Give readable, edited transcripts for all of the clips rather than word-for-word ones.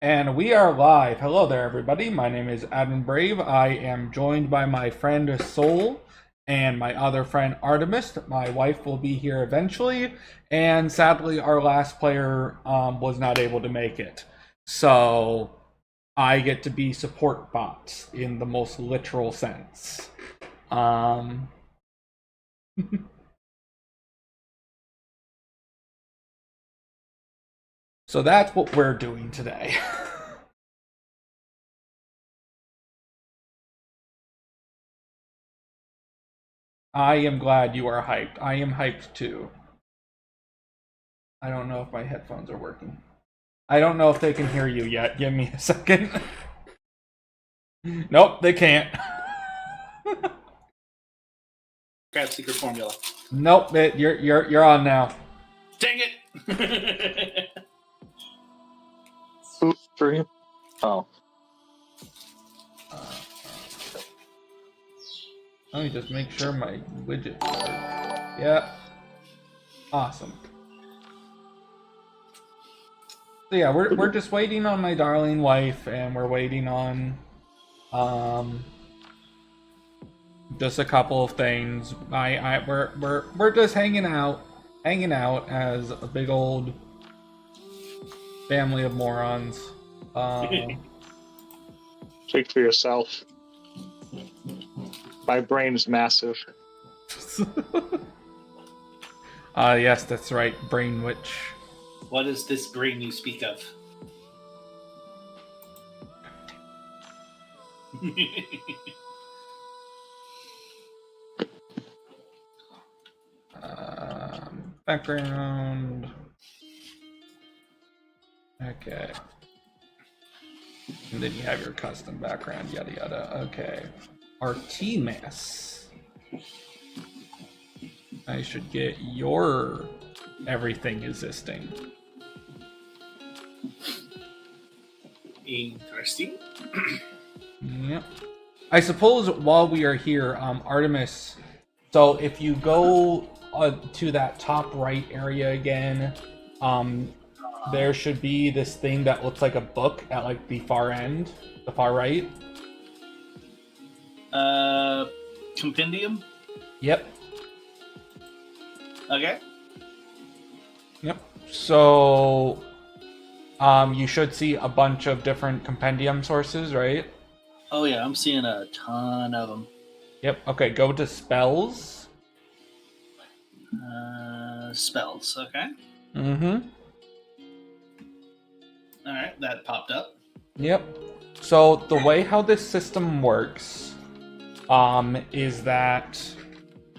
And we are live. Hello there, everybody. My name is Adam Brave. I am joined by my friend Soul and my other friend Artemis. My wife will be here eventually. And sadly, our last player was not able to make it. So I get to be support bots in the most literal sense. Um, so that's what we're doing today. I am glad you are hyped. I am hyped too. I don't know if my headphones are working. I don't know if they can hear you yet. Give me a second. Nope, they can't. Grab secret formula. Nope, you're on now. Dang it! For him? Oh. Let me just make sure my widgets work. Yeah. Awesome. So yeah, we're just waiting on my darling wife, and we're waiting on just a couple of things. We're just hanging out as a big old family of morons. Speak for yourself. My brain's massive. Yes, that's right, Brain Witch. What is this brain you speak of? Background. Okay. And then you have your custom background, yada yada. Okay. Artemis. I should get your everything existing. Interesting. Yep. I suppose while we are here, Artemis. So if you go to that top right area again, there should be this thing that looks like a book at like the far end, the far right. Compendium? Yep. Okay. Yep. So, you should see a bunch of different compendium sources, right? Oh yeah, I'm seeing a ton of them. Yep. Okay, go to spells. Spells, okay. Mm-hmm. Alright, that popped up. Yep. So the way how this system works, is that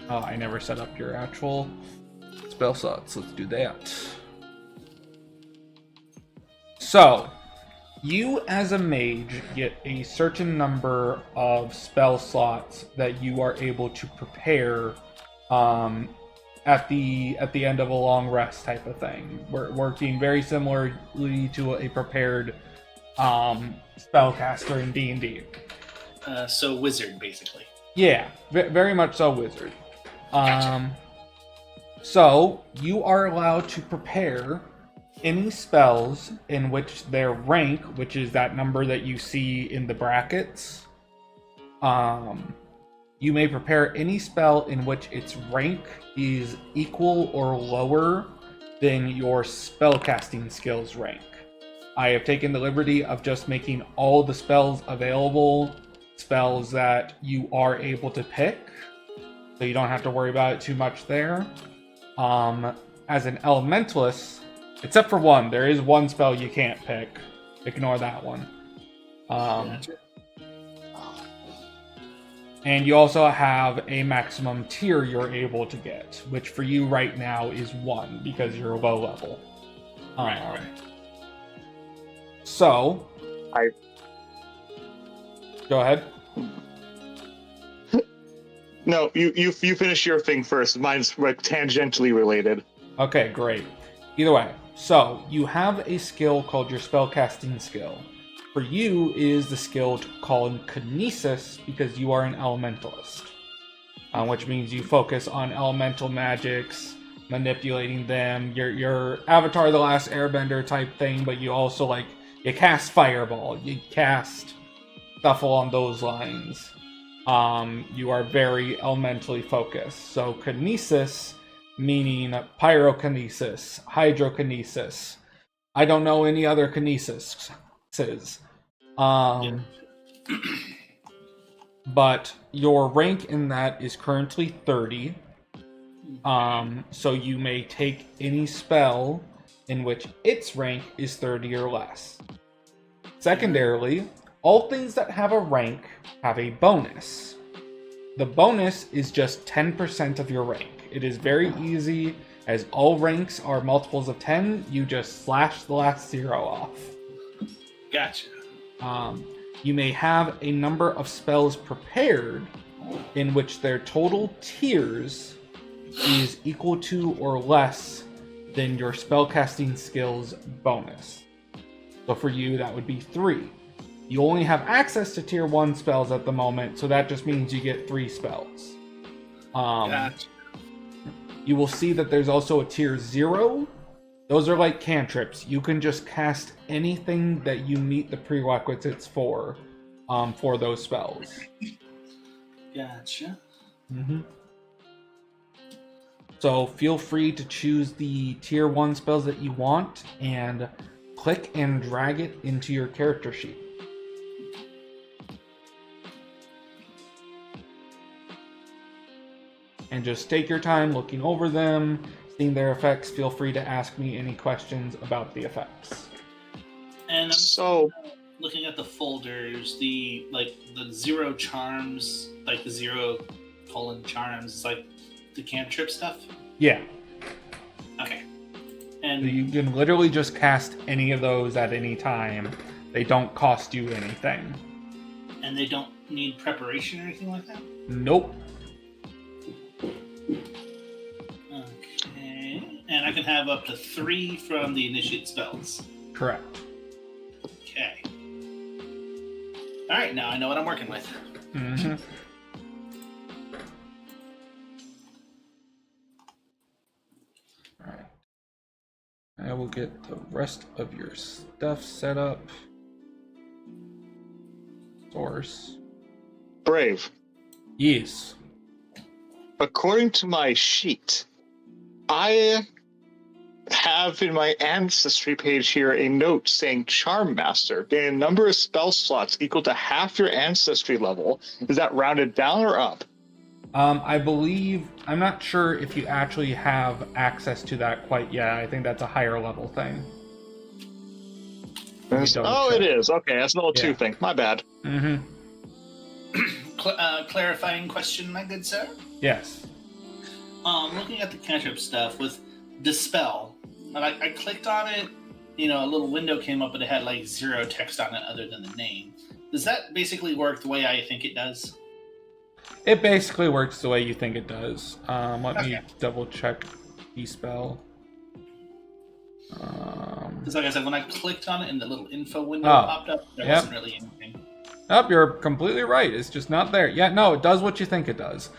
I never set up your actual spell slots. Let's do that. So, you as a mage get a certain number of spell slots that you are able to prepare at the end of a long rest type of thing. We're working very similarly to a prepared spellcaster in D&D. So wizard, basically. Yeah, very much so wizard. Gotcha. So, you are allowed to prepare any spells in which their rank, which is that number that you see in the brackets, you may prepare any spell in which its rank is equal or lower than your spellcasting skills rank. I have taken the liberty of just making all the spells available spells that you are able to pick, so you don't have to worry about it too much there. As an elementalist, except for one, there is one spell you can't pick. Ignore that one. Gotcha. And you also have a maximum tier you're able to get, which for you right now is 1 because you're low level. Right. So, go ahead. No, you finish your thing first. Mine's like tangentially related. Okay, great. Either way, so you have a skill called your spellcasting skill. For you is the skill called Kinesis because you are an elementalist, which means you focus on elemental magics, manipulating them. Your Avatar: The Last Airbender type thing, but you also like you cast Fireball, you cast stuff along those lines. You are very elementally focused. So Kinesis, meaning Pyrokinesis, Hydrokinesis. I don't know any other Kinesis. But your rank in that is currently 30. So you may take any spell in which its rank is 30 or less. Secondarily, all things that have a rank have a bonus. The bonus is just 10% of your rank. It is very easy, as all ranks are multiples of 10, you just slash the last 0 off. Gotcha. You may have a number of spells prepared in which their total tiers is equal to or less than your spellcasting skills bonus. So for you, that would be 3. You only have access to tier 1 spells at the moment, so that just means you get 3 spells. Gotcha. You will see that there's also a tier 0. Those are like cantrips. You can just cast anything that you meet the prerequisites for those spells. Gotcha. So feel free to choose the tier 1 spells that you want and click and drag it into your character sheet. And just take your time looking over them, seeing their effects. Feel free to ask me any questions about the effects. And So, looking at the folders, the 0 charms, like the 0 charms, is like the cantrip stuff. Yeah. Okay. And You can literally just cast any of those at any time. They don't cost you anything. And they don't need preparation or anything like that? Nope. Okay. And I can have up to 3 from the initiate spells. Correct. Okay. Alright, now I know what I'm working with. Mm-hmm. Alright. I will get the rest of your stuff set up. Source. Brave. Yes. According to my sheet, I have in my ancestry page here a note saying Charm Master. Gain a number of spell slots equal to half your ancestry level. Is that rounded down or up? I believe, I'm not sure if you actually have access to that quite yet. I think that's a higher level thing. Oh, it is. Okay, that's an level 2 Yeah. thing. My bad. Mm-hmm. Clarifying question, my good sir. Yes. Looking at the cantrip stuff with Dispel, I clicked on it, a little window came up, but it had 0 text on it other than the name. Does that basically work the way I think it does? It basically works the way you think it does. Let me Okay. double check Dispel. Because like I said, when I clicked on it and the little info window Oh, popped up, there yep. wasn't really anything. Nope, you're completely right. It's just not there. Yeah, no, it does what you think it does.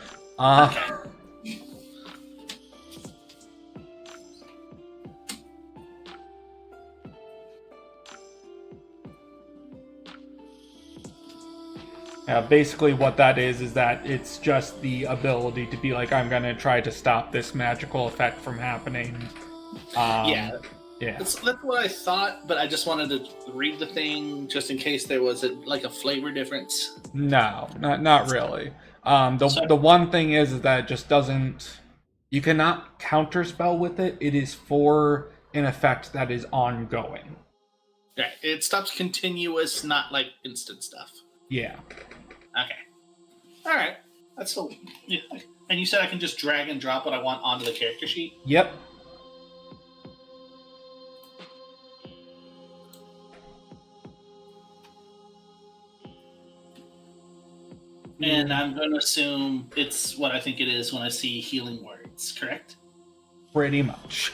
Basically what that is that it's just the ability to be like, I'm going to try to stop this magical effect from happening. Yeah. Yeah. That's what I thought, but I just wanted to read the thing just in case there was a flavor difference. No, not really. The one thing is that it just doesn't... You cannot counterspell with it. It is for an effect that is ongoing. Right. It stops continuous, not instant stuff. Yeah. Okay. All right. That's so. Yeah. And you said I can just drag and drop what I want onto the character sheet? Yep. And I'm going to assume it's what I think it is when I see healing words, correct? Pretty much.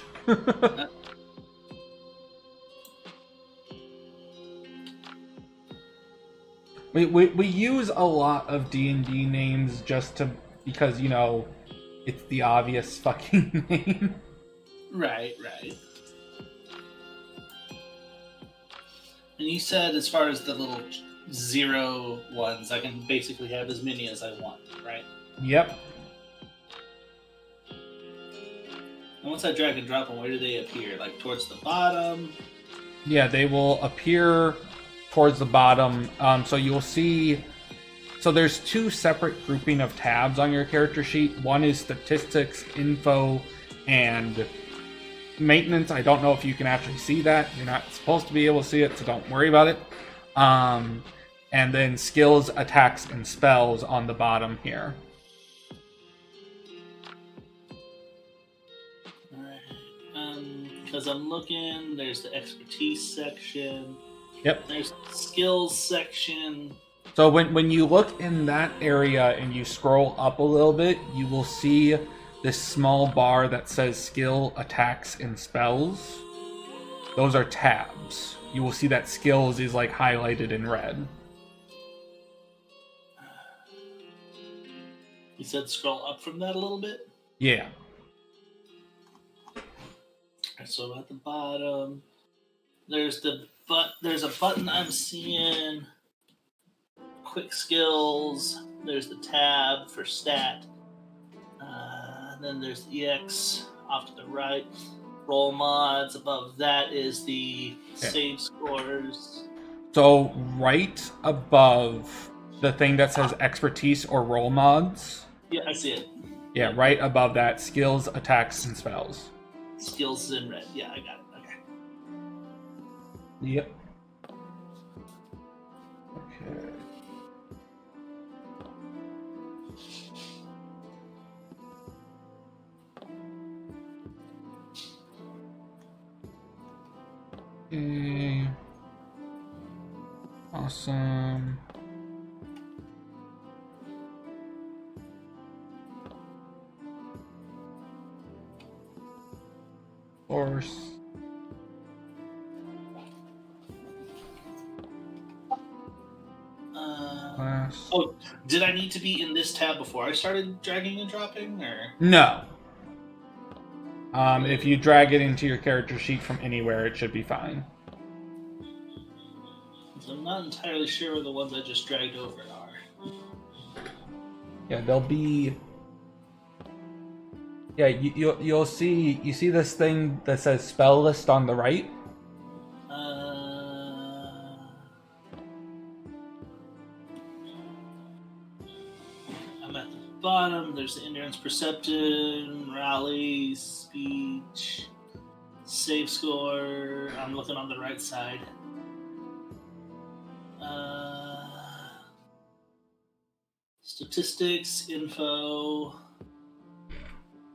We use a lot of D&D names just because, it's the obvious fucking name. Right. And you said as far as the little 0 ones, I can basically have as many as I want, right? Yep. And once I drag and drop them, where do they appear? Like towards the bottom? Yeah, they will appear towards the bottom. So you'll see. So there's 2 separate grouping of tabs on your character sheet. One is statistics, info, and maintenance. I don't know if you can actually see that. You're not supposed to be able to see it, so don't worry about it. And then skills, attacks, and spells on the bottom here. Because I'm looking, there's the expertise section. Yep. There's the skills section. So when you look in that area and you scroll up a little bit, you will see this small bar that says skill, attacks, and spells. Those are tabs. You will see that skills is like highlighted in red. You said scroll up from that a little bit? Yeah. So at the bottom, there's a button I'm seeing. Quick skills. There's the tab for stat. Then there's the EX off to the right. Roll mods. Above that is the save scores. So right above the thing that says expertise or roll mods. Yeah, I see it. Yeah, right above that, skills, attacks, and spells. Skills is in red. Yeah, I got it. Okay. Yep. Okay. Okay. Awesome. Force. Class. Oh, did I need to be in this tab before I started dragging and dropping, or? No. If you drag it into your character sheet from anywhere, it should be fine. I'm not entirely sure where the ones I just dragged over are. Yeah, they'll be. Yeah, you'll see. You see this thing that says spell list on the right? I'm at the bottom. There's the endurance, perception, rally, speech, save score. I'm looking on the right side. Statistics, info.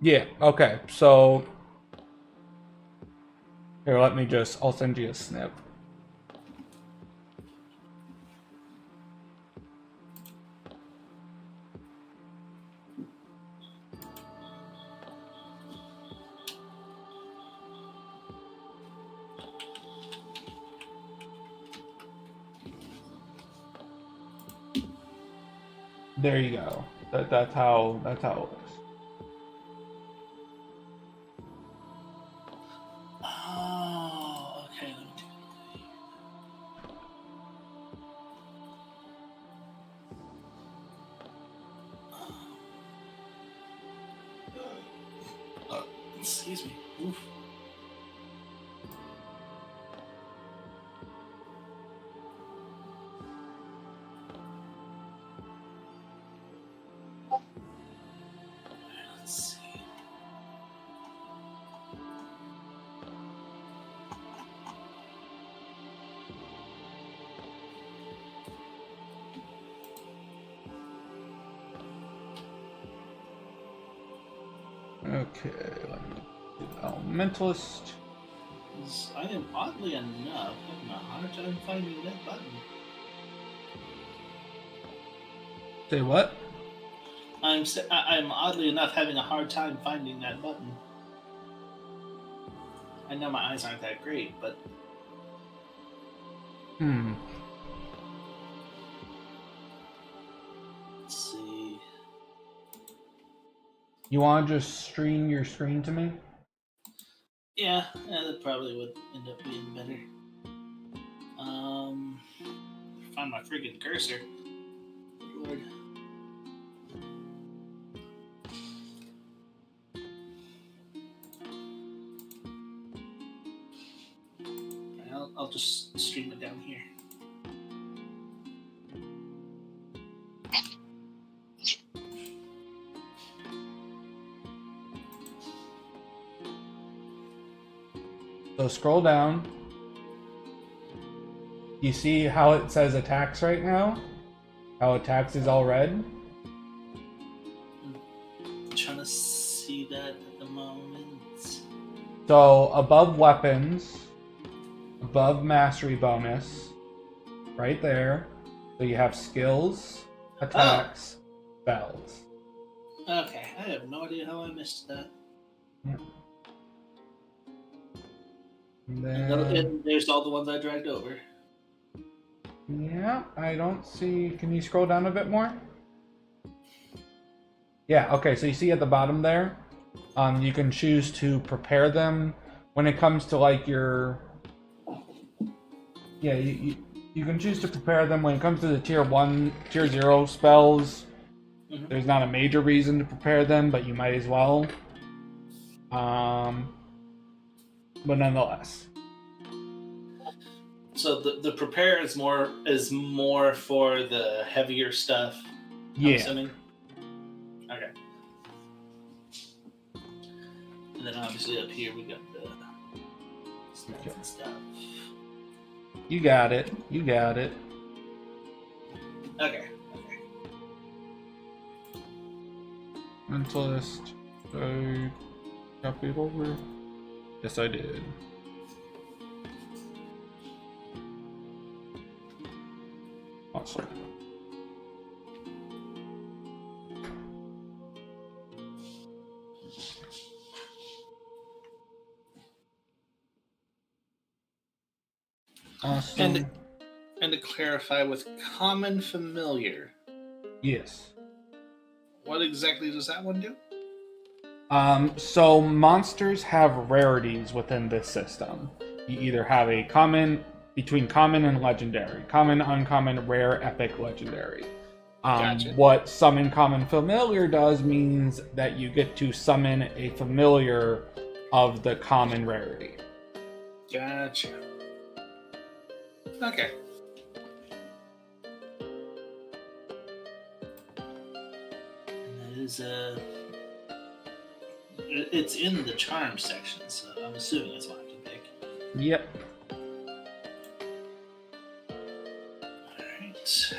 Yeah, okay. So here, I'll send you a snip. There you go. That's how it looks. Oh, okay. Let me take a look. Excuse me. Oof. Let's see. Okay, let me do Elementalist. I am oddly enough having a hard time finding that button. Say what? I'm oddly enough having a hard time finding that button. I know my eyes aren't that great, but let's see. You want to just stream your screen to me? Yeah, that probably would end up being better. find my friggin' cursor. Lord. I'll just stream it down here. So scroll down. You see how it says attacks right now? How attacks is all red? I'm trying to see that at the moment. So above weapons, above mastery bonus, right there. So you have skills, attacks, spells. Okay, I have no idea how I missed that. Yeah. And And there's all the ones I dragged over. yeah, I don't see. Can you scroll down a bit more? Yeah, okay, so you see at the bottom there, you can choose to prepare them when it comes to like your. Yeah, you can choose to prepare them when it comes to the tier 1, tier 0 spells. Mm-hmm. There's not a major reason to prepare them, but you might as well. But nonetheless. So the prepare is more for the heavier stuff. Yeah. I'm assuming. Okay. And then obviously up here we got the stats and stuff. You got it. You got it. Okay. Mentalist. I copied over. Yes, I did. Awesome. Awesome. And to clarify, with common familiar, Yes. what exactly does that one do? So monsters have rarities within this system. You either have a common, between common and legendary, common, uncommon, rare, epic, legendary. Gotcha. What summon common familiar does means that you get to summon a familiar of the common rarity. Gotcha. Okay. And that is it's in the charm section, so I'm assuming it's what I can pick. Yep. Alright.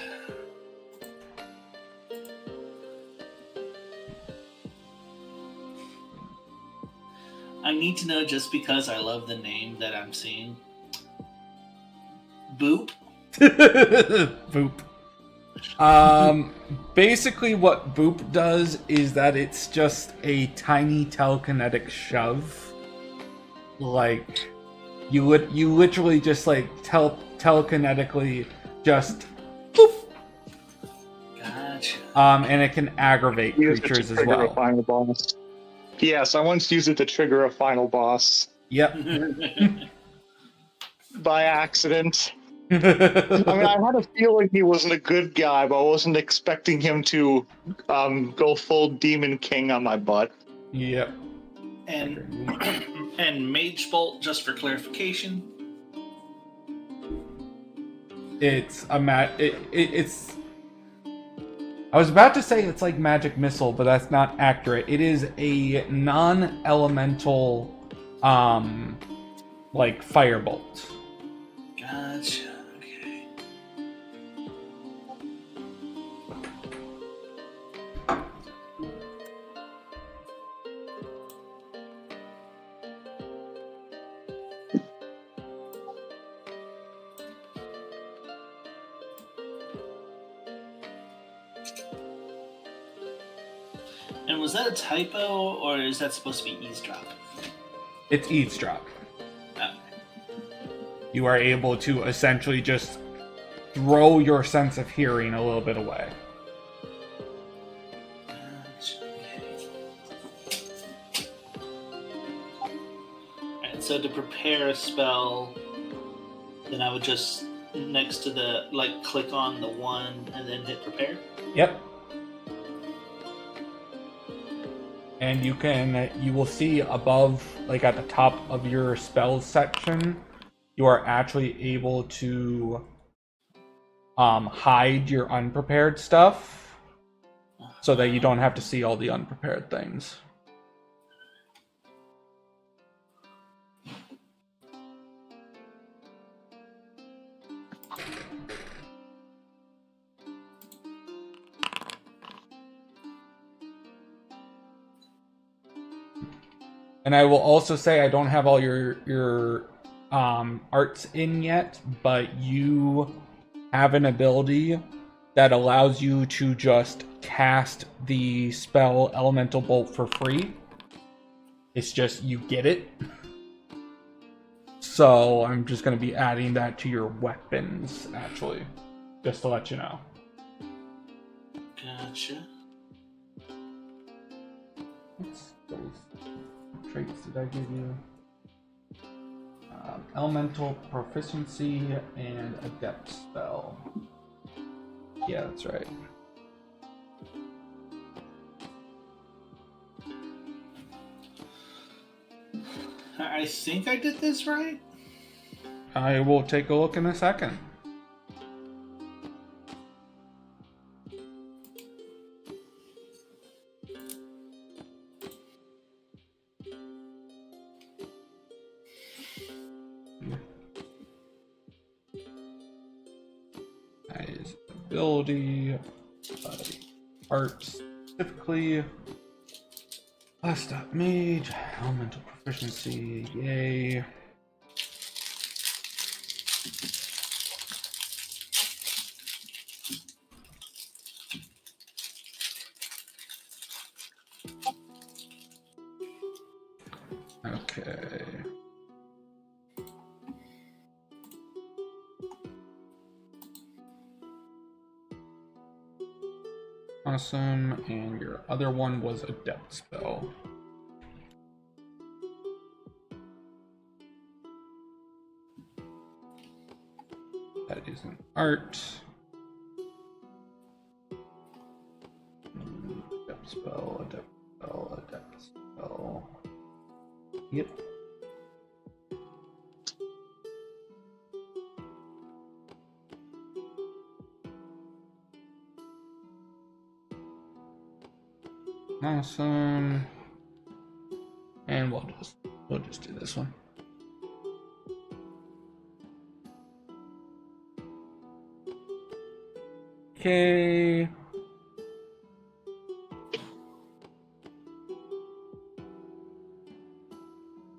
I need to know just because I love the name that I'm seeing. Boop. Boop. Basically what Boop does is that it's just a tiny telekinetic shove. Like, you literally just like telekinetically just boop. Gotcha. And it can aggravate Use it to creatures as trigger a well. final boss. Yes, I once used it to trigger a final boss Yep. by accident. I mean, I had a feeling he wasn't a good guy, but I wasn't expecting him to go full Demon King on my butt. Yep. And Mage Bolt, just for clarification. It's a it's. I was about to say it's like magic missile, but that's not accurate. It is a non-elemental, like firebolt. Gotcha. Okay. And was that a typo, or is that supposed to be eavesdrop? It's eavesdrop. Oh. You are able to essentially just throw your sense of hearing a little bit away. Gotcha. Okay. And so to prepare a spell, then I would just next to the click on the one and then hit prepare? Yep. And you will see above, like at the top of your spells section, you are actually able to hide your unprepared stuff so that you don't have to see all the unprepared things. And I will also say I don't have all your arts in yet, but you have an ability that allows you to just cast the spell Elemental Bolt for free. It's just you get it. So I'm just going to be adding that to your weapons, actually, just to let you know. Gotcha. What's those traits did I give you? Elemental Proficiency and Adept Spell. Yeah, that's right. I think I did this right. I will take a look in a second. That is ability, art specifically. Last up, mage, elemental proficiency, yay. Okay. Awesome, and your other one was Adept Spell. That is an art. Adept Spell, Adept Spell, Adept Spell. Yep. Awesome. And we'll just do this one. Okay.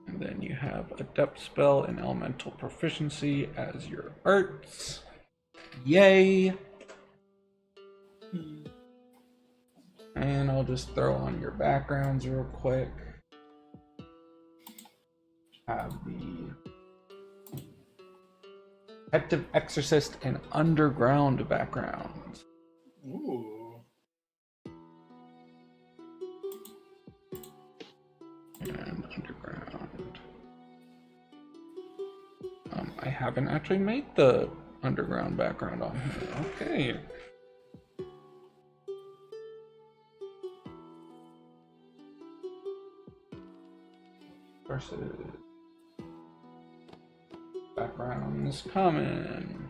And then you have Adept Spell and Elemental Proficiency as your arts. Yay! And I'll just throw on your backgrounds real quick. Have the Detective Exorcist and Underground backgrounds. Ooh. And Underground. I haven't actually made the Underground background on here. Okay. Versus backgrounds common.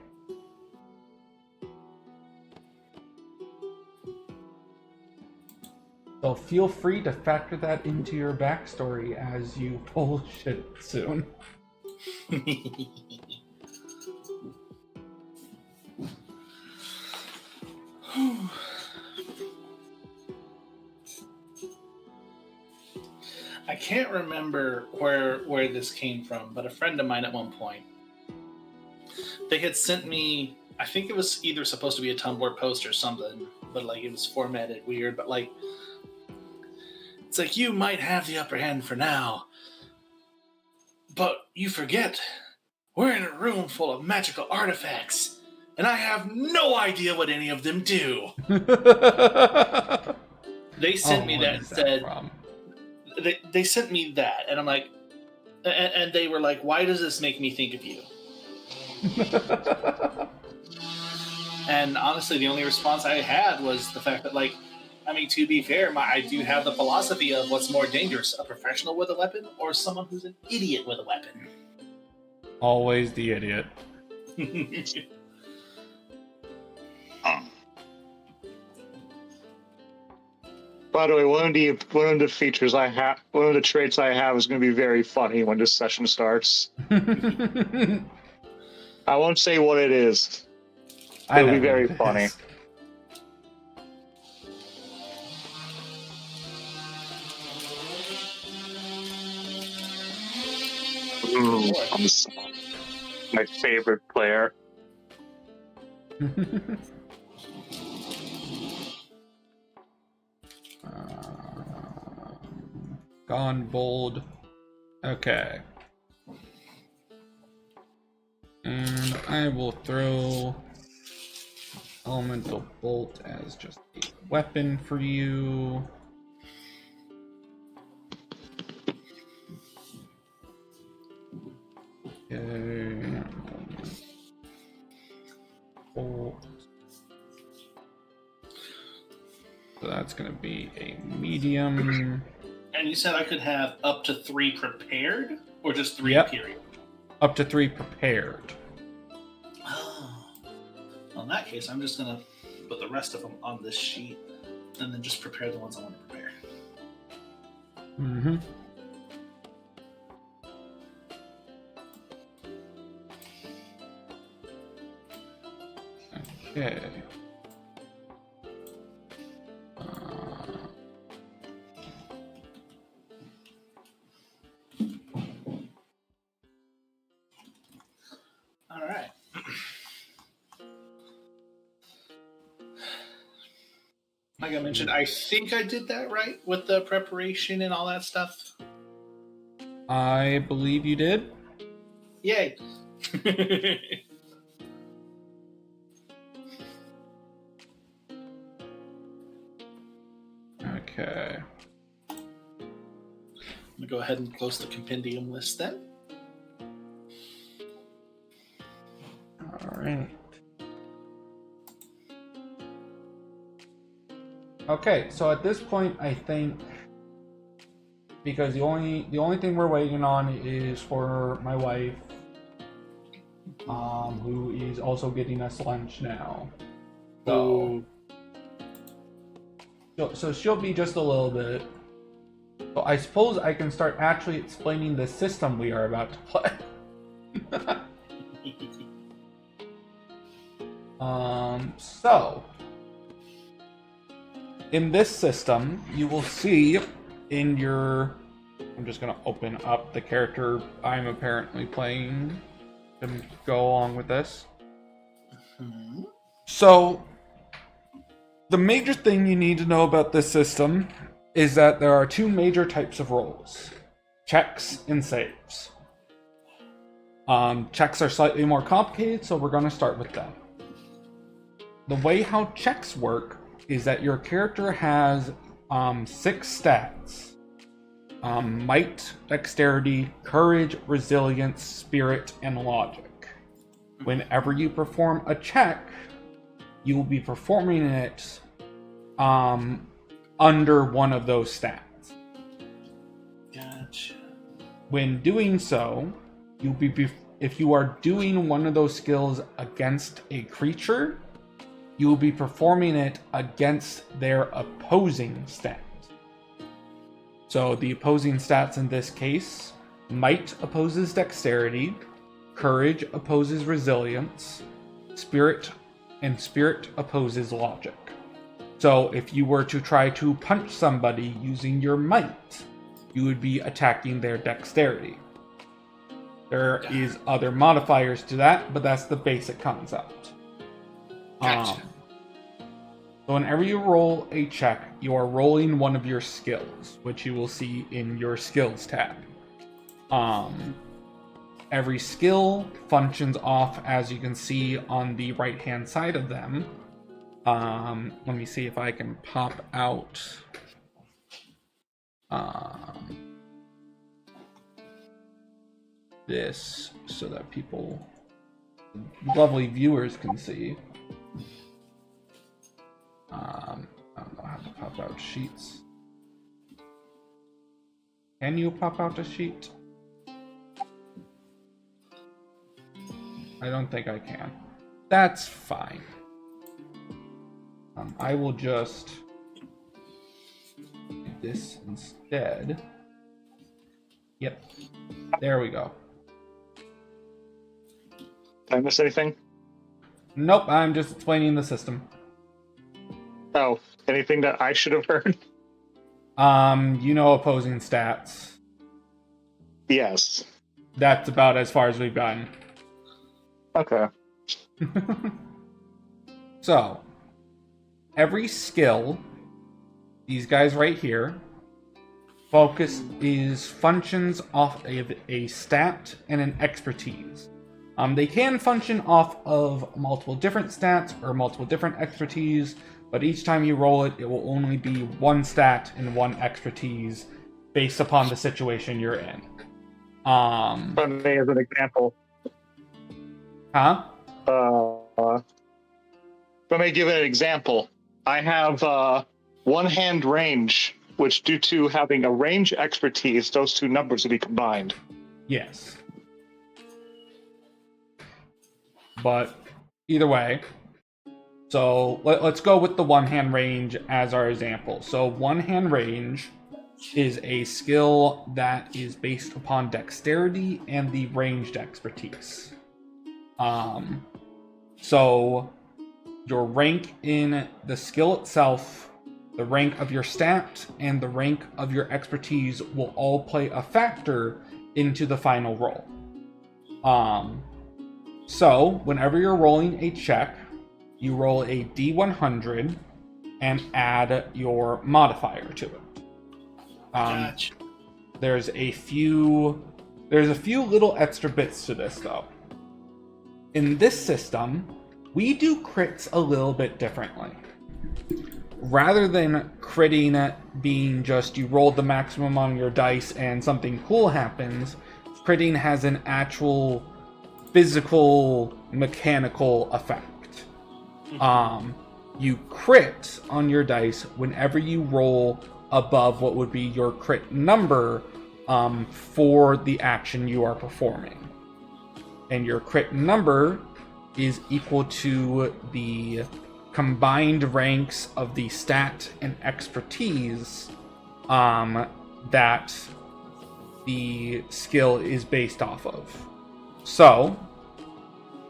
So feel free to factor that into your backstory as you pull shit soon. I can't remember where this came from, but a friend of mine at one point, they had sent me, I think it was either supposed to be a Tumblr post or something, but like it was formatted weird, but like it's like, you might have the upper hand for now, but you forget we're in a room full of magical artifacts and I have no idea what any of them do. They sent me that and said they sent me that, and I'm like, and they were like, why does this make me think of you? And honestly, the only response I had was the fact that, like, I mean, to be fair, I do have the philosophy of what's more dangerous, a professional with a weapon or someone who's an idiot with a weapon. Always the idiot. By the way, one of the features I have, one of the traits I have is going to be very funny when this session starts. I won't say what it is. It'll be very funny. I'm my favorite player. Gone bold. Okay. And I will throw Elemental Bolt as just a weapon for you. Okay. Bolt. So that's going to be a medium. And you said I could have up to 3 prepared, or just 3 Yep. period? Up to 3 prepared. Oh. Well, in that case, I'm just going to put the rest of them on this sheet, and then just prepare the ones I want to prepare. Mm-hmm. Okay. All right. Like I mentioned, I think I did that right with the preparation and all that stuff. I believe you did. Yay. Okay. I'm going to go ahead and close the compendium list then. All right. Okay, so at this point, I think because the only thing we're waiting on is for my wife, who is also getting us lunch now. So she'll be just a little bit. So I suppose I can start actually explaining the system we are about to play. So in this system, you will see in your... I'm just going to open up the character I'm apparently playing to go along with this. Mm-hmm. So, the major thing you need to know about this system is that there are 2 major types of rolls. Checks and saves. Checks are slightly more complicated, so we're going to start with them. The way how checks work is that your character has 6 stats. Might, dexterity, courage, resilience, spirit, and logic. Whenever you perform a check, you will be performing it under one of those stats. Gotcha. When doing so, you'll be if you are doing one of those skills against a creature, you will be performing it against their opposing stats. So the opposing stats in this case, might opposes dexterity, courage opposes resilience, spirit opposes logic. So if you were to try to punch somebody using your might, you would be attacking their dexterity. There is other modifiers to that, but that's the basic concept. Gotcha. So whenever you roll a check, you are rolling one of your skills, which you will see in your skills tab. Every skill functions off, as you can see on the right-hand side of them. Let me see if I can pop out this so that people lovely viewers can see. I don't know how to pop out sheets. Can you pop out a sheet? I don't think I can. That's fine. I will just do this instead. Yep. There we go. Did I miss anything? Nope, I'm just explaining the system. Oh, anything that I should have heard? You know opposing stats. Yes. That's about as far as we've gotten. Okay. So, every skill, these guys right here, functions off of a stat and an expertise. They can function off of multiple different stats or multiple different expertise, but each time you roll it, it will only be one stat and one expertise based upon the situation you're in. For me, as an example. Huh? Let me give an example. I have one-hand range, which due to having a range expertise, those two numbers will be combined. Yes. But either way, so let's go with the one-hand range as our example. So one-hand range is a skill that is based upon dexterity and the ranged expertise. So your rank in the skill itself, the rank of your stat, and the rank of your expertise will all play a factor into the final roll. So whenever you're rolling a check, you roll a D100 and add your modifier to it. Gotcha. There's a few little extra bits to this though. In this system, we do crits a little bit differently. Rather than critting being just you rolled the maximum on your dice and something cool happens, critting has an actual physical, mechanical effect. You crit on your dice whenever you roll above what would be your crit number for the action you are performing. And your crit number is equal to the combined ranks of the stat and expertise that the skill is based off of. So,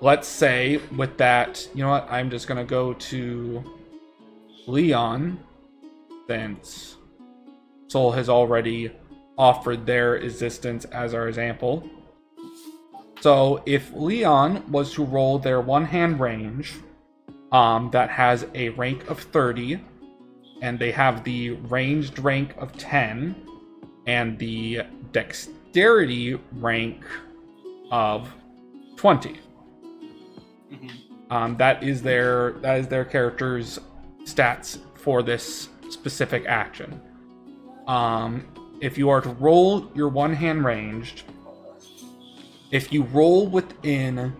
let's say with that, you know what, I'm just going to go to Leon, since Soul has already offered their existence as our example. So, if Leon was to roll their one-hand range, that has a rank of 30, and they have the ranged rank of 10, and the dexterity rank of 20. That is their character's stats for this specific action. If you are to roll your one-hand ranged, if you roll within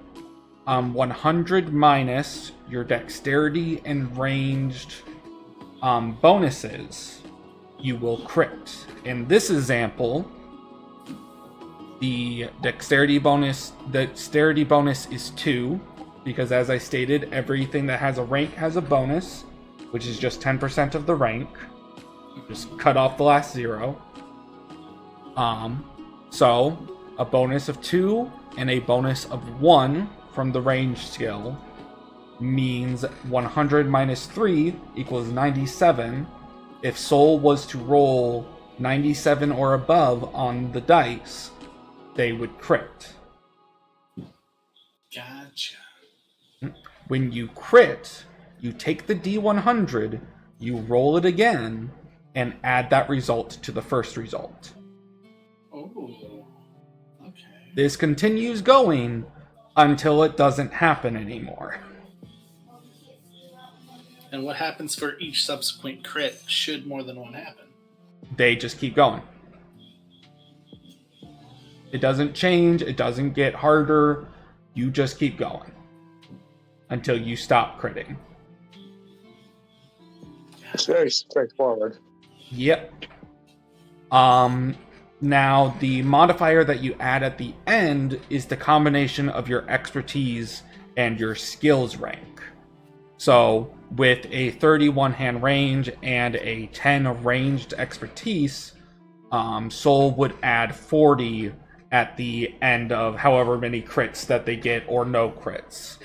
100 minus your dexterity and ranged bonuses, you will crit. In this example, the dexterity bonus is 2, because as I stated, everything that has a rank has a bonus, which is just 10% of the rank. Just cut off the last 0. So a bonus of 2 and a bonus of 1 from the range skill means 100 minus 3 equals 97. If Soul was to roll 97 or above on the dice, they would crit. Gotcha. When you crit, you take the D100, you roll it again, and add that result to the first result. Oh, okay. This continues going until it doesn't happen anymore. And what happens for each subsequent crit should more than one happen? They just keep going. It doesn't change, it doesn't get harder. You just keep going until you stop critting. It's very straightforward. Yep. Now the modifier that you add at the end is the combination of your expertise and your skills rank. So with a 31 hand range and a 10 ranged expertise, Soul would add 40 at the end of however many crits that they get or no crits.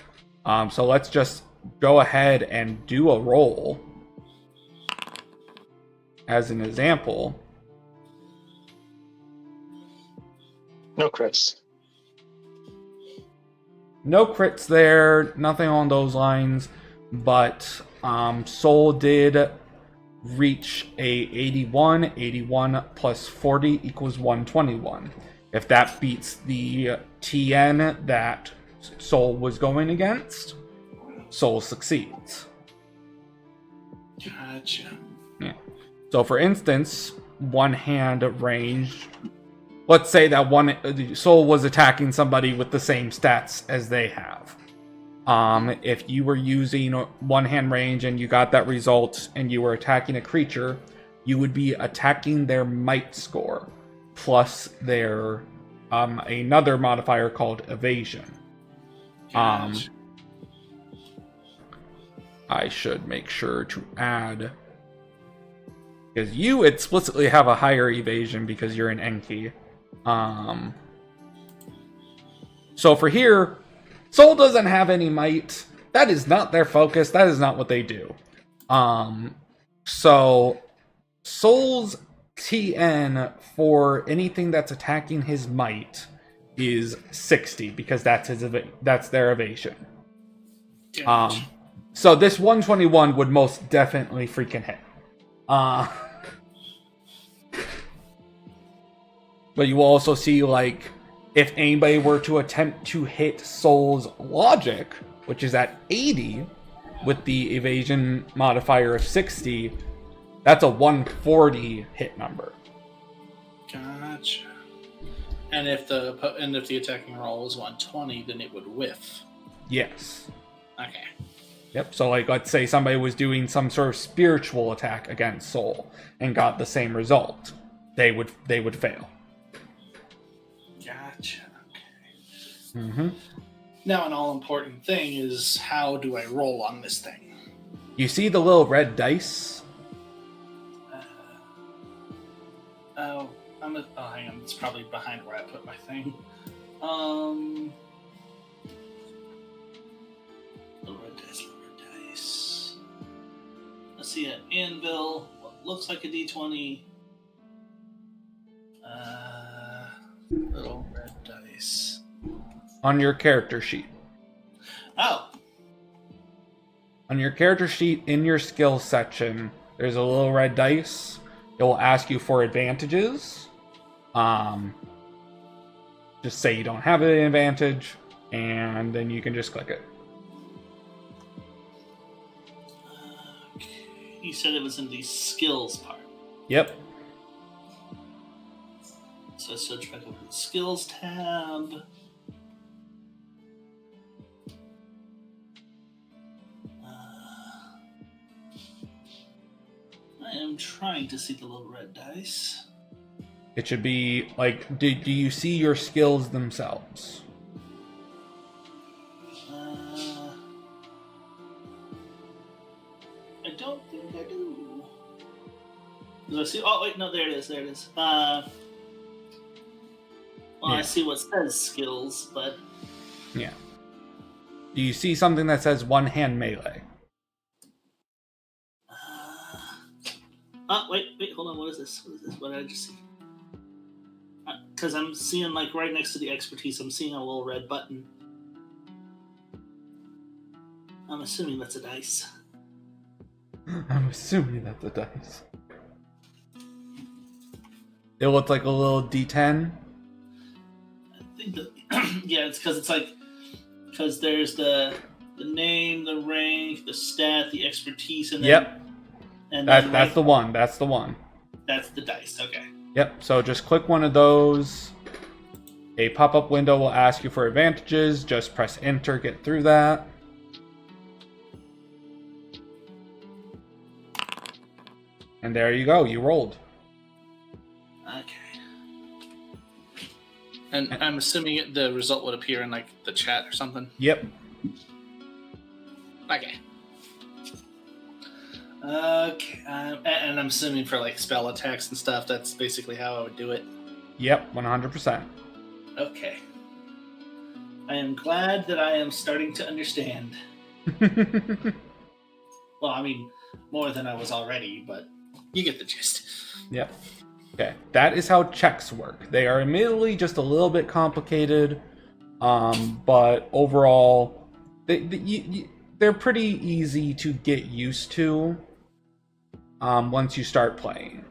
So let's just go ahead and do a roll. As an example. No crits. No crits there, nothing on those lines, but Soul did reach a 81. 81 plus 40 equals 121. If that beats the TN that Soul was going against, Soul succeeds. Gotcha. Yeah. So for instance, one hand range, let's say that one Soul was attacking somebody with the same stats as they have. If you were using one hand range and you got that result and you were attacking a creature, you would be attacking their might score plus their another modifier called evasion. Gotcha. I should make sure to add, because you explicitly have a higher evasion because you're an Enki. So for here, Soul doesn't have any might. That is not their focus. That is not what they do. So Soul's TN for anything that's attacking his might is 60 because that's their evasion. Gotcha. So this 121 would most definitely freaking hit. But you will also see, like, if anybody were to attempt to hit Soul's logic, which is at 80, with the evasion modifier of 60, that's a 140 hit number. Gotcha. And if the attacking roll was 120, then it would whiff. Yes. Okay. Yep. So, like, let's say somebody was doing some sort of spiritual attack against Soul and got the same result, they would fail. Gotcha. Okay. Mm-hmm. Now, an all-important thing is, how do I roll on this thing? You see the little red dice? Hang on. It's probably behind where I put my thing. Little red dice. Let's see, an anvil. What looks like a D20. Little red dice. On your character sheet. Oh. On your character sheet, in your skills section, there's a little red dice. It will ask you for advantages. Just say you don't have an advantage, and then you can just click it. Okay. You said it was in the skills part. Yep. So I search back over to the skills tab. I am trying to see the little red dice. It should be like, do you see your skills themselves? I don't think I do. Do I see? Oh wait, no, there it is. Well, Yeah. I see what says skills, but Yeah. Do you see something that says one hand melee? wait, hold on. What is this? What did I just see? Because I'm seeing, like, right next to the expertise, I'm seeing a little red button. I'm assuming that's a dice. I'm assuming that's a dice. It looks like a little D10. I think that, yeah, it's because there's the name, the rank, the stat, the expertise, and then, Yep. and That's then the one. That's the one. that's the dice. Okay. Yep. So just click one of those. A pop-up window will ask you for advantages. Just press enter, get through that. And there you go, you rolled. Okay. And I'm assuming the result would appear in like the chat or something. Yep. Okay. Okay. And I'm assuming for like spell attacks and stuff, that's basically how I would do it. Yep, 100%. Okay. I am glad that I am starting to understand. Well, I mean, more than I was already, but you get the gist. Yep. Okay, that is how checks work. They are admittedly just a little bit complicated, but overall, they're pretty easy to get used to once you start playing.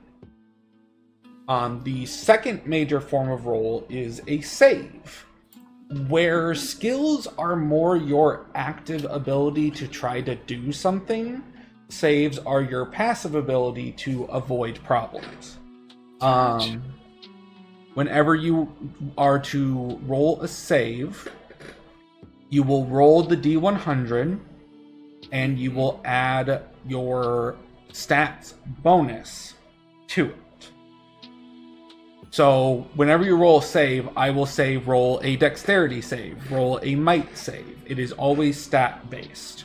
The second major form of roll is a save, where skills are more your active ability to try to do something. Saves are your passive ability to avoid problems. Whenever you are to roll a save, you will roll the D100 and you will add your stats bonus to it. So whenever you roll a save, I will say roll a dexterity save, roll a might save. It is always stat based.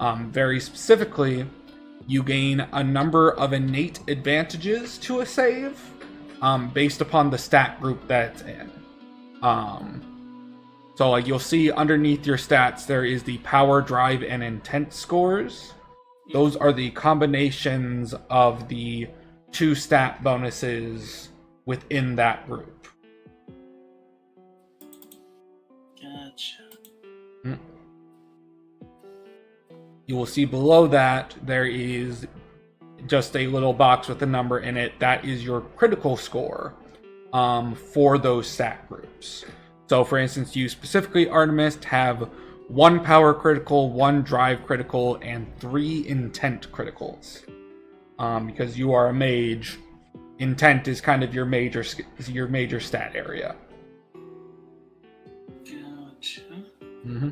Very specifically, you gain a number of innate advantages to a save based upon the stat group that's in. So like you'll see underneath your stats, there is the power, drive, and intent scores. Those are the combinations of the 2 stat bonuses within that group. Gotcha. You will see below that there is just a little box with a number in it. That is your critical score for those stat groups. So for instance, you specifically, Artemis, have 1 power critical, 1 drive critical, and 3 intent criticals. Because you are a mage, intent is kind of your major stat area. Gotcha. Mm-hmm.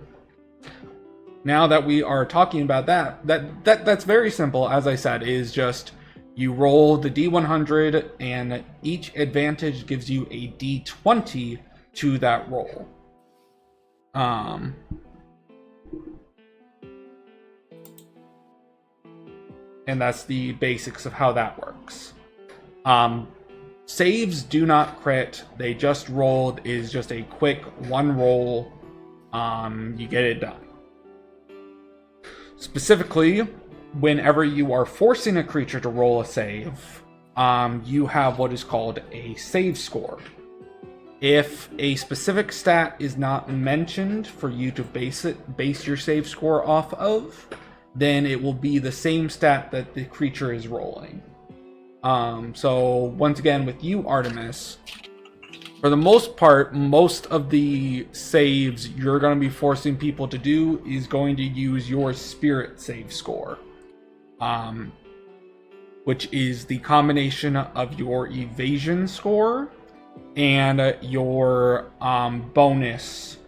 Now that we are talking about that's very simple. As I said, is just you roll the D100 and each advantage gives you a D20 to that roll. And that's the basics of how that works. Saves do not crit. They just rolled is just a quick 1 roll. You get it done. Specifically, whenever you are forcing a creature to roll a save, you have what is called a save score. If a specific stat is not mentioned for you to base your save score off of, then it will be the same stat that the creature is rolling. So once again, with you, Artemis, for the most part, most of the saves you're going to be forcing people to do is going to use your spirit save score, which is the combination of your evasion score and your bonus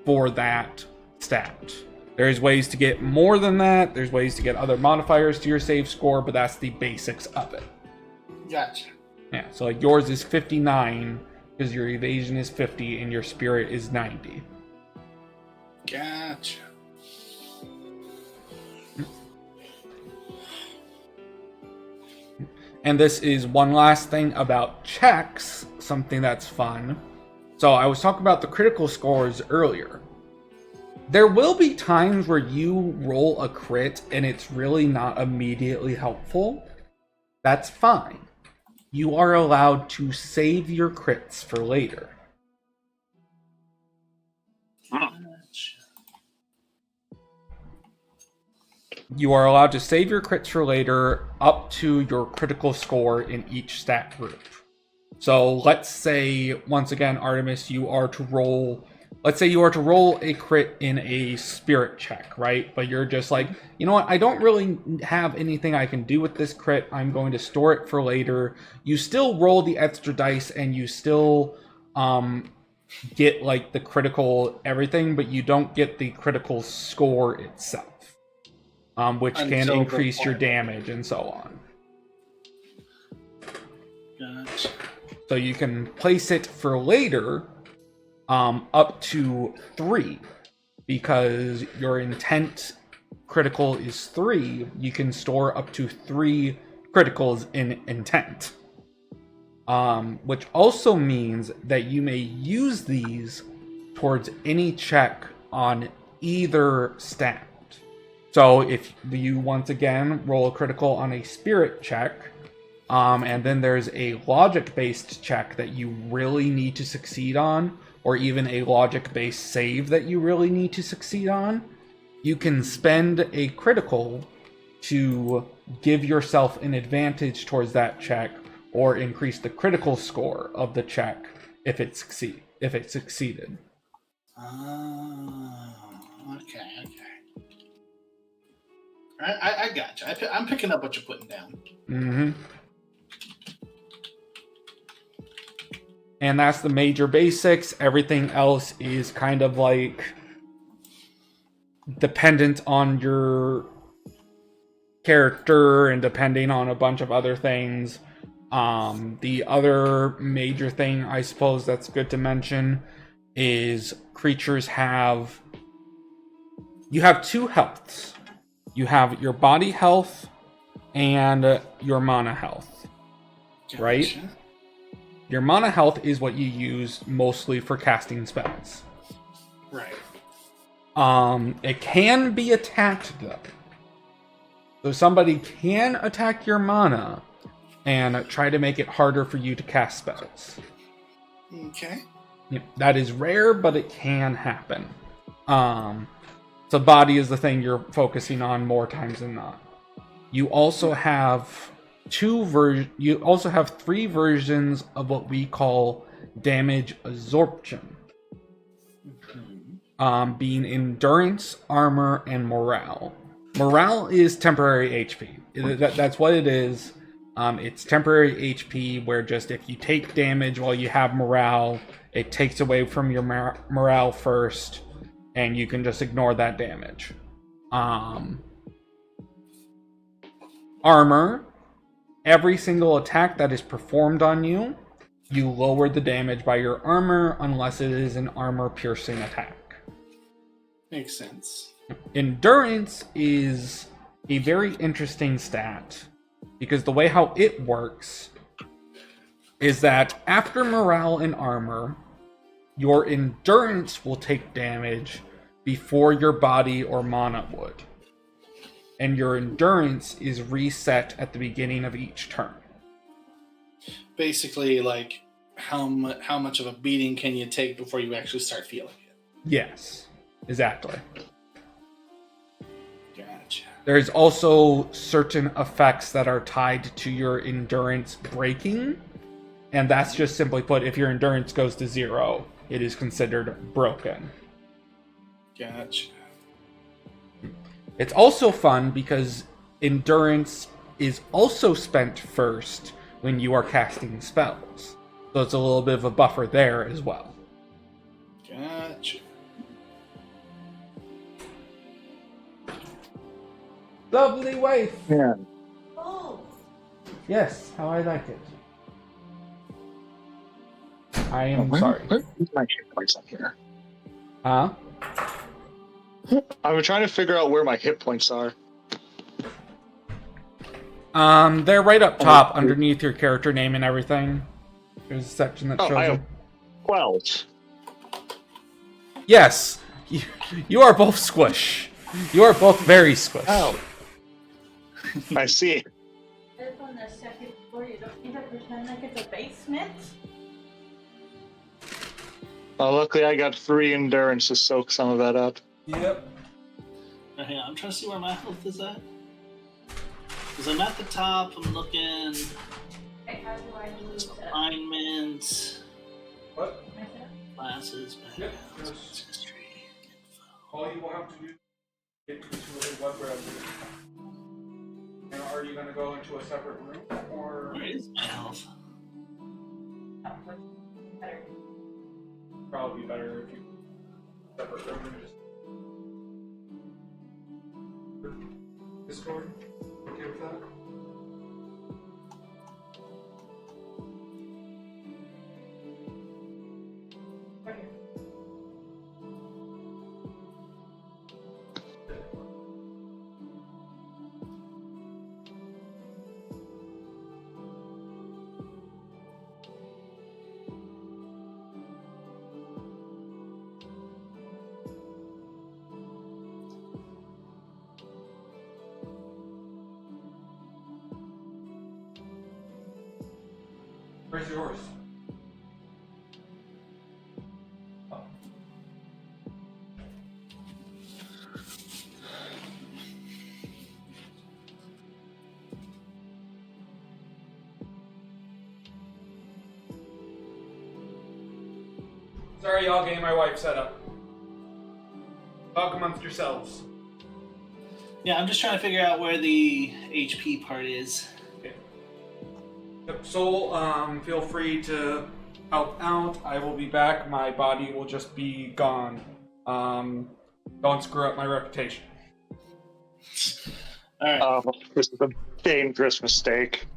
for that stat. There's ways to get more than that. There's ways to get other modifiers to your save score, but that's the basics of it. Gotcha. Yeah, so like yours is 59 because your evasion is 50 and your spirit is 90. Gotcha. And this is one last thing about checks, something that's fun. So I was talking about the critical scores earlier. There will be times where you roll a crit and it's really not immediately helpful. That's fine. You are allowed to save your crits for later. Gotcha. You are allowed to save your crits for later up to your critical score in each stat group. So let's say, once again, Artemis, you are to roll... Let's say you are to roll a crit in a spirit check, right? But you're just like, you know what? I don't really have anything I can do with this crit. I'm going to store it for later. You still roll the extra dice and you still get like the critical everything, but you don't get the critical score itself, which can Until the increase your point. damage and so on. Gotcha. So you can place it for later, up to 3, because your intent critical is 3. You can store up to 3 criticals in intent. Which also means that you may use these towards any check on either stat. So if you once again roll a critical on a spirit check, and then there's a logic-based check that you really need to succeed on, or even a logic-based save that you really need to succeed on, you can spend a critical to give yourself an advantage towards that check, or increase the critical score of the check if it succeeded. Oh, okay. I got you. I'm picking up what you're putting down. Mm-hmm. And that's the major basics. Everything else is kind of like dependent on your character and depending on a bunch of other things. The other major thing I suppose that's good to mention is creatures have... You have 2 healths. You have your body health and your mana health. Gotcha. Right? Your mana health is what you use mostly for casting spells. Right. It can be attacked though. So somebody can attack your mana and try to make it harder for you to cast spells. Okay. That is rare, but it can happen. So body is the thing you're focusing on more times than not. You also have 3 versions of what we call damage absorption. Being endurance, armor, and morale. Morale is temporary HP. That's what it is. It's temporary HP where just if you take damage while you have morale, it takes away from your morale first, and you can just ignore that damage. Armor. Every single attack that is performed on you, you lower the damage by your armor unless it is an armor-piercing attack. Makes sense. Endurance is a very interesting stat, because the way how it works is that after morale and armor, your endurance will take damage before your body or mana would. And your endurance is reset at the beginning of each turn. Basically, like, how much of a beating can you take before you actually start feeling it? Yes, exactly. Gotcha. There's also certain effects that are tied to your endurance breaking, and that's just simply put, if your endurance goes to 0, it is considered broken. Gotcha. It's also fun because endurance is also spent first when you are casting spells. So it's a little bit of a buffer there as well. Gotcha. Lovely wife! Yeah. Oh, Yes, how I like it. I am Where- sorry. Where's my hit points on here? Huh? I'm trying to figure out where my hit points are. They're right up top underneath your character name and everything. There's a section that Oh, shows I have them. 12. Yes, you are both squish. You are both very squish. Oh. I see. live on the second floor. You don't need to pretend like it's a basement. Luckily, I got 3 endurance to soak some of that up. Yep. Hang on, I'm trying to see where my health is at. Because I'm at the top, I'm looking. Okay, how do I move that? Alignment, What? classes, Yep, backgrounds, yes. history, info. All you will have to do is get into a web browser. And are you going to go into a separate room, or Where is my health? Oh, what's better? probably be better if you separate room and just Discord. Okay with that? Where's yours? Oh. Sorry, y'all, getting my wife set up. Talk amongst yourselves. Yeah, I'm just trying to figure out where the HP part is. Soul, feel free to help out. I will be back. My body will just be gone. Don't screw up my reputation. All right. This is a dangerous mistake.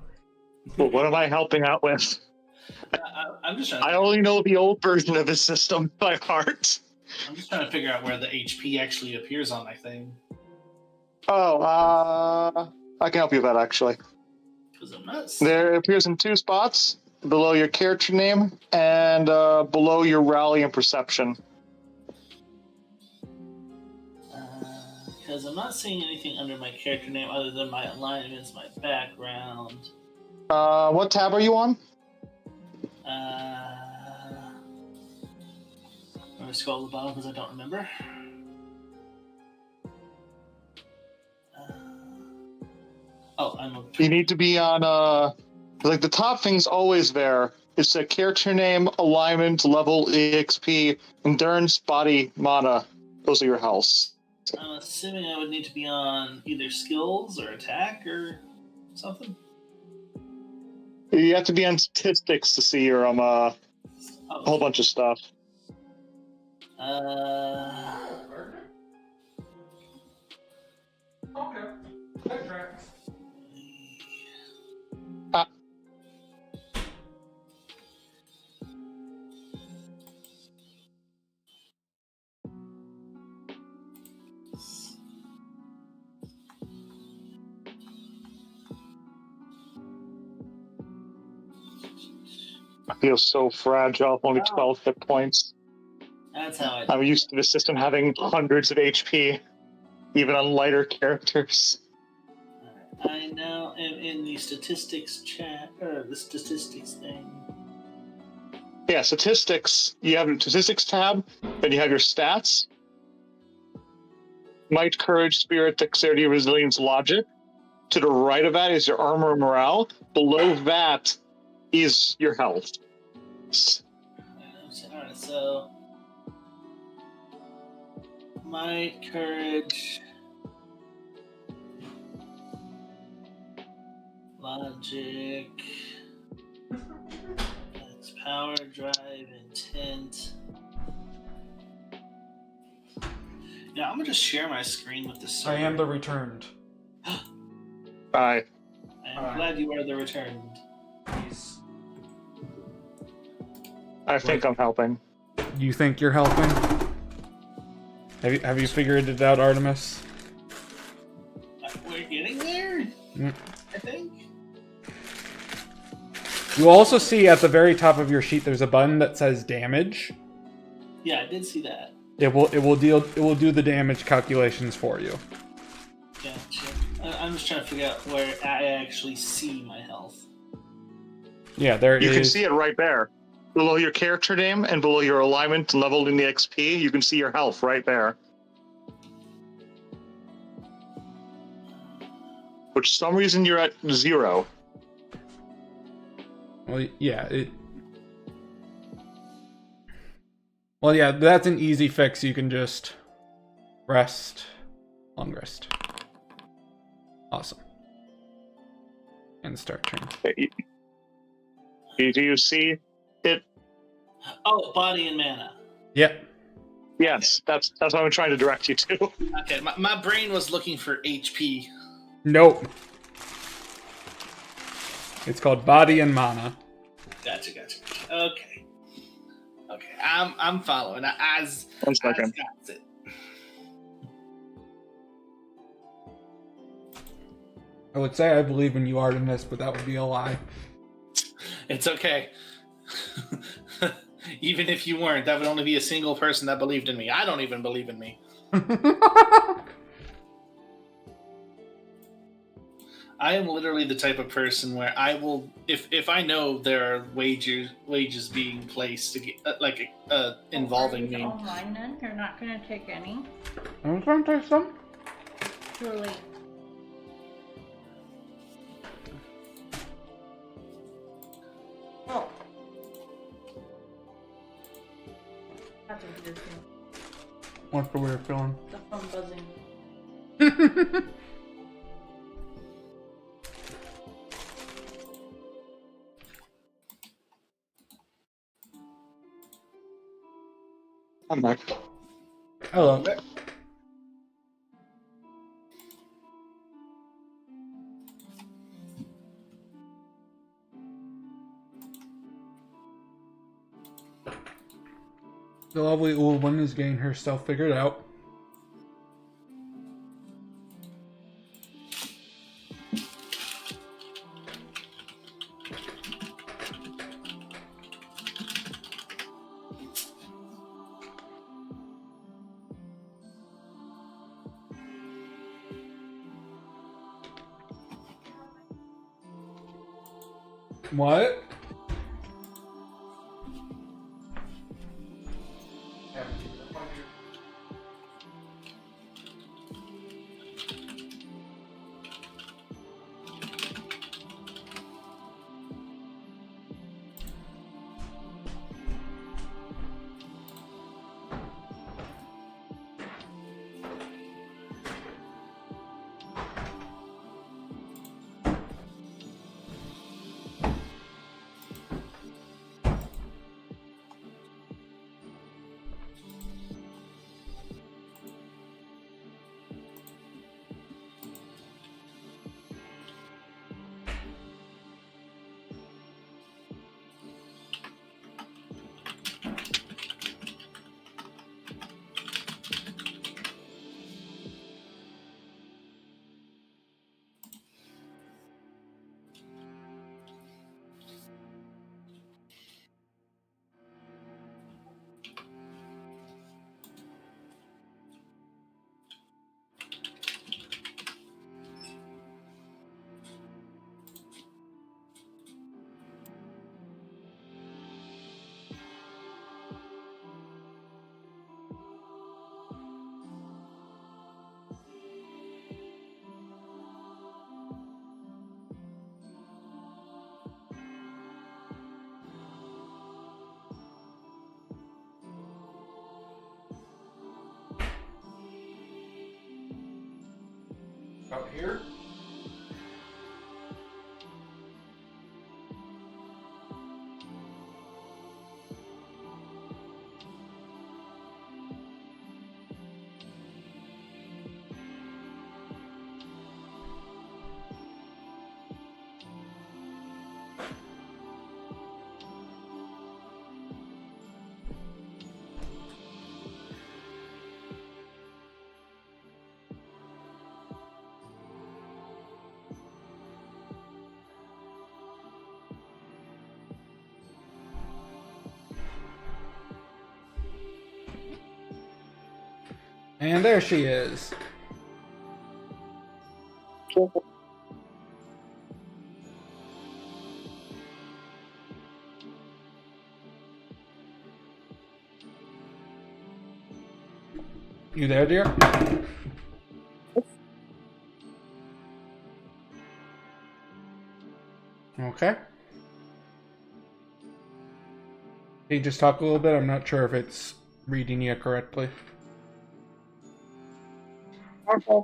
But what am I helping out with? I'm just trying. I only know the old version of his system by heart. I'm just trying to figure out where the HP actually appears on my thing. Oh, I can help you with that actually. Because I'm nuts. There it appears in two spots, below your character name and below your rally and perception. Because I'm not seeing anything under my character name other than my alignments, my background. What tab are you on? Let me scroll to the bottom because I don't remember. You need to be on like the top thing's always there. It's a character name, alignment, level, EXP, endurance, body, mana. Those are your healths. I'm assuming I would need to be on either skills or attack or something. You have to be on statistics to see your a whole bunch of stuff. Okay. That tracks. I feel so fragile, only 12 hit points. That's how I'm used to the system having hundreds of HP, even on lighter characters. I now am in the statistics chat, or the statistics thing. Yeah, statistics. You have a statistics tab, then you have your stats. Might, courage, spirit, dexterity, resilience, logic. To the right of that is your armor and morale. Below that is your health. Alright, so might, courage, logic, that's power, drive, intent. Yeah, I'm gonna just share my screen with the server. I am the returned. Bye. I'm glad you are the returned. Please. I think I'm helping. You think you're helping? Have you figured it out, Artemis? We're getting there, I think. You also see at the very top of your sheet there's a button that says damage. Yeah, I did see that. It will do the damage calculations for you. Gotcha. I'm just trying to figure out where I actually see my health. Yeah, there You is. can see it right there. Below your character name and below your alignment leveled in the XP, you can see your health right there. For some reason you're at 0. Well, yeah. Well, yeah, that's an easy fix. You can just rest. Long rest. Awesome. And start turn. Do you see it? Oh, body and mana. Yep. Yes, that's what I'm trying to direct you to. Okay, my brain was looking for HP. Nope. It's called body and mana. Gotcha. Okay. I'm following. As 1 second. got it. I would say I believe in you, Artemis, but that would be a lie. It's okay. Even if you weren't, that would only be a single person that believed in me. I don't even believe in me. I am literally the type of person where I will, if I know there are wages being placed to get, involving Are these me. all mine then? You're not gonna take any? I'm trying to take some. Too late. Oh. That's a weird thing. What's the weird feeling? The phone buzzing. I'm back. Hello. The lovely old one is getting herself figured out. What? Out here? And there she is. You there, dear? Okay. Can you just talk a little bit? I'm not sure if it's reading you correctly. Okay.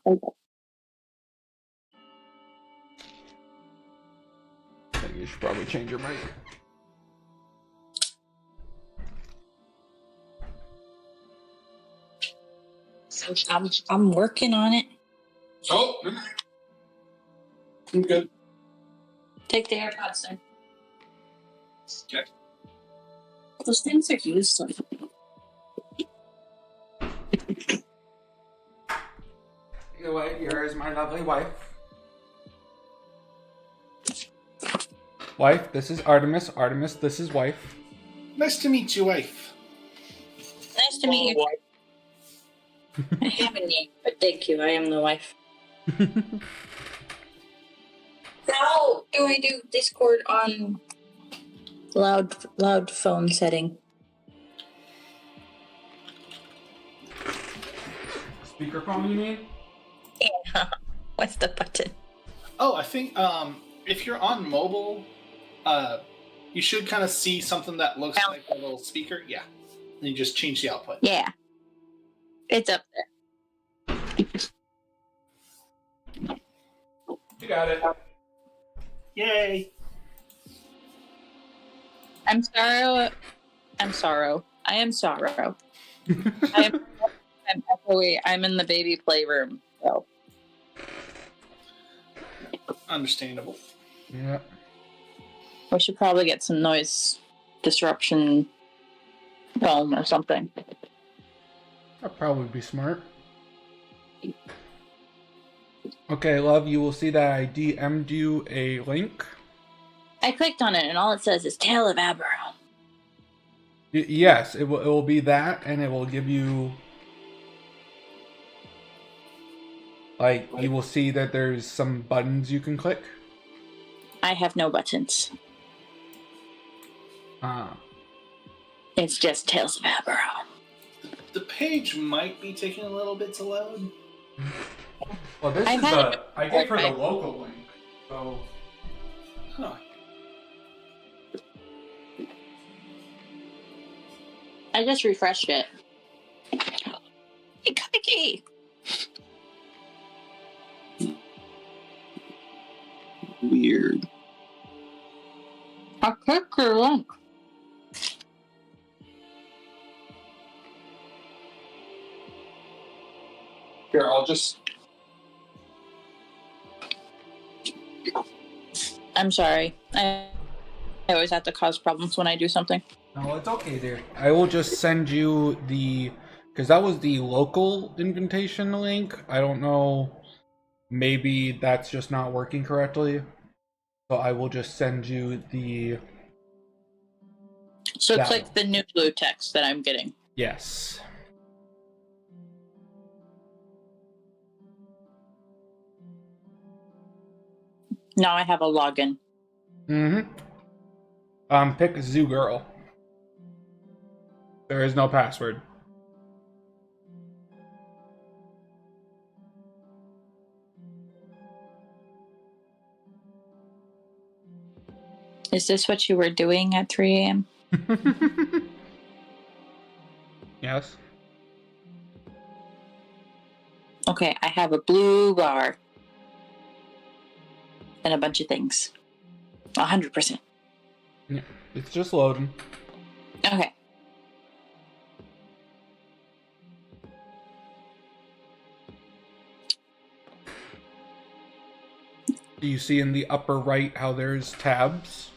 I think you should probably change your mic. I'm working on it. Oh, I'm good. Take the AirPods then. Okay. Those things are useless. Anyway, here is my lovely wife. Wife, this is Artemis. Artemis, this is wife. Nice to meet you, wife. Nice to meet you. I have a name, but thank you. I am the wife. How do I do Discord on loud phone setting? Speakerphone, you mean? Yeah. What's the button? Oh, I think if you're on mobile, you should kind of see something that looks like a little speaker. Yeah. And you just change the output. Yeah. It's up there. You got it. Yay! I'm sorrow. I am sorrow. I'm echoey. I'm in the baby playroom. So Understandable. Yeah. we should probably get some noise disruption film or something. That'd probably be smart. Okay, love, you will see that I DM'd you a link. I clicked on it and all it says is Tale of Aberon. Yes, it will be that, and it will give you, like, you will see that there's some buttons you can click. I have no buttons. It's just Tales of Aberon. The page might be taking a little bit to load. Well, this I've is had I gave her the local link, so. Huh. I just refreshed it. Hey, cookie! Weird. I clicked your link. Here, I'll just. I'm sorry. I always have to cause problems when I do something. No, it's okay, dear. I will just send you the. Because that was the local invitation link. I don't know. Maybe that's just not working correctly. So I will just send you the. So That click one. the new blue text that I'm getting. Yes. Now I have a login. Pick Zoo Girl. There is no password. Is this what you were doing at 3 a.m.? Yes. Okay, I have a blue bar. And a bunch of things. 100%. Yeah, it's just loading. Okay. Do you see in the upper right how there's tabs?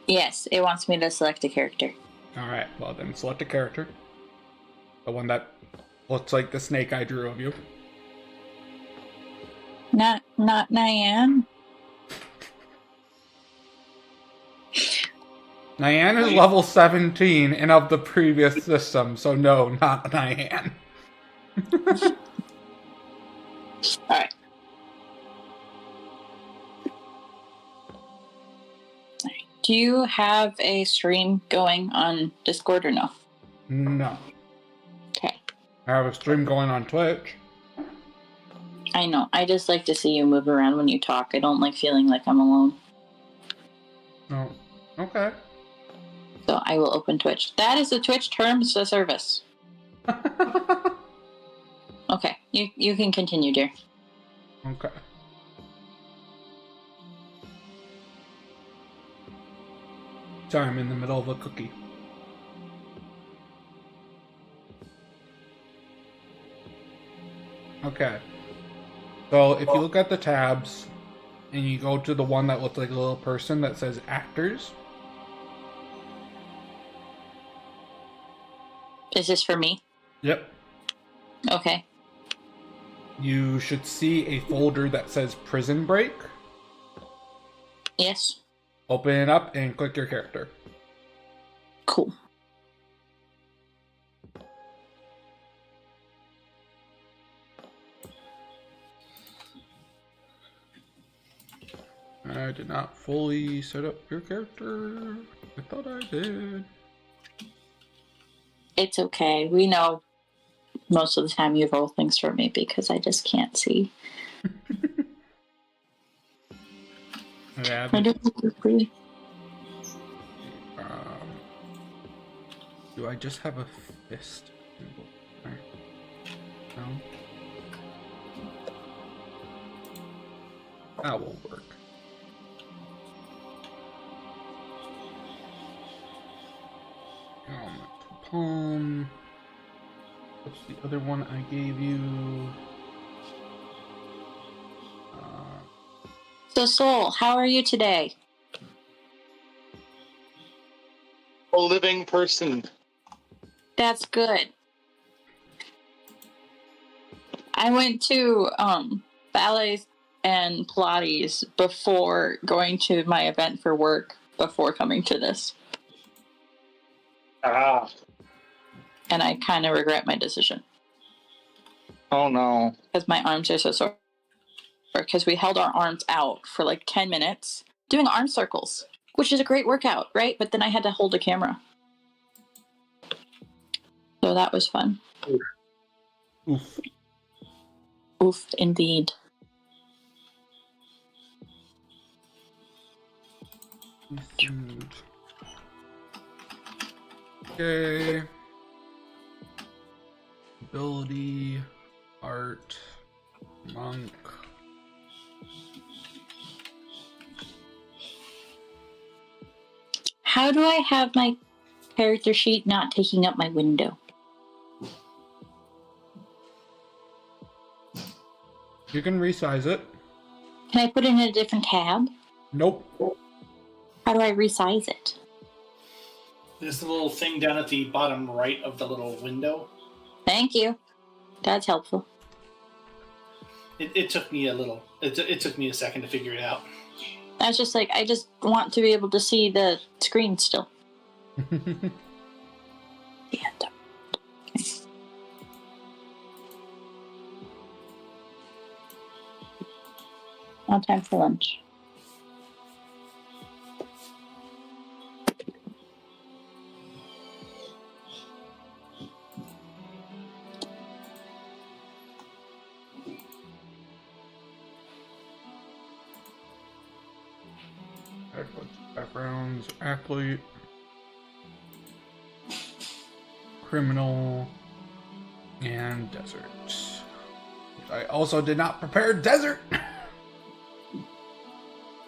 Yes, it wants me to select a character. Alright, well then select a character. The one that looks like the snake I drew of you. Not Nyan. Nyan is level 17 and of the previous system, so no, not Nyan. Alright. Do you have a stream going on Discord or no? No. Okay. I have a stream going on Twitch. I know. I just like to see you move around when you talk. I don't like feeling like I'm alone. Oh, okay. So I will open Twitch. That is the Twitch terms of service. Okay. You can continue, dear. Okay. Sorry, I'm in the middle of a cookie. Okay. So if you look at the tabs and you go to the one that looks like a little person that says actors, Is this for me? yep, Okay. you should see a folder that says Prison Break. Yes. Open it up and click your character. Cool. I did not fully set up your character. I thought I did. It's okay. We know most of the time you roll things for me because I just can't see. Yeah, I don't agree. do I just have a fist? No. That won't work. Helmet to palm. What's the other one I gave you? So, Soul, how are you today? A living person. That's good. I went to ballet and Pilates before going to my event for work before coming to this. Ah. And I kind of regret my decision Oh no. because my arms are so sore. Because we held our arms out for like 10 minutes doing arm circles, which is a great workout, right? But then I had to hold a camera. So that was fun. Oof. Oof, indeed. Okay. Ability, art, monk. How do I have my character sheet not taking up my window? You can resize it. Can I put it in a different tab? Nope. How do I resize it? There's the little thing down at the bottom right of the little window. Thank you. That's helpful. It took me a little. It took me a second to figure it out. I was just like, I just want to be able to see the screen still. Yeah. Okay. Now time for lunch. Backgrounds, athlete, criminal, and desert. I also did not prepare desert.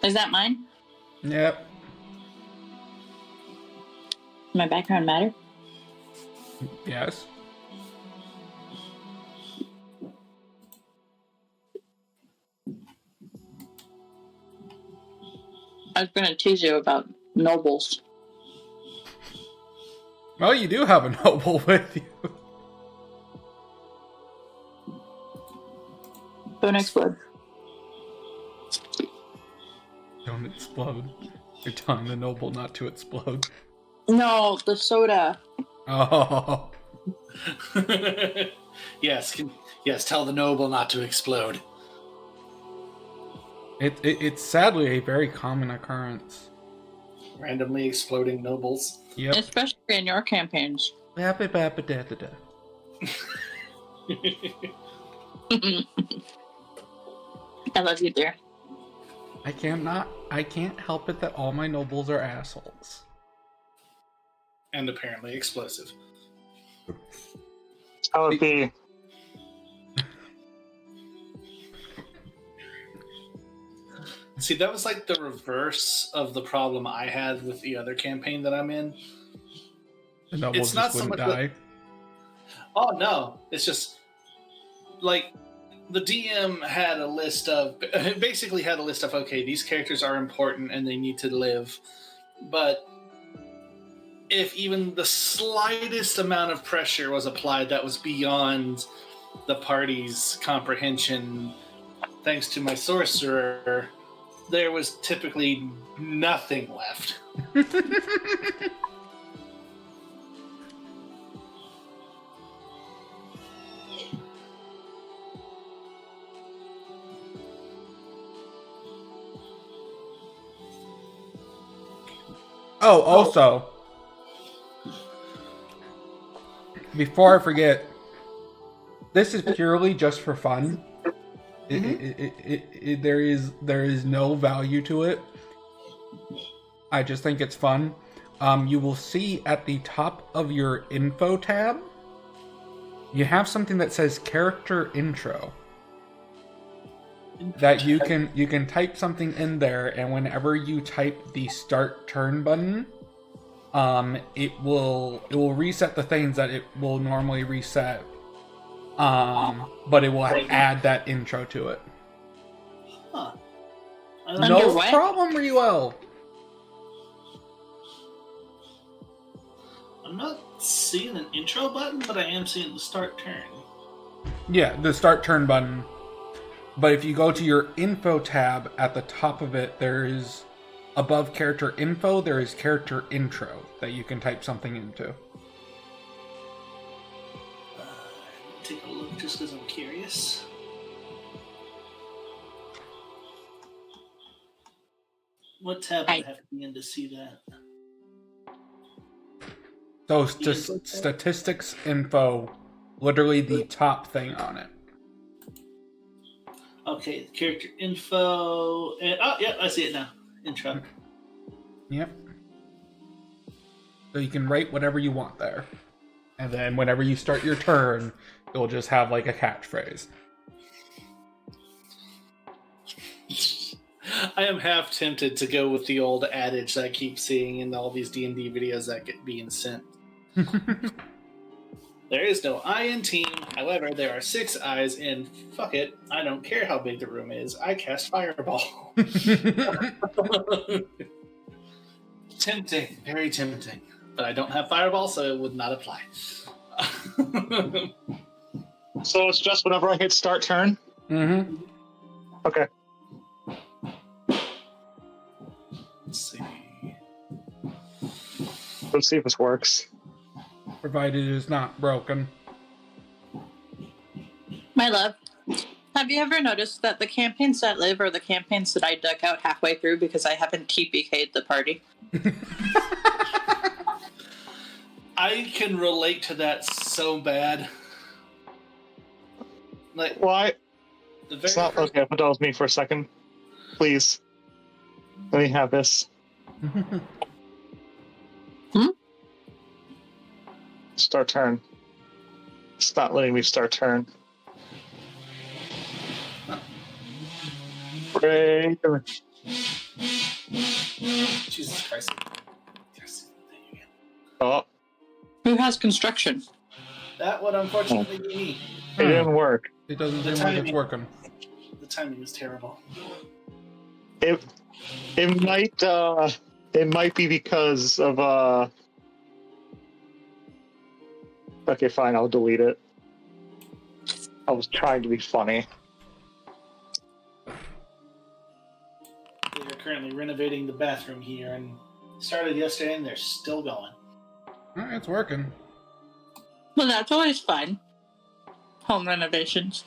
Is that mine? Yep. My background matter? Yes. I was going to tease you about nobles. Well, you do have a noble with you. Don't explode. Don't explode. You're telling the noble not to explode. No, the soda. Oh. Yes, tell the noble not to explode. It's sadly a very common occurrence. Randomly exploding nobles. Yep. Especially in your campaigns. Ba-ba-ba-ba-da-da-da. I love you, dear. I can't help it that all my nobles are assholes. And apparently explosive. How would it be? See, that was like the reverse of the problem I had with the other campaign that I'm in. The nobles It's not just so wouldn't much die. Oh no, it's just like the DM had a list of basically had a list of okay, these characters are important and they need to live, but if even the slightest amount of pressure was applied that was beyond the party's comprehension, thanks to my sorcerer, there was typically nothing left. Oh, also, before I forget, this is purely just for fun. There is no value to it. I just think it's fun. You will see at the top of your info tab, you have something that says character intro. That you can type something in there, and whenever you type the start turn button, it will reset the things that it will normally reset. But it will add that intro to it. Huh. No problem, Riel. I'm not seeing an intro button, but I am seeing the start turn. Yeah, the start turn button. But if you go to your info tab at the top of it, there is above character info, there is character intro that you can type something into. Take a look just because I'm curious. What tab would I have to be in to see that? So statistics info, literally the top thing on it. Okay, character info. Oh, yeah, I see it now. Intro. Yep. So you can write whatever you want there. And then whenever you start your turn, you'll just have like a catchphrase. I am half tempted to go with the old adage that I keep seeing in all these D&D videos that get being sent. There is no I in team, however, there are 6 eyes in fuck it, I don't care how big the room is, I cast Fireball. Tempting, very tempting. But I don't have Fireball, so it would not apply. So it's just whenever I hit start turn? Mm-hmm. Okay. Let's see. Let's see if this works. Provided it is not broken. My love, have you ever noticed that the campaigns that live are the campaigns that I duck out halfway through because I haven't TPK'd the party? I can relate to that so bad. Like, Why? the very It's not first- okay. Indulge me for a second, please. Let me have this. Start turn. It's not letting me start turn. Break. Jesus Christ. Oh, Who has construction? That would unfortunately be me. it didn't work. It doesn't The seem like it's timing. working. The timing was terrible. It might be because of Okay, fine, I'll delete it. I was trying to be funny. They are currently renovating the bathroom here and started yesterday and they're still going. Alright, it's working. Well, that's always fun. Home renovations.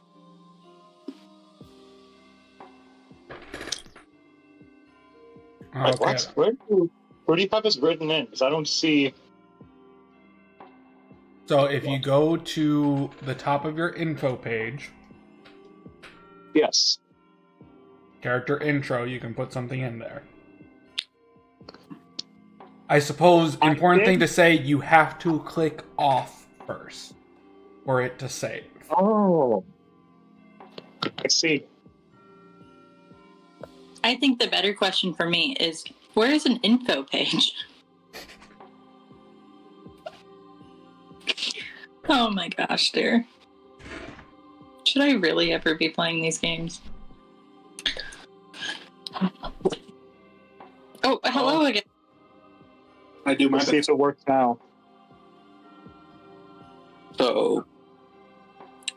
Like, Okay. what? Where do you have this written in? Because I don't see. So if you go to the top of your info page, Yes. character intro, you can put something in there. I suppose important thing to say, you have to click off first for it to save. Oh. I see. I think the better question for me is, where is an info page? Oh my gosh, dear. Should I really ever be playing these games? Oh, hello again. I do my Let's see best. if it works now. So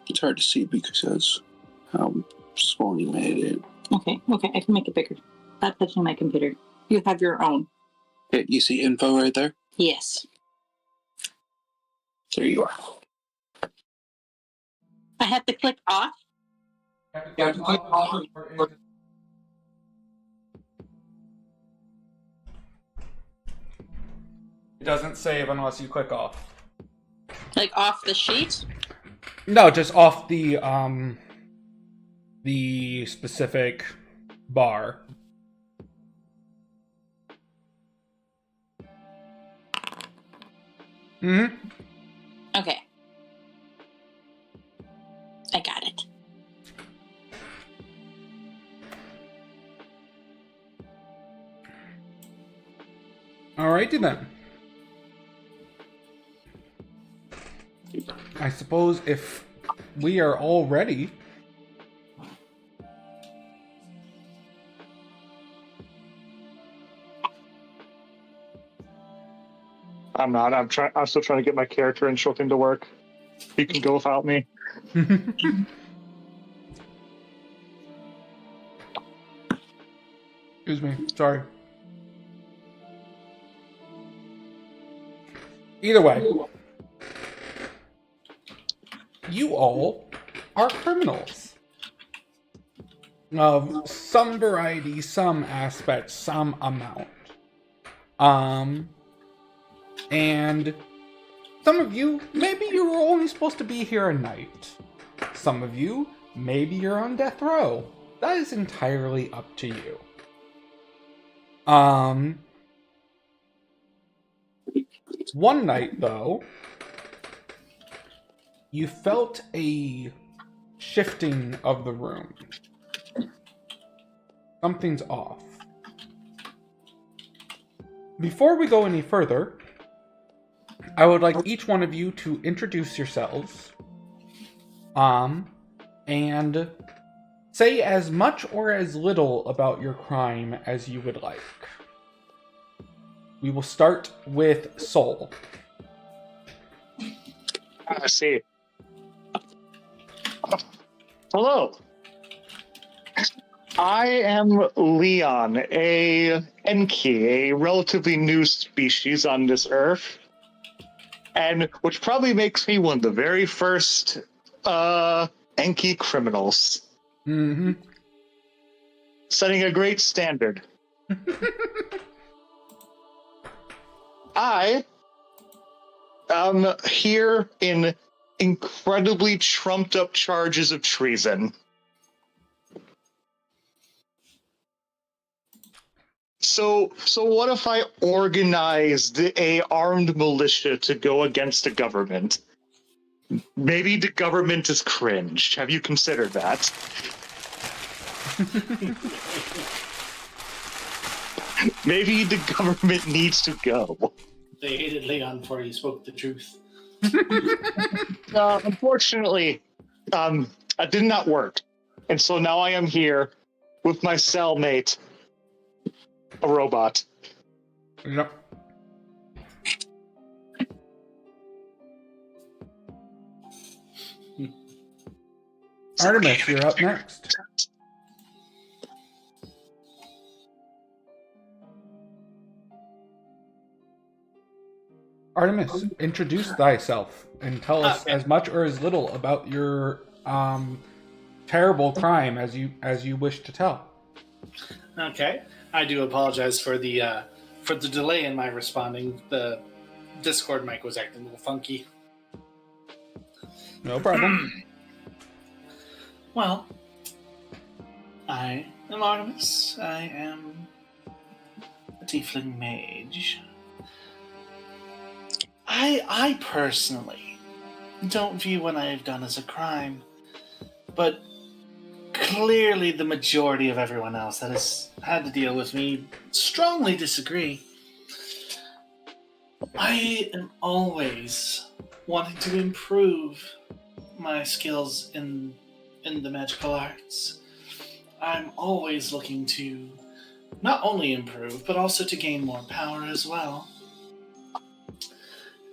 it's hard to see because how small you made it. Okay, I can make it bigger. Stop touching my computer. You have your own. Yeah, you see info right there? Yes. There you are. I have to click off. It doesn't save unless you click off. Like off the sheet? No, just off the specific bar. Mm-hmm. Okay. I got it. Alrighty then. I suppose if we are all ready. I'm not. I'm still trying to get my character and thing to work. You can go without me. Excuse me. Sorry. Either way, you all are criminals of some variety, some aspect, some amount. And some of you, maybe you were only supposed to be here a night. Some of you, maybe you're on death row. That is entirely up to you. One night, though, you felt a shifting of the room. Something's off. Before we go any further, I would like each one of you to introduce yourselves, and say as much or as little about your crime as you would like. We will start with Soul. I see. Hello. I am Leon, a Enki, a relatively new species on this earth, and which probably makes me one of the very first Enki criminals. Mm-hmm. Setting a great standard. I am here in incredibly trumped up charges of treason. So what if I organized a armed militia to go against the government? Maybe the government is cringe. Have you considered that? Maybe the government needs to go. They hated Leon before he spoke the truth. Unfortunately, it did not work. And so now I am here with my cellmate, a robot. Yep. Artemis, you're up next. Artemis, introduce thyself and tell us as much or as little about your terrible crime as you wish to tell. Okay, I do apologize for the delay in my responding. The Discord mic was acting a little funky. No problem. Well, I am Artemis. I am a tiefling mage. I personally don't view what I have done as a crime, but clearly the majority of everyone else that has had to deal with me strongly disagree. I am always wanting to improve my skills in in the magical arts. I'm always looking to not only improve, but also to gain more power as well.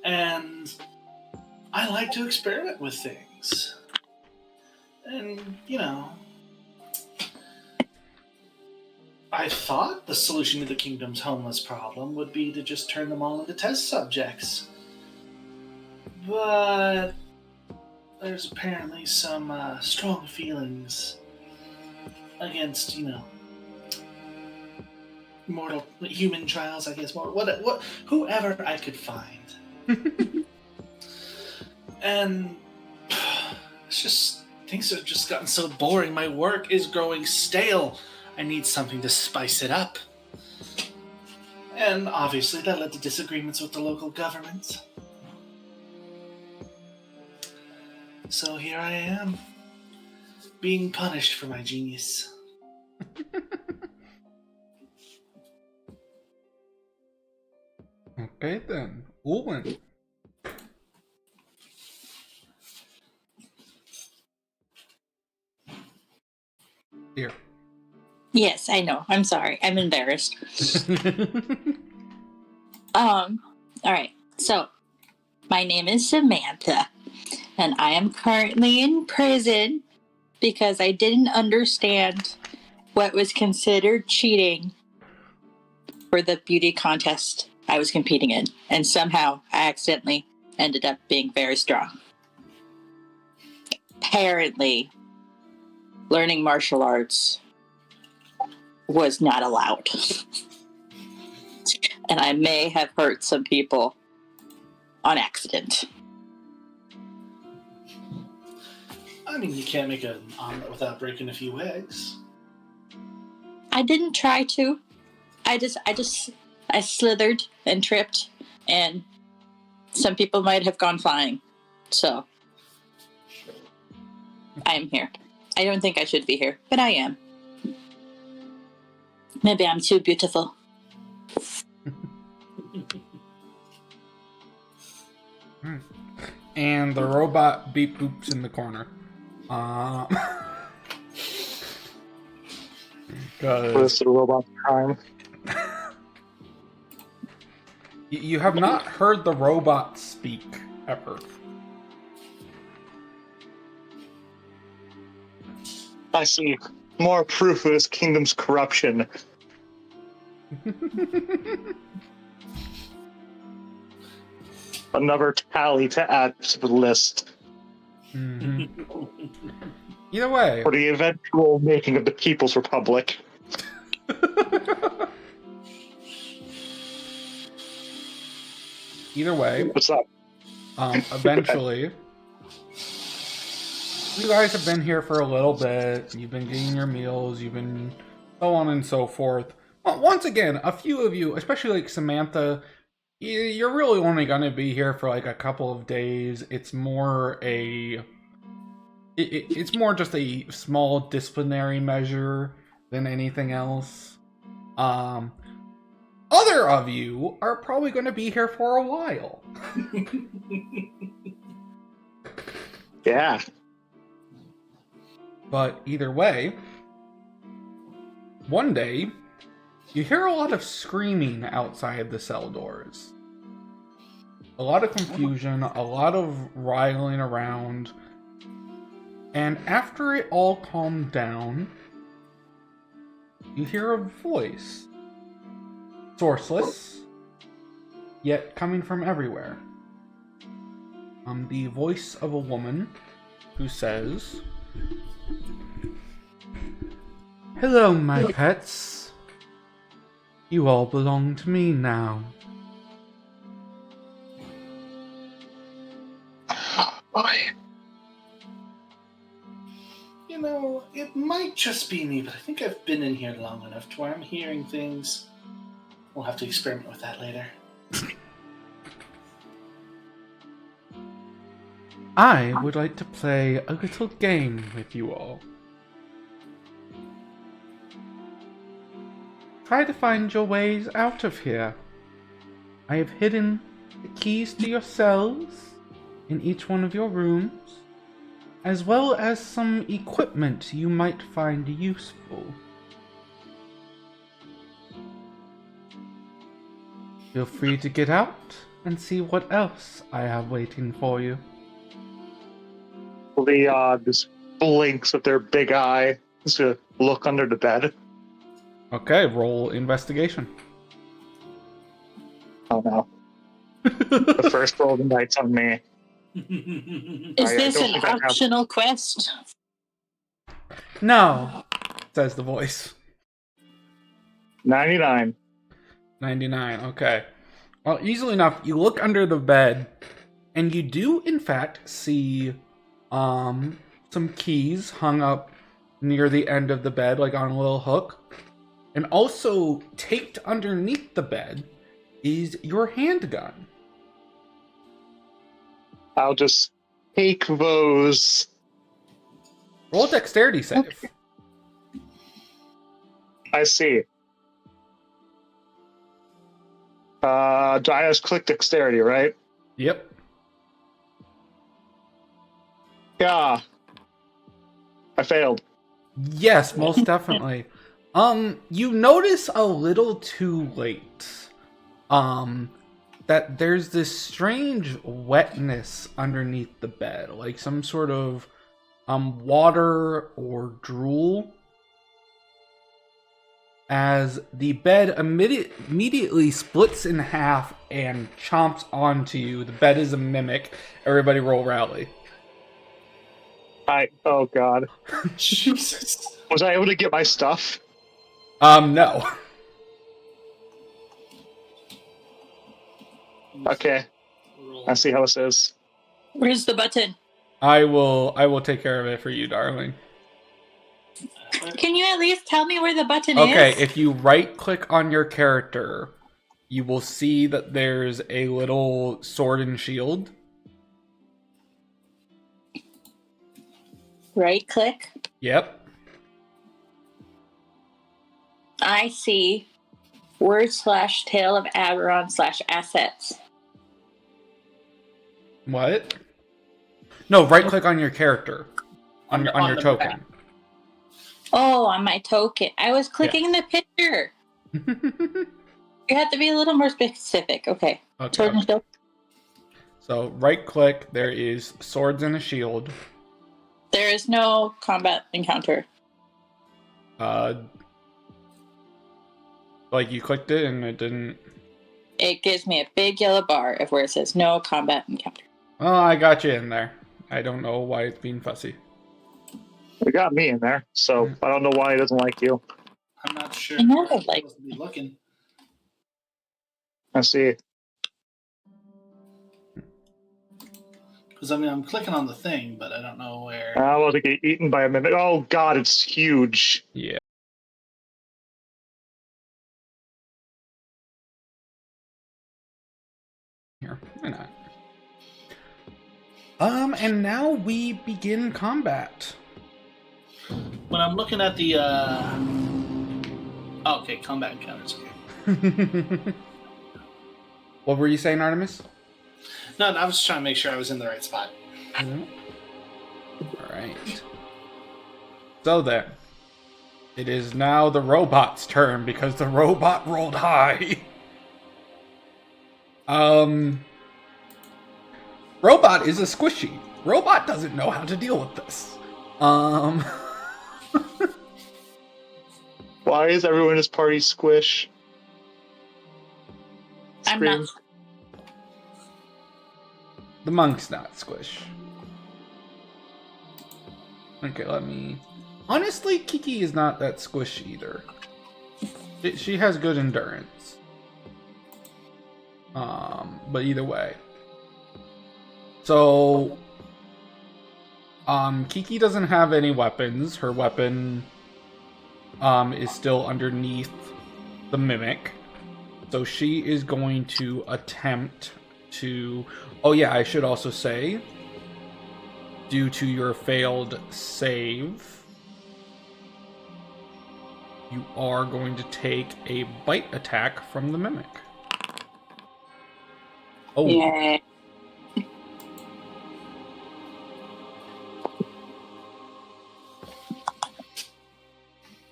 And I like to experiment with things. And, I thought the solution to the kingdom's homeless problem would be to just turn them all into test subjects. But there's apparently some strong feelings against, mortal human trials, I guess. Whoever I could find. And it's just, things have just gotten so boring. My work is growing stale. I need something to spice it up. And obviously that led to disagreements with the local government. So here I am, being punished for my genius. Okay then, Ulwin. Here. Yes, I know. I'm sorry. I'm embarrassed. All right. So, my name is Samantha, and I am currently in prison because I didn't understand what was considered cheating for the beauty contest I was competing in, and somehow I accidentally ended up being very strong. Apparently, learning martial arts was not allowed. And I may have hurt some people on accident. I mean, you can't make an omelet without breaking a few eggs. I didn't try to. I slithered and tripped, and some people might have gone flying. So, I am here. I don't think I should be here, but I am. Maybe I'm too beautiful. And the robot beep boops in the corner. What's the robot time? You have not heard the robot speak ever. I see. More proof of this kingdom's corruption. Another tally to add to the list. Mm-hmm. Either way. For the eventual making of the People's Republic. Either way. What's up? Eventually. You guys have been here for a little bit. You've been getting your meals. You've been so on and so forth. Once again, a few of you, especially like Samantha, you're really only going to be here for like a couple of days. It's more it's more just a small disciplinary measure than anything else. Other of you are probably going to be here for a while. Yeah. But either way, one day, you hear a lot of screaming outside the cell doors. A lot of confusion, a lot of riling around. And after it all calmed down, you hear a voice. Sourceless, yet coming from everywhere. The voice of a woman who says, "Hello, my pets. You all belong to me now." Why? It might just be me, but I think I've been in here long enough to where I'm hearing things. We'll have to experiment with that later. I would like to play a little game with you all. Try to find your ways out of here. I have hidden the keys to your cells in each one of your rooms. as well as some equipment you might find useful. Feel free to get out and see what else I have waiting for you. Leon just blinks with their big eye to look under the bed. Okay, roll investigation. Oh no. The first roll of the night's on me. Is I this don't an think I have- optional quest? No, says the voice. 99. 99, okay. Well, easily enough, you look under the bed, and you do, in fact, see some keys hung up near the end of the bed, like on a little hook. And also, taped underneath the bed is your handgun. I'll just take those. Roll a dexterity save. I see. I just click dexterity, right? Yep. Yeah. I failed. Yes, most definitely. You notice a little too late, that there's this strange wetness underneath the bed, like some sort of, water or drool. As the bed immediately splits in half and chomps onto you. The bed is a mimic. Everybody roll rally. Oh god. Jesus. Was I able to get my stuff? No. Okay. I see how this is. Where's the button? I will take care of it for you, darling. Can you at least tell me where the button Okay, is? if you right click on your character, you will see that there's a little sword and shield. Right click. Yep. I see /tale of Aberon /assets. What? No, right click on your character. On your the token. map. Oh, on my token. I was clicking the picture. You have to be a little more specific. Okay. Okay. Sword and shield. So right click, there is swords and a shield. There is no combat encounter. Like you clicked it and it didn't. It gives me a big yellow bar of where it says no combat encounter. Oh, I got you in there. I don't know why it's being fussy. It got me in there, so I don't know why he doesn't like you. I'm not sure. I know, where I'm like- supposed to be looking. I see. Because I mean, I'm clicking on the thing, but I don't know where. I want to get eaten by a mimic. Oh god, it's huge. Yeah. Here, why not? And now we begin combat. When I'm looking at the. Oh, okay, combat encounters. Okay. What were you saying, Artemis? No, I was just trying to make sure I was in the right spot. Alright. So then, it is now the robot's turn because the robot rolled high. Robot is a squishy. Robot doesn't know how to deal with this. Why is everyone in this party squish? I'm not. The monk's not squish. Okay, let me... Honestly, Kiki is not that squish either. She has good endurance. But either way. So... Kiki doesn't have any weapons. Her weapon... is still underneath the mimic. So she is going to attempt to... Oh yeah, I should also say, due to your failed save, you are going to take a bite attack from the mimic. Oh, Yeah.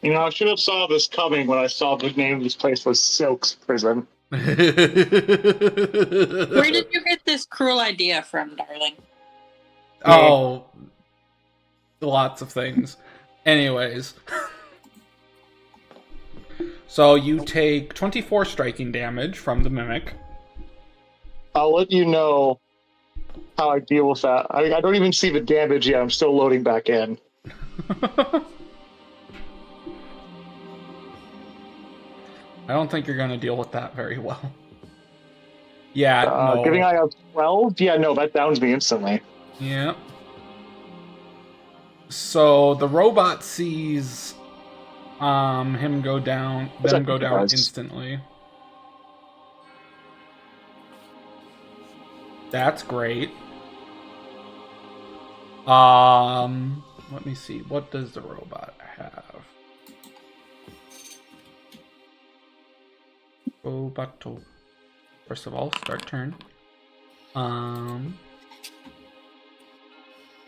You know, I should have saw this coming when I saw the name of this place was Silk's Prison. Where did you get this cruel idea from, darling? Oh, lots of things. Anyways. So you take 24 striking damage from the Mimic. I'll let you know how I deal with that. I don't even see the damage yet. I'm still loading back in. I don't think you're going to deal with that very well. Yeah, no. Giving I have 12? Yeah, no, that downs me instantly. Yeah. So the robot sees him go down, them go down instantly. That's great. Let me see. What does the robot have? Robot. First of all, start turn.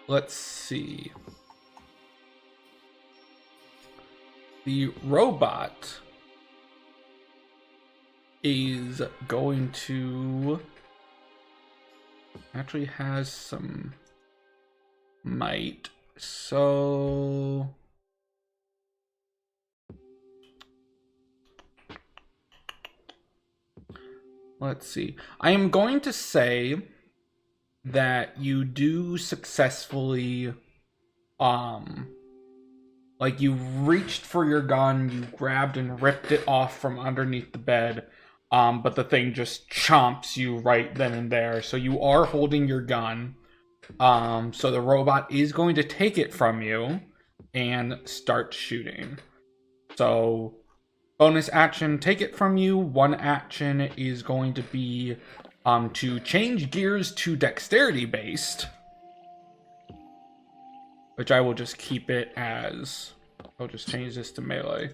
Let's see. The robot is going to actually has some might, so let's see. I am going to say that you do successfully like you reached for your gun, you grabbed and ripped it off from underneath the bed, but the thing just chomps you right then and there. So you are holding your gun. So the robot is going to take it from you and start shooting. So bonus action, take it from you. One action is going to be to change gears to dexterity based, which I will just keep it as, I'll just change this to melee,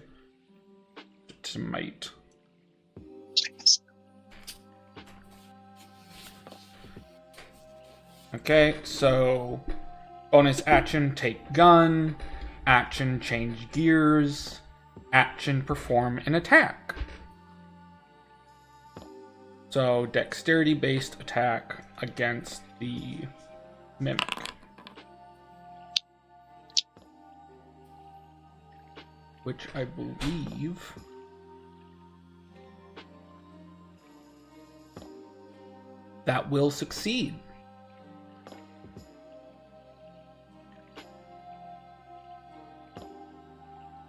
to might. Okay, so bonus action, take gun, action, change gears, action, perform an attack. So dexterity based attack against the Mimic. Which I believe that will succeed.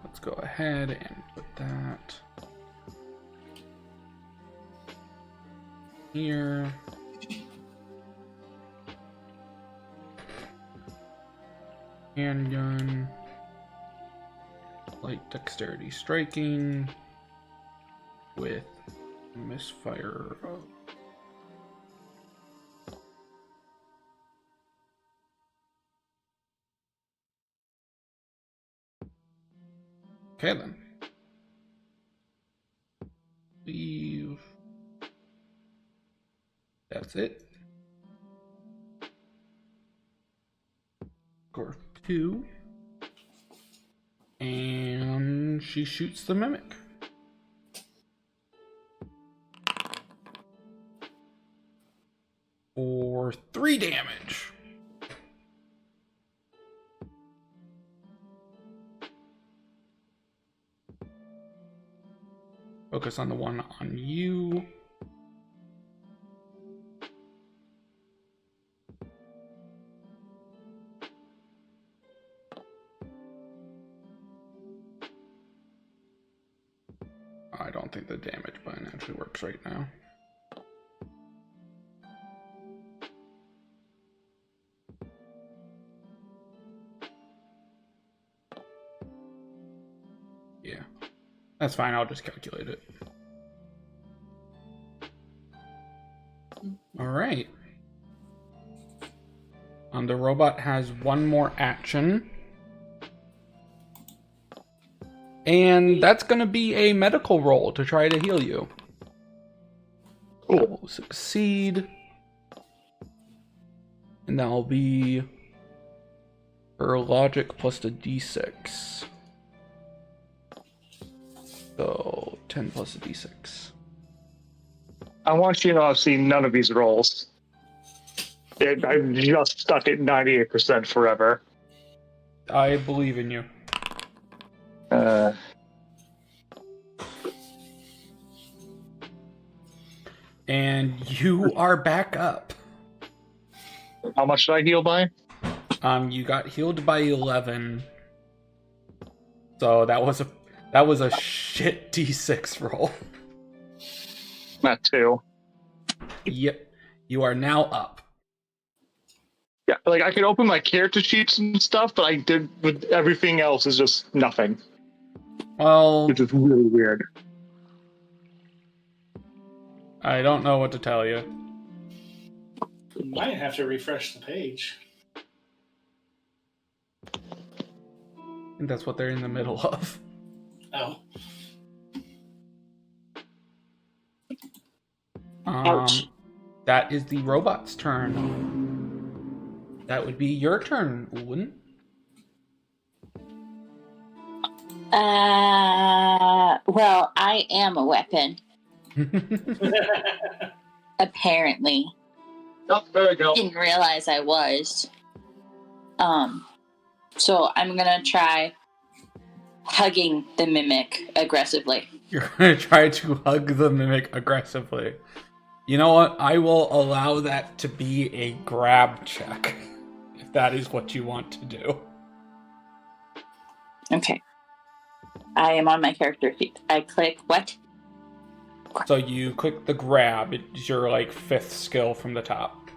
Let's go ahead and put that here. Handgun. Light dexterity striking with misfire. Okay then. Leave. That's it. Score 2. And she shoots the Mimic. For 3 damage. Focus on the one on you. I don't think the damage button actually works right now. Yeah, that's fine. I'll just calculate it. All right. The robot has one more action. And that's going to be a medical roll to try to heal you. Cool. That will succeed. And that will be her logic plus the d6. So 10 plus a d6. I want you to know I've seen none of these rolls. I'm just stuck at 98% forever. I believe in you. And you are back up. How much did I heal by? You got healed by 11. So that was a shit d6 roll. Not 2. Yep. You are now up. Yeah, like I could open my character sheets and stuff, but I did with everything else is just nothing. Well, Which is really weird. I don't know what to tell you. You might have to refresh the page. I think that's what they're in the middle of. Oh. Ouch. That is the robot's turn. That would be your turn, wouldn't? Well, I am a weapon, apparently. Oh, there we go. Didn't realize I was. So I'm gonna try hugging the mimic aggressively. You're going to try to hug the mimic aggressively. You know what? I will allow that to be a grab check, if that is what you want to do. Okay. I am on my character sheet. I click what? So you click the grab. It's your, like, 5th skill from the top.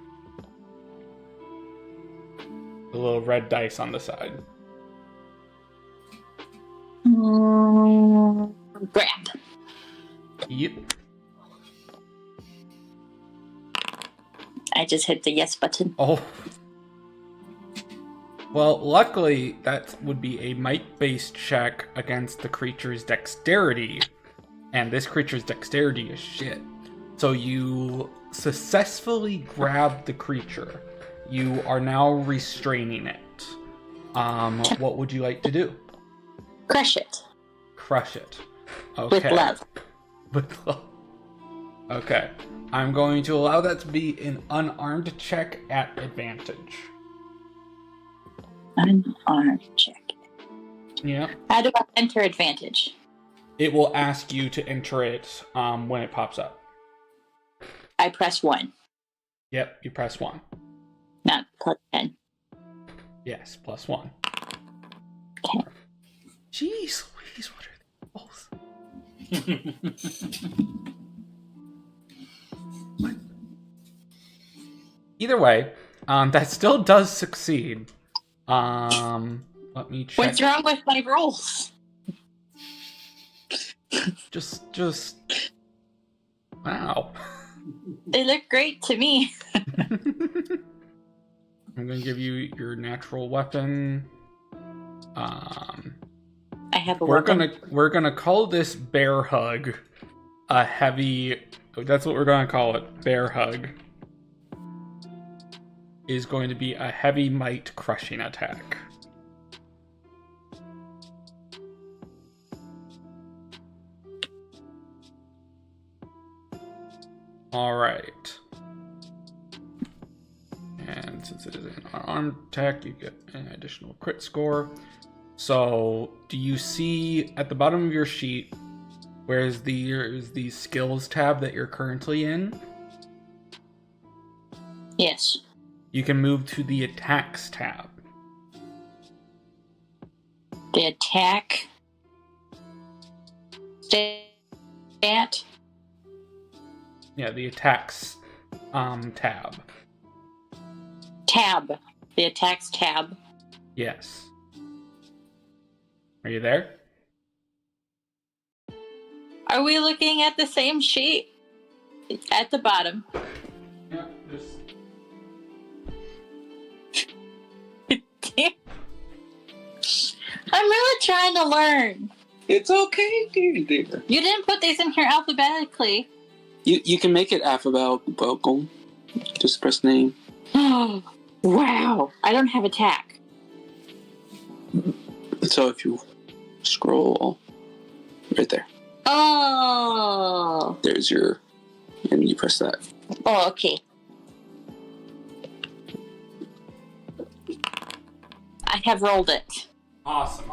The little red dice on the side. Grab. Yep. I just hit the yes button. Oh. Well, luckily, that would be a might-based check against the creature's dexterity. And this creature's dexterity is shit. So you successfully grab the creature. You are now restraining it. What would you like to do? Crush it. Crush it. Okay. With love. With love. Okay. I'm going to allow that to be an unarmed check at advantage. Unarmed check. Yeah. How do I enter advantage? It will ask you to enter it when it pops up. I press 1. Yep, you press 1. Not plus 10. Yes, plus 1. Okay. Jeez Louise, what are these? What? Either way, that still does succeed. Let me check. What's wrong with my rolls? Just. Wow. They look great to me. I'm gonna give you your natural weapon. I have a weapon. We're gonna call this bear hug a heavy. That's what we're gonna call it. Bear hug is going to be a heavy might crushing attack. All right. And since it is an unarmed attack, you get an additional crit score. So, do you see at the bottom of your sheet where's the skills tab that you're currently in? Yes. You can move to the attacks tab. The attack stat. Yeah, the attacks tab. Tab. The attacks tab. Yes. Are you there? Are we looking at the same sheet? At the bottom. Yeah, just... I'm really trying to learn. It's okay, dear. You didn't put these in here alphabetically. You can make it alphabetical. Just press name. Wow. I don't have attack. So if you scroll right there. Oh. There's your, and you press that. Oh, okay. I have rolled it. Awesome.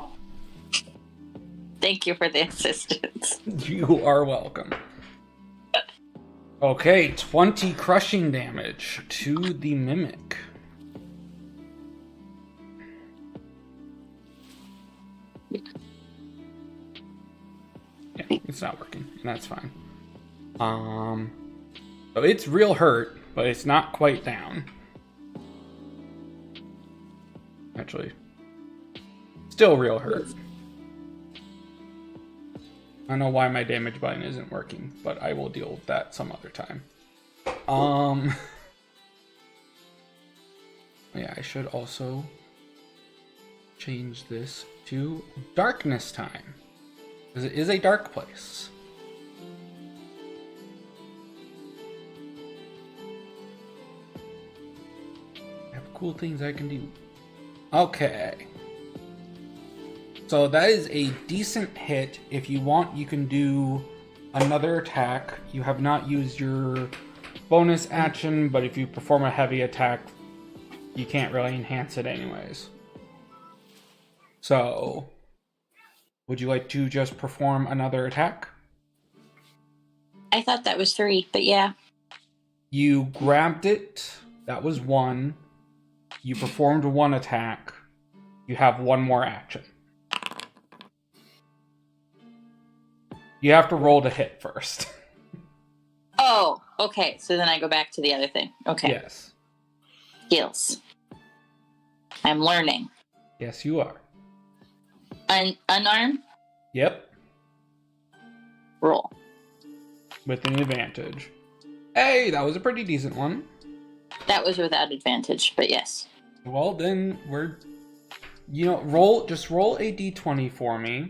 Thank you for the assistance. You are welcome. Okay, 20 crushing damage to the mimic. Yeah, it's not working. That's fine. So it's real hurt, but it's not quite down. Actually, still real hurt. I don't know why my damage button isn't working, but I will deal with that some other time. Yeah, I should also change this to darkness time, because it is a dark place. I have cool things I can do. Okay. So that is a decent hit. If you want, you can do another attack. You have not used your bonus action, but if you perform a heavy attack, you can't really enhance it anyways. So, would you like to just perform another attack? I thought that was 3, but yeah. You grabbed it. That was 1. You performed 1 attack. You have 1 more action. You have to roll to hit first. Oh, okay. So then I go back to the other thing. Okay. Yes. Skills. I'm learning. Yes, you are. Unarmed? Yep. Roll. With an advantage. Hey, that was a pretty decent one. That was without advantage, but yes. Well, then roll a d20 for me,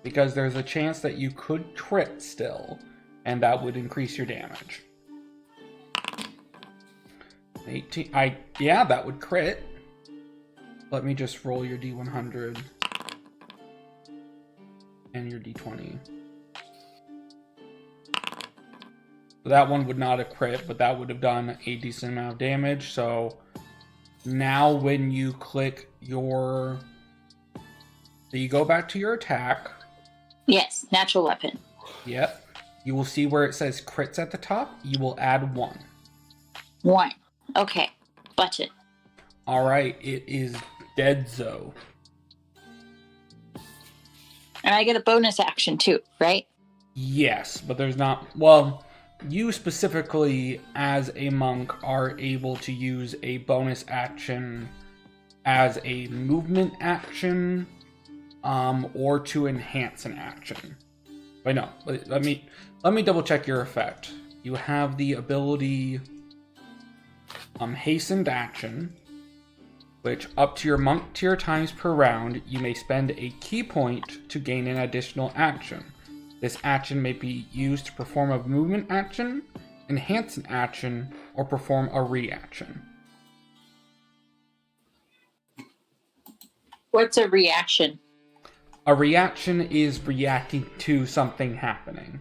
because there's a chance that you could crit still, and that would increase your damage. 18. Yeah, that would crit. Let me just roll your d100 and your d20. So that one would not have crit, but that would have done a decent amount of damage. So now when you click so you go back to your attack. Yes, natural weapon. Yep. You will see where it says crits at the top. You will add 1. 1. Okay. Button. All right. It is Deadzo. And I get a bonus action too, right? Yes, but there's not. Well, you specifically, as a monk, are able to use a bonus action as a movement action, or to enhance an action. Wait, no. Let me double check your effect. You have the ability, hastened action, which up to your monk tier times per round, you may spend a key point to gain an additional action. This action may be used to perform a movement action, enhance an action, or perform a reaction. What's a reaction? A reaction is reacting to something happening.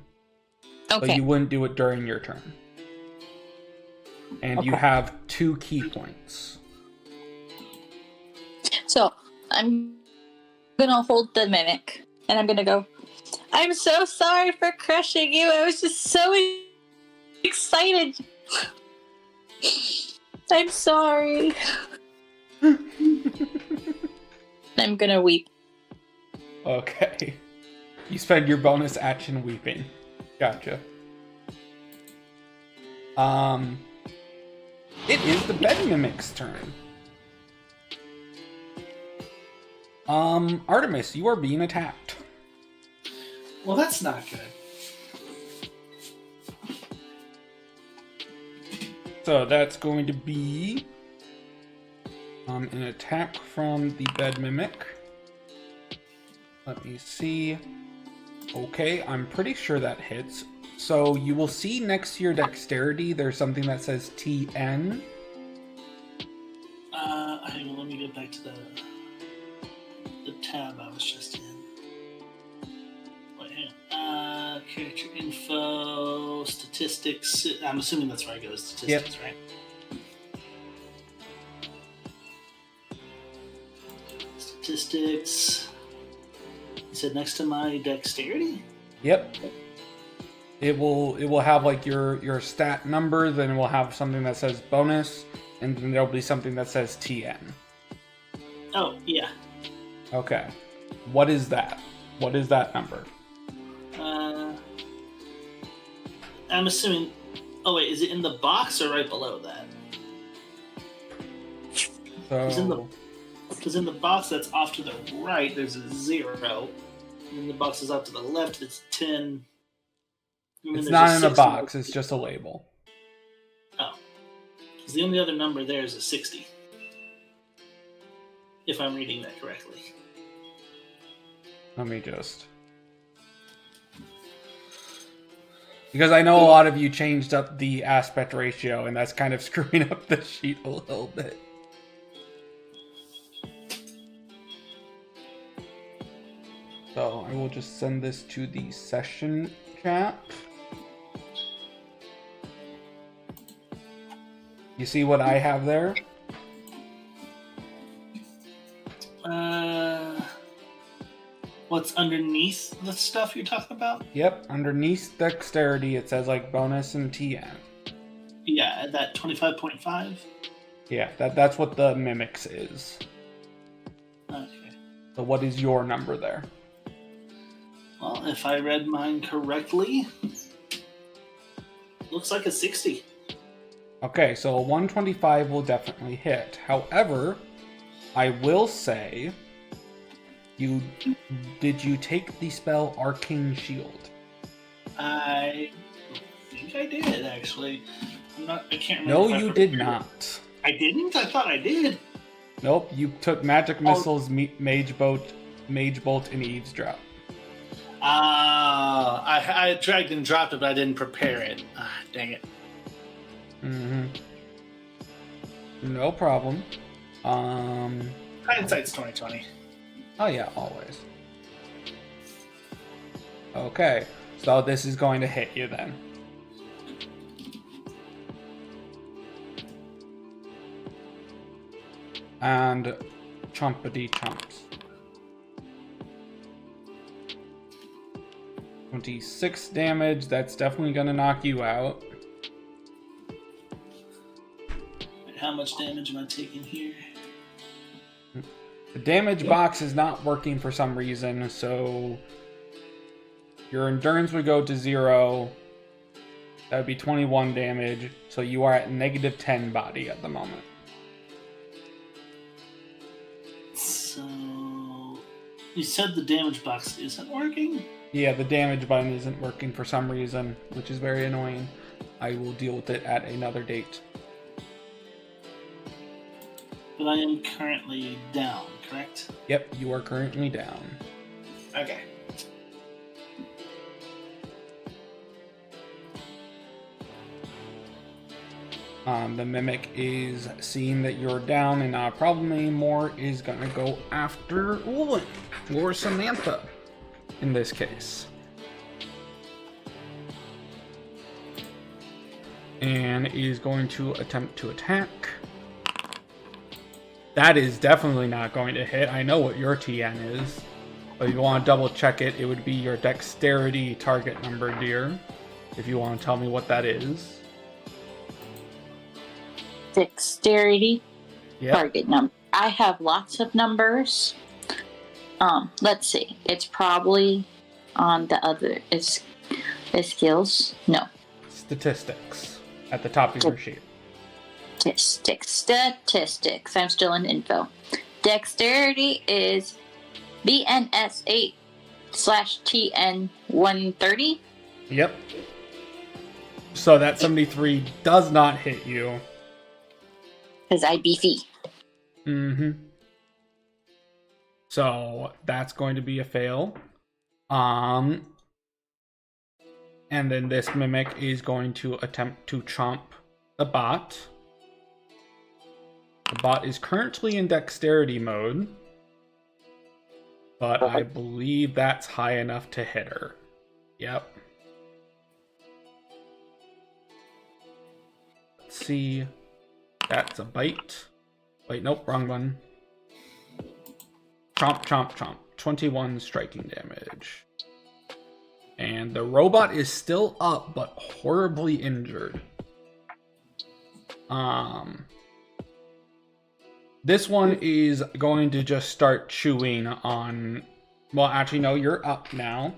Okay. But you wouldn't do it during your turn. And you have 2 key points. So, I'm gonna hold the mimic, and I'm gonna go, I'm so sorry for crushing you. I was just so excited. I'm sorry. I'm gonna weep. Okay. You spend your bonus action weeping. Gotcha. It is the bed mimic's turn. Artemis, you are being attacked. Well, that's not good. So that's going to be an attack from the bed mimic. Let me see. Okay, I'm pretty sure that hits. So you will see next to your dexterity, there's something that says TN. Hang on, let me get back to the tab I was just in. Wait, hang on. Character info, statistics. I'm assuming that's where I go. Statistics, right? Statistics. You said next to my dexterity? Yep. It will have like your stat number, then it will have something that says bonus, and then there'll be something that says TN. Oh, yeah. Okay. What is that? What is that number? I'm assuming. Oh wait, is it in the box or right below that? So Because in the box that's off to the right, there's a 0. And in the box is off to the left, it's 10. it's not in a box, it's just a label. Oh. Because the only other number there is a 60. If I'm reading that correctly. Let me just... Because I know a lot of you changed up the aspect ratio, and that's kind of screwing up the sheet a little bit. So I will just send this to the session chat. You see what I have there? What's underneath the stuff you're talking about? Yep, underneath dexterity it says like bonus and TN. Yeah, that 25.5? Yeah, that's what the mimics is. Okay. So what is your number there? Well, if I read mine correctly, looks like a 60. Okay, so a 125 will definitely hit. However, I will say, did you take the spell Arcane Shield? I think I did, actually. I can't remember. No, you did not. I didn't? I thought I did. Nope, you took Magic Missiles, Mage Bolt, and Eavesdrop. I dragged and dropped it, but I didn't prepare it. Dang it. Mm-hmm. No problem. Hindsight's 20/20. Oh yeah, always. Okay, so this is going to hit you then. And chumpity chumps. 26 damage, that's definitely going to knock you out. How much damage am I taking here? The damage box is not working for some reason, so your endurance would go to 0. That would be 21 damage, so you are at negative 10 body at the moment. So, you said the damage box isn't working? Yeah, the damage button isn't working for some reason, which is very annoying. I will deal with it at another date. But I am currently down, correct? Yep, you are currently down. Okay. The Mimic is seeing that you're down and not a problem anymore, is gonna go after Olin, or Samantha, in this case. And is going to attempt to attack. That is definitely not going to hit. I know what your TN is. But if you want to double check it, it would be your dexterity target number, dear. If you want to tell me what that is. Dexterity Yep. target number. I have lots of numbers. Let's see. It's probably on the other skills. No. Statistics at the top of your sheet. Statistics. I'm still in info. Dexterity is BNS 8/TN 130. Yep. So that 73 does not hit you. Because I beefy. Mm-hmm. So that's going to be a fail. And then this Mimic is going to attempt to chomp the bot. The bot is currently in dexterity mode. But I believe that's high enough to hit her. Yep. see. That's a bite. Wait, nope, wrong one. Chomp, chomp, chomp. 21 striking damage. And the robot is still up, but horribly injured. This one is going to just start chewing on... Well, actually, no, you're up now.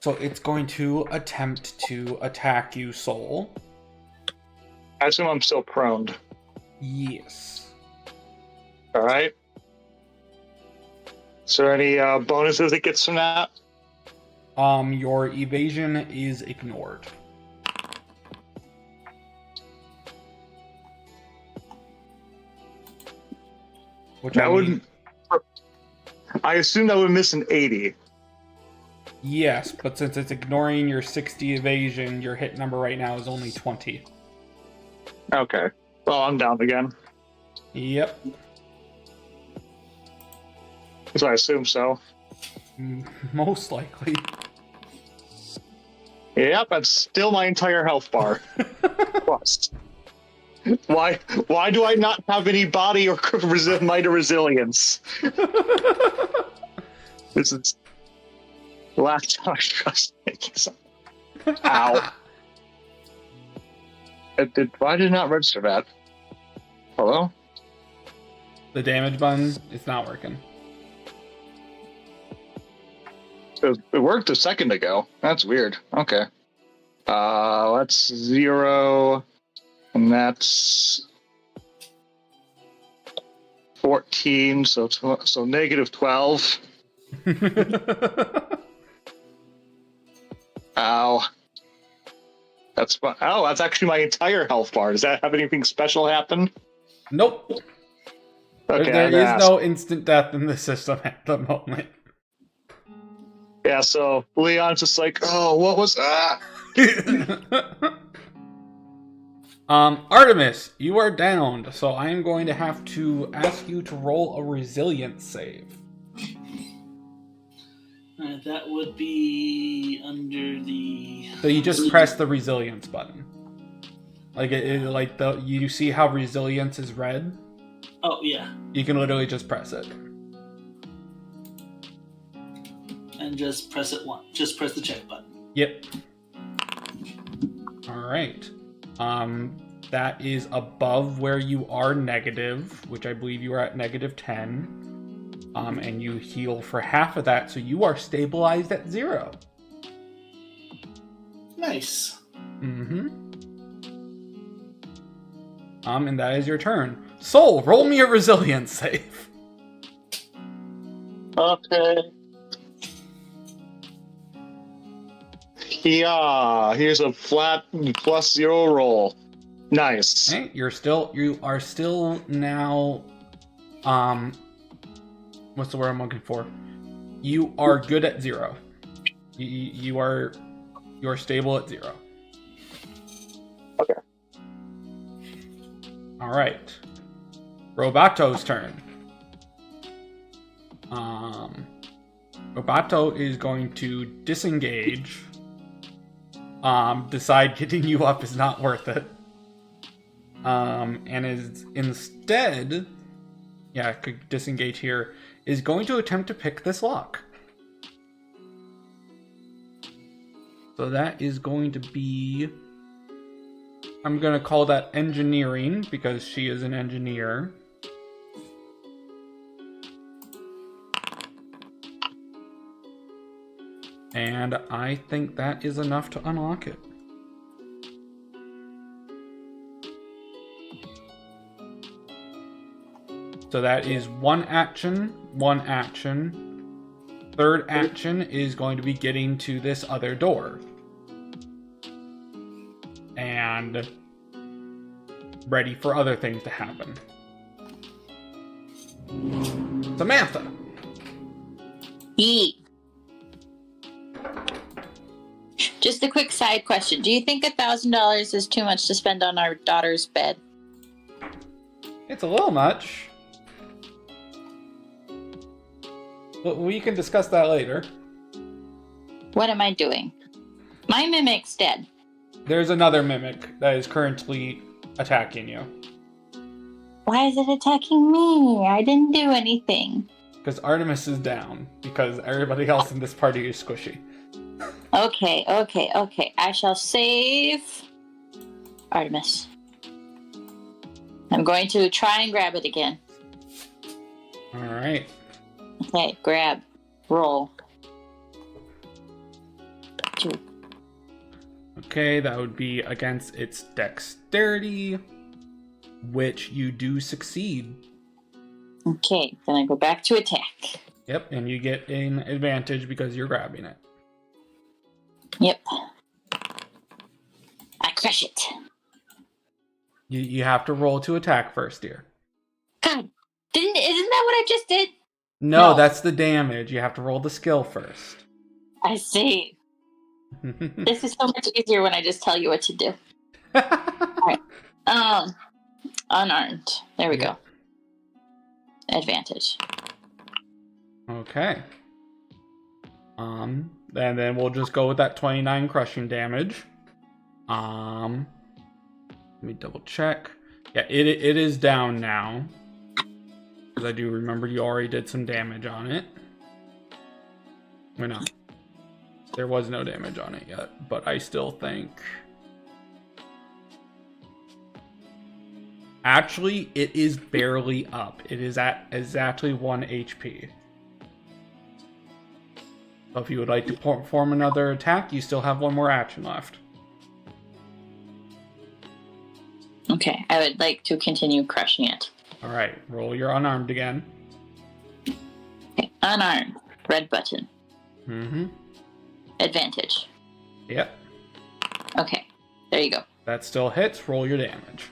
So it's going to attempt to attack you, Soul. I assume I'm still prone. Yes. All right. Is there any bonuses it gets from that? Your evasion is ignored. Which That I mean, I assume that would miss an 80. yes, but since it's ignoring your 60 evasion, your hit number right now is only 20. Okay. Well, I'm down again. Yep. So I assume so. Most likely. Yep, that's still my entire health bar. Plus. Why do I not have any body or might or resilience? This is the last time I trust making something. Ow. Why did it not register that? Hello? The damage button is not working. It worked a second ago. That's weird. Okay. That's 0. And that's 14, so negative 12. Ow. That's actually my entire health bar. Does that have anything special happen? Nope. Okay, There I'd is ask. no instant death in the system at the moment. Yeah, so Leon's just like, oh, what was that? Artemis, you are downed, so I am going to have to ask you to roll a resilience save. That would be under the... So you just press the resilience button. Like you see how resilience is red? Oh, yeah. You can literally just press it. And just press it once. Just press the check button. Yep. Alright. That is above where you are negative, which I believe you are at negative 10. And you heal for half of that, so you are stabilized at 0. Nice. Mm-hmm. And that is your turn. Soul, roll me a resilience save. Okay. Yeah, here's a flat +0 roll. Nice. Okay, you are still now, what's the word I'm looking for? You are good at 0. You are stable at 0. Okay. All right. Robato's turn. Robato is going to disengage. Decide getting you up is not worth it. And is instead, yeah, could disengage here, is going to attempt to pick this lock. So that is going to be, I'm going to call that engineering because she is an engineer. And I think that is enough to unlock it. So that is one action. Third action is going to be getting to this other door. And ready for other things to happen. Samantha. Yeet. Just a quick side question. Do you think $1,000 is too much to spend on our daughter's bed? It's a little much. Well, we can discuss that later. What am I doing? My mimic's dead. There's another mimic that is currently attacking you. Why is it attacking me? I didn't do anything. Because Artemis is down. Because everybody else in this party is squishy. Okay. I shall save Artemis. I'm going to try and grab it again. Alright. Okay, grab. Roll. 2. Okay, that would be against its dexterity, which you do succeed. Okay, then I go back to attack. Yep, and you get an advantage because you're grabbing it. Yep. I crush it. You have to roll to attack first, dear. God, isn't that what I just did? No, No. that's the damage. You have to roll the skill first. I see. This is so much easier when I just tell you what to do. Alright. Unarmed. There we go. Advantage. Okay. And then we'll just go with that 29 crushing damage. Let me double check. Yeah, it is down now. Because I do remember you already did some damage on it. Wait, no. There was no damage on it yet, but I still think... Actually, it is barely up. It is at exactly 1 HP. So if you would like to perform another attack, you still have one more action left. Okay, I would like to continue crushing it. Alright, roll your unarmed again. Okay, unarmed. Red button. Mm-hmm. Advantage. Yep. Okay, there you go. That still hits. Roll your damage.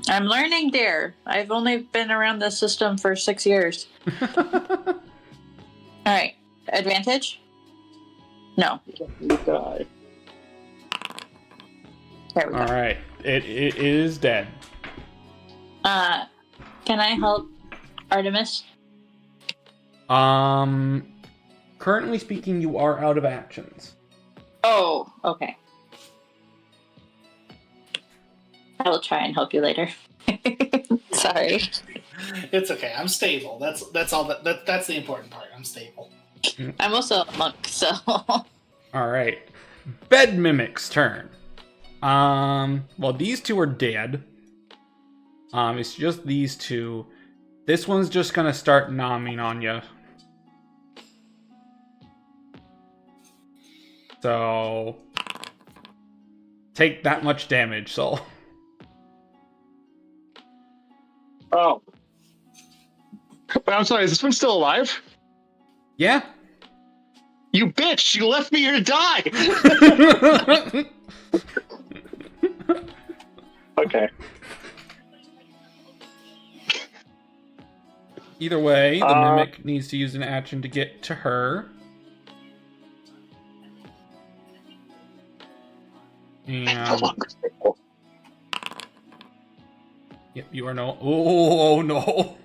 I'm learning there. I've only been around this system for 6 years. Alright, advantage? No. You die. There we go. Alright, it is dead. Can I help Artemis? Currently speaking, you are out of actions. Oh, okay. I will try and help you later. Sorry. It's okay. I'm stable. That's all. That's the important part. I'm stable. I'm also a monk, so. Alright. Bed Mimic's turn. Well, these two are dead. It's just these two. This one's just gonna start nomming on you. So... Take that much damage, Soul. Oh. But I'm sorry, is this one still alive? Yeah. You bitch! You left me here to die! Okay. Either way, the Mimic needs to use an action to get to her. And... Yep, you are no... Oh, no.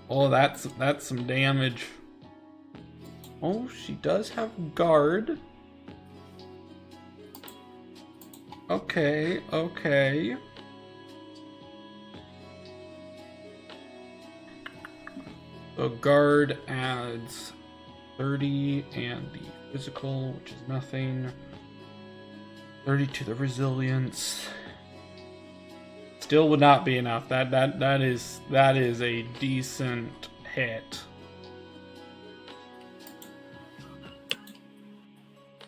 Oh, that's some damage. Oh, she does have guard. Okay. So guard adds 30 and the physical, which is nothing. 30 to the resilience. Still would not be enough. That is a decent hit.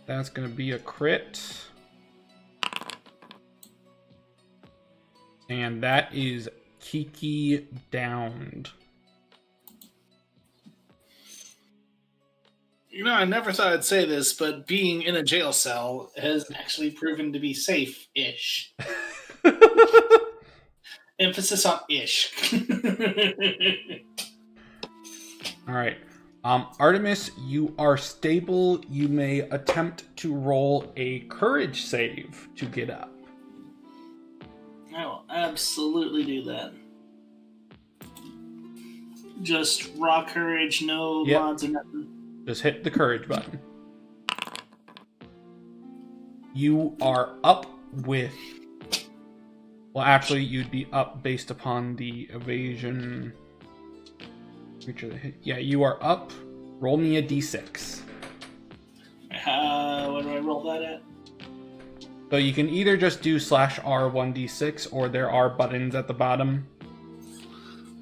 That's gonna be a crit. And that is Kiki downed. You know, I never thought I'd say this, but being in a jail cell has actually proven to be safe-ish. Emphasis on ish. Alright. Artemis, you are stable. You may attempt to roll a courage save to get up. I will absolutely do that. Just raw courage, no Yep. mods and nothing. Just hit the courage button. you are up with... Well, actually, you'd be up based upon the evasion... Yeah, you are up. Roll me a d6. What do I roll that at? So you can either just do /R1d6, or there are buttons at the bottom.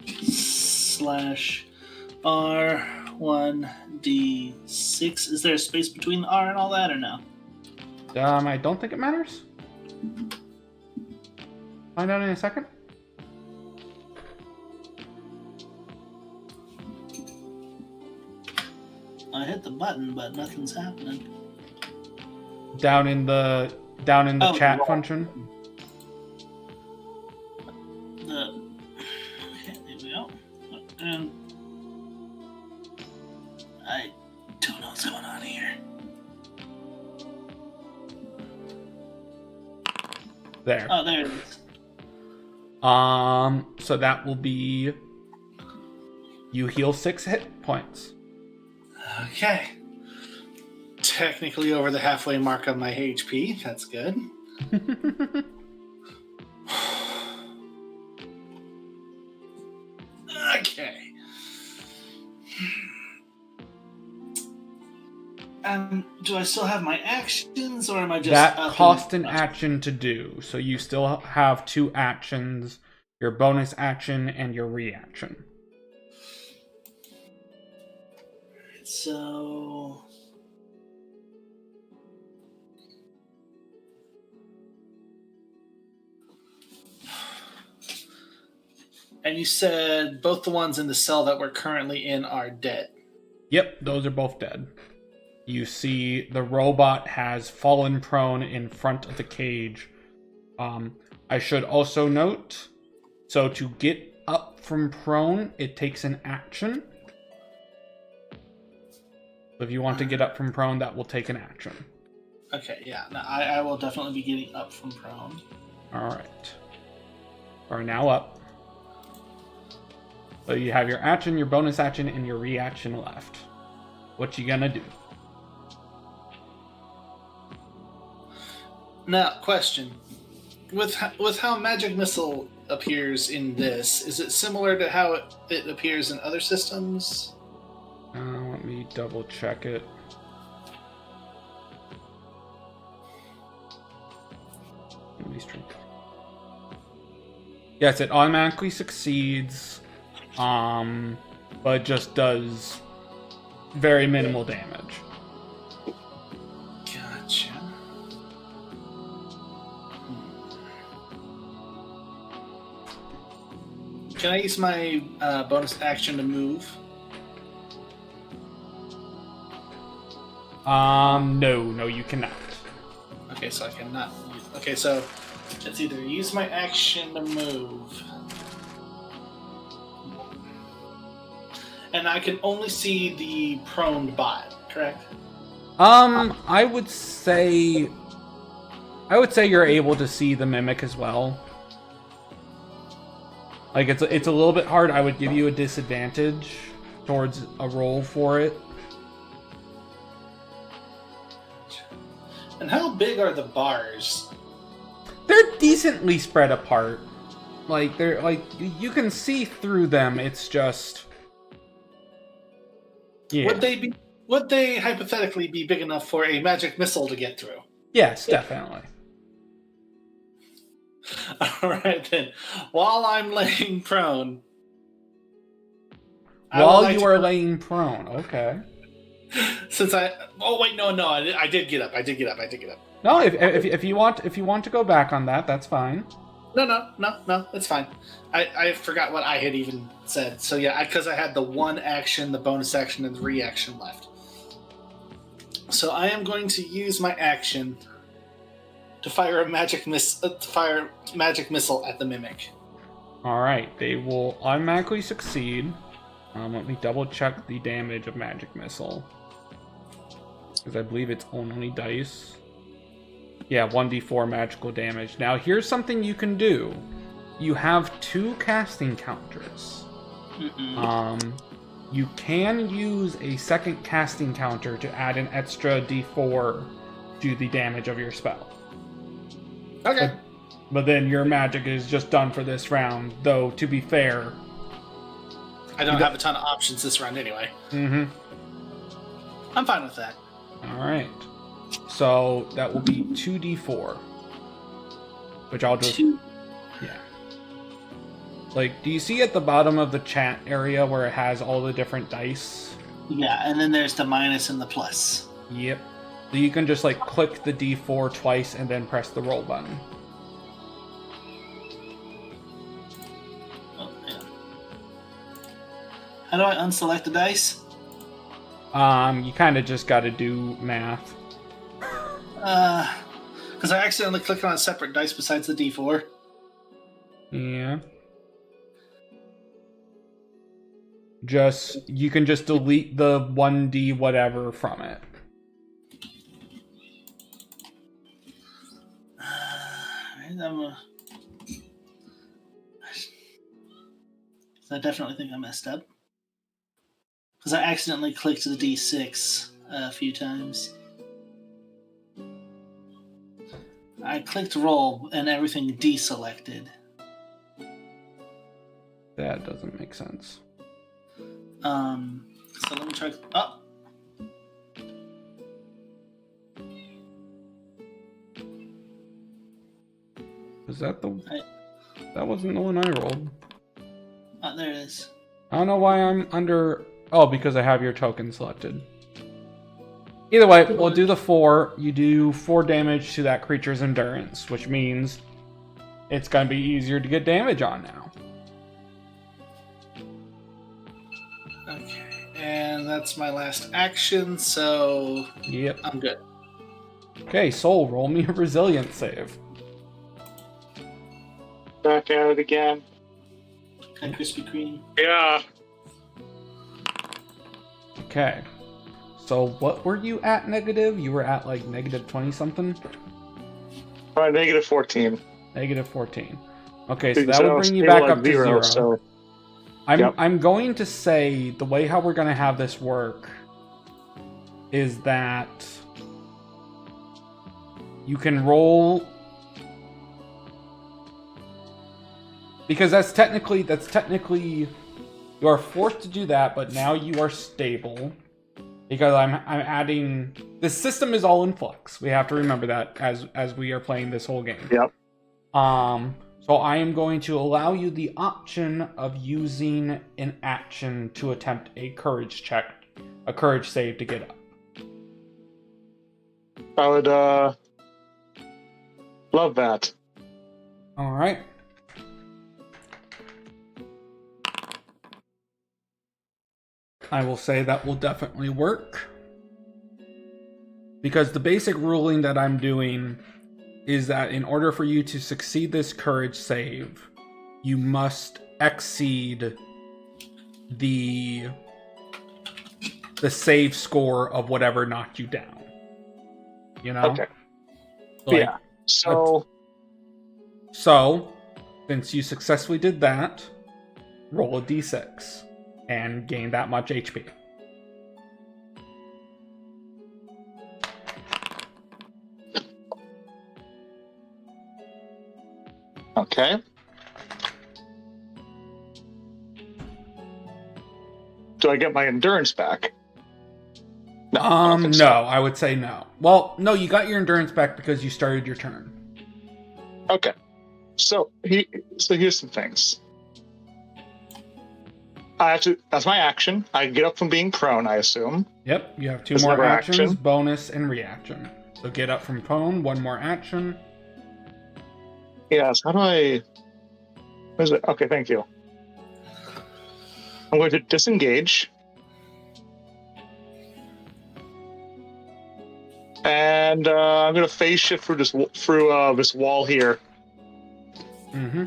/R1d6. Is there a space between the R and all that, or no? I don't think it matters. Find out in a second. I hit the button, but nothing's happening. Down in the chat roll. function. Okay, there we go. And I don't know what's going on here. There. Oh, there it is. So that will be... You heal 6 hit points. Okay. Technically over the halfway mark on my HP. That's good. Okay. Do I still have my actions, or am I just... That up cost and- an action to do, so you still have 2 actions, your bonus action and your reaction. So... And you said both the ones in the cell that we're currently in are dead. Yep, those are both dead. You see the robot has fallen prone in front of the cage. I should also note, so to get up from prone, it takes an action. So if you want to get up from prone, that will take an action. Okay, yeah. No, I will definitely be getting up from prone. Alright. Are now up. So you have your action, your bonus action, and your reaction left. What you gonna do? Now, question. With how Magic Missile appears in this, is it similar to how it appears in other systems? Let me double check it. Yes, it automatically succeeds, but just does very minimal damage. Gotcha. Can I use my bonus action to move? No, you cannot. Okay, so I cannot. Okay, so it's either use my action to move, and I can only see the prone bot, correct? I would say you're able to see the mimic as well. Like it's a little bit hard. I would give you a disadvantage towards a roll for it. And how big are the bars? They're decently spread apart. Like they're like you can see through them. It's just yeah. Would they hypothetically be big enough for a magic missile to get through? Yes, definitely. All right then. While I'm laying prone. While you are laying prone, okay. Since oh wait, no, I did get up. No, if you want to go back on that, that's fine. No, it's fine. I forgot what I had even said. So yeah, because I had the one action, the bonus action, and the reaction left. So I am going to use my action to fire a magic missile at the mimic. All right, they will automatically succeed. Let me double check the damage of magic missile, because I believe it's only dice. Yeah, 1d4 magical damage. Now, here's something you can do. You have 2 casting counters. You can use a second casting counter to add an extra d4 do the damage of your spell. Okay. But then your magic is just done for this round, though, to be fair. I don't have a ton of options this round anyway. Mm-hmm. I'm fine with that. Alright. So that will be 2d4. Which I'll just... Two. Yeah. Like, do you see at the bottom of the chat area where it has all the different dice? Yeah, and then there's the minus and the plus. Yep. So you can just, like, click the d4 twice and then press the roll button. Oh, yeah. How do I unselect the dice? You kind of just got to do math. Because I accidentally clicked on a separate dice besides the D4. Yeah. You can just delete the 1d whatever from it. I definitely think I messed up. Because I accidentally clicked the D6 a few times. I clicked roll and everything deselected. That doesn't make sense. So let me try. Oh! Was that that wasn't the one I rolled. Oh, there it is. I don't know why I'm under... Oh, because I have your token selected. Either way, we'll do the 4. You do 4 damage to that creature's endurance, which means it's going to be easier to get damage on now. Okay, and that's my last action, so Yep. I'm good. Okay, Soul, roll me a resilience save. Back at it again. Okay, Krispy Kreme. Yeah. Okay. So what were you at negative? You were at like negative 20 something? Negative 14. Negative 14. Okay, so Because that I would was bring you stable back at up to 0. So I'm Yep. going to say the way how we're going to have this work is that you can roll, because that's technically you are forced to do that, but now you are stable because I'm adding, the system is all in flux. We have to remember that as we are playing this whole game. Yep. So I am going to allow you the option of using an action to attempt a courage check, a courage save to get up. I would love that. All right. I will say that will definitely work. Because the basic ruling that I'm doing is that in order for you to succeed this courage save, you must exceed the save score of whatever knocked you down. You know? Okay. Like, Yeah. So since you successfully did that, roll a d6 and gain that much HP. okay. Do I get my endurance back? No. I don't think No, so. I would say no. Well, no, you got your endurance back because you started your turn. Okay. So here's some things. I have to. That's my action. I get up from being prone, I assume. Yep, you have 2 That's more another actions, action. bonus and reaction. So get up from prone, 1 more action. Yes. How do I? What is it? Okay. Thank you. I'm going to disengage. And I'm going to phase shift through this wall here. Mm-hmm.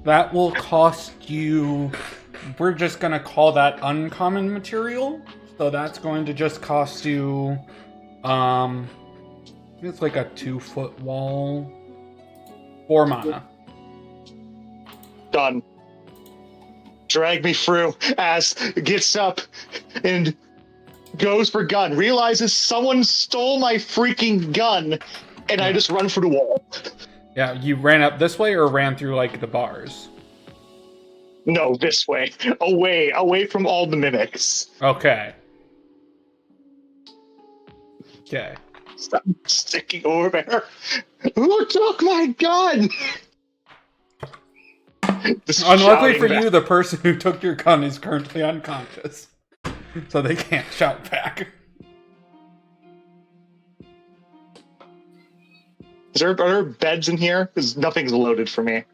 That will cost you... We're just going to call that uncommon material. So that's going to just cost you... it's like a 2-foot wall. 4 mana. Done. Drag me through as it gets up and goes for gun, realizes someone stole my freaking gun, and I just run for the wall. Yeah, you ran up this way or ran through, like, the bars? No, this way. Away from all the mimics. Okay. Okay. Stop sticking over there. Who took my gun? Unluckily for you, the person who took your gun is currently unconscious. So they can't shout back. Are there beds in here? Because nothing's loaded for me.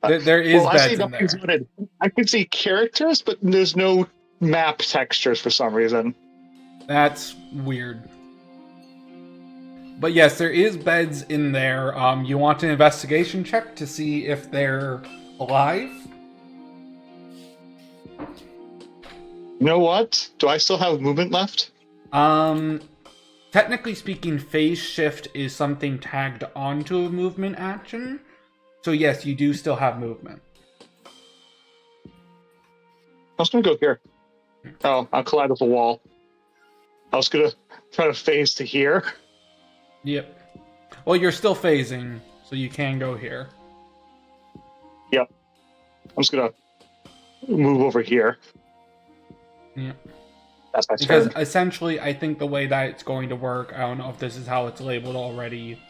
There is I beds see in there. nothing's loaded. I can see characters, but there's no map textures for some reason. That's weird. But yes, there is beds in there. You want an investigation check to see if they're alive? You know what? Do I still have movement left? Technically speaking, phase shift is something tagged onto a movement action. So yes, you do still have movement. I was gonna go here. Oh, I'll collide with a wall. I was gonna try to phase to here. Yep. Well, you're still phasing, so you can go here. Yep. I'm just gonna move over here. Yep. That's my Because turn. essentially, I think the way that it's going to work, I don't know if this is how it's labeled already.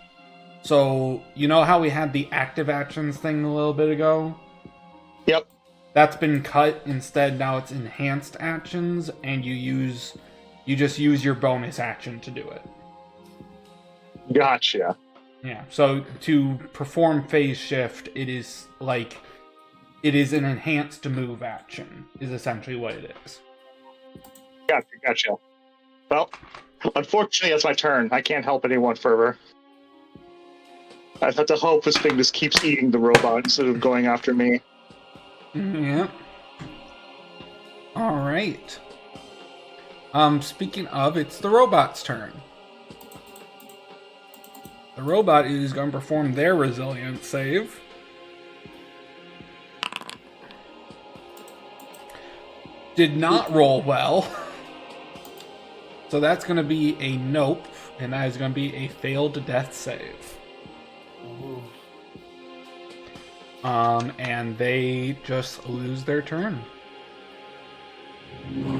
So, you know how we had the active actions thing a little bit ago? Yep. That's been cut. Instead, now it's enhanced actions, and you just use your bonus action to do it. Gotcha. Yeah. So to perform phase shift, it is an enhanced move action, is essentially what it is. Gotcha. Well, unfortunately, that's my turn. I can't help anyone further. I have to hope this thing just keeps eating the robot instead of going after me. Yeah. All right. Speaking of, it's the robot's turn. The robot is going to perform their resilience save. Did not roll well. So that's going to be a nope, and that is going to be a failed death save. Ooh. And they just lose their turn.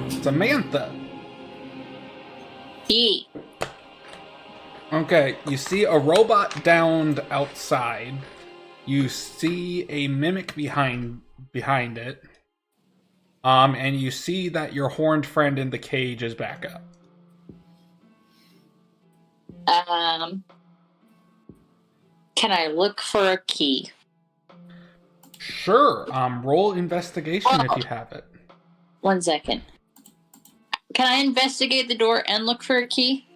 Samantha. E. Okay, you see a robot downed outside. You see a mimic behind it. And you see that your horned friend in the cage is back up. Can I look for a key? Sure. Roll investigation if you have it. 1 second. Can I investigate the door and look for a key?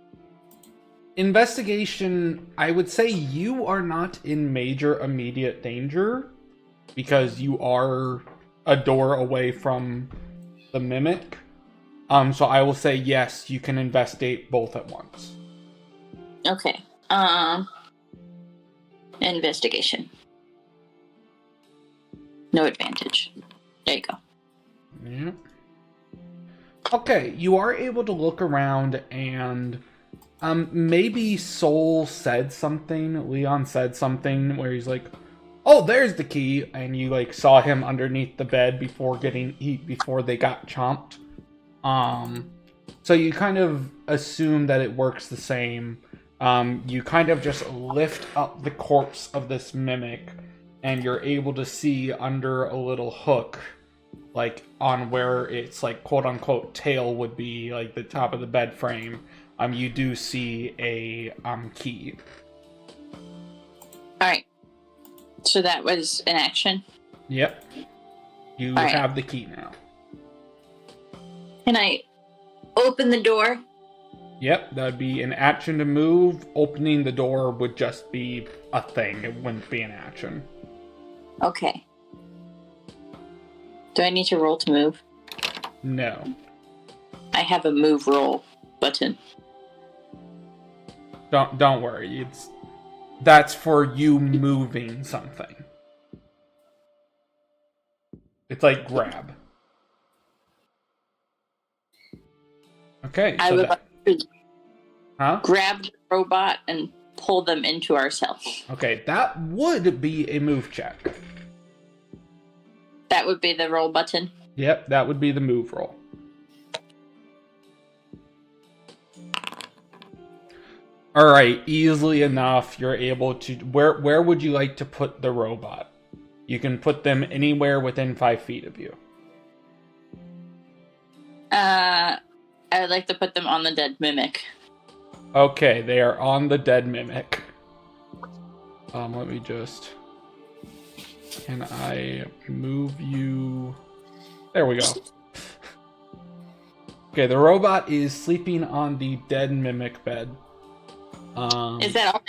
Investigation, I would say you are not in major immediate danger because you are a door away from the mimic. So I will say yes, you can investigate both at once. Okay. Investigation. No advantage. There you go. Yeah. Okay, you are able to look around and maybe Soul said something, Leon said something where he's like, "Oh, there's the key," and you like saw him underneath the bed before they got chomped. So you kind of assume that it works the same. You kind of just lift up the corpse of this mimic, and you're able to see under a little hook, like on where its like quote unquote tail would be, like the top of the bed frame. You do see a key. All right. So that was an action. Yep. You All right. have the key now. Can I open the door? Yep, that would be an action to move. Opening the door would just be a thing. It wouldn't be an action. Okay. Do I need to roll to move? No. I have a move roll button. Don't worry. That's for you moving something. It's like grab. Okay. I So would that, like to huh? grab the robot and pull them into ourselves. Okay, that would be a move check. That would be the roll button. Yep, that would be the move roll. All right, easily enough, you're able to. Where would you like to put the robot? You can put them anywhere within 5 feet of you. I would like to put them on the dead mimic. Okay, they are on the dead mimic. Let me just. Can I move you? There we go. Okay, the robot is sleeping on the dead mimic bed. Is that all?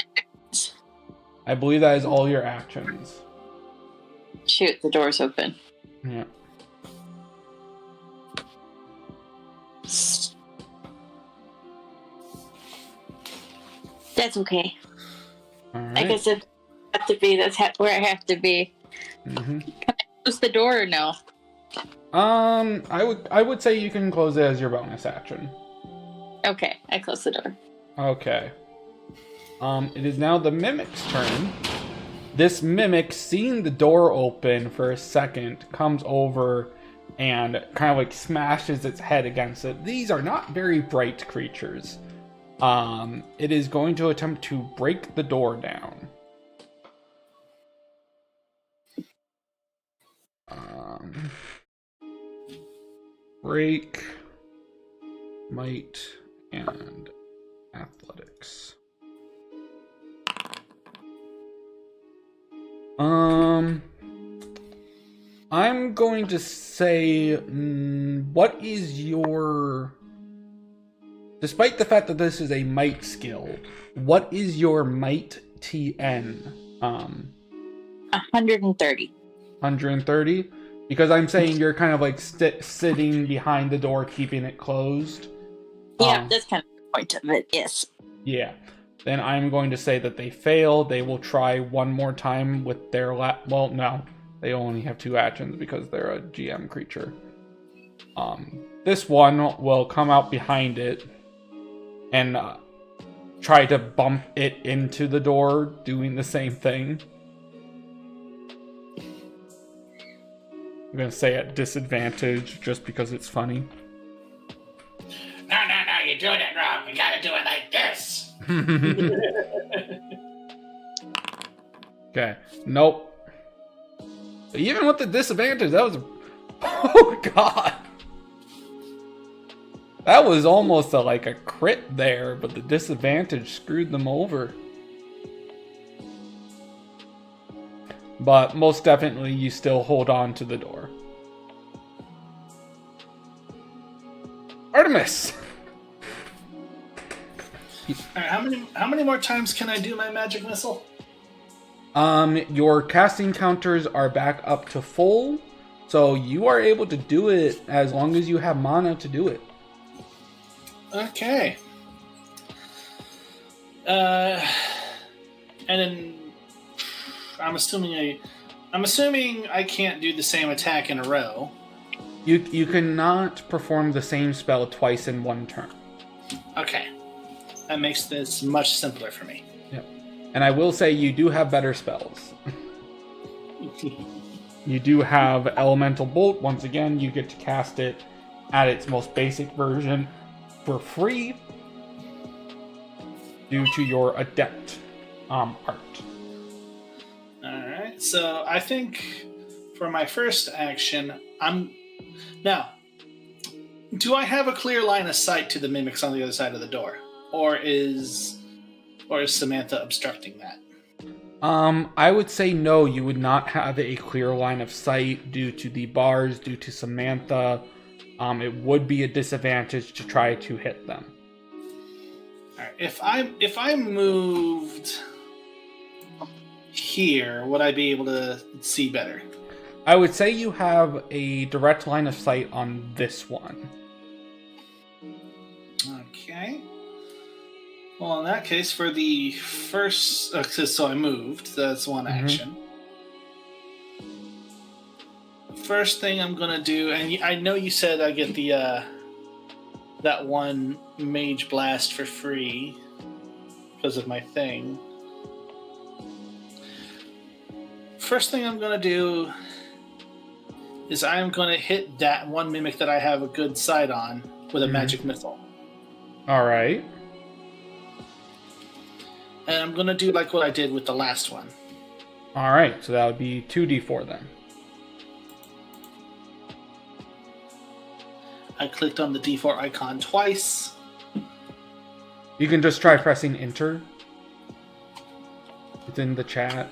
I believe that is all your actions. Shoot, the door's open. Yeah. That's okay. All I right. guess it have to be. That's where I have to be. Mm-hmm. Can I close the door or no? I would say you can close it as your bonus action. Okay, I close the door. Okay. It is now the mimic's turn. This mimic, seeing the door open for a second, comes over and kind of like smashes its head against it. These are not very bright creatures. It is going to attempt to break the door down. Break, might, and athletics. I'm going to say, what is your... Despite the fact that this is a might skill, what is your might TN? 130. 130? Because I'm saying you're kind of like sitting behind the door, keeping it closed. Yeah, that's kind of the point of it, yes. Yeah. Then I'm going to say that they fail. They will try one more time with their well, no. They only have 2 actions because they're a GM creature. This one will come out behind it and try to bump it into the door, doing the same thing. I'm going to say at disadvantage just because it's funny. No, you're doing it wrong. You gotta do it like this. Okay. Nope. Even with the disadvantage, that was... Oh, God. That was almost like a crit there, but the disadvantage screwed them over. But most definitely, you still hold on to the door. Artemis! All right, how many more times can I do my magic missile? Your casting counters are back up to full, so you are able to do it as long as you have mana to do it. Okay. And then I'm assuming I can't do the same attack in a row. You cannot perform the same spell twice in one turn. Okay. That makes this much simpler for me. Yep. And I will say you do have better spells. You do have Elemental Bolt. Once again, you get to cast it at its most basic version for free due to your Adept art. Alright, so I think for my first action, Now, do I have a clear line of sight to the mimics on the other side of the door? Or is Samantha obstructing that? I would say no, you would not have a clear line of sight due to the bars, due to Samantha. It would be a disadvantage to try to hit them. Alright, if I moved here, would I be able to see better? I would say you have a direct line of sight on this one. Okay. Well, in that case, for the first... so I moved. That's one action. First thing I'm going to do... And I know you said I get the that one Mage Blast for free because of my thing. First thing I'm going to do is I'm going to hit that one Mimic that I have a good sight on with a Magic Missile. All right. And I'm going to do like what I did with the last one. All right, so that would be 2d4 then. I clicked on the D4 icon twice. You can just try pressing enter. It's in the chat.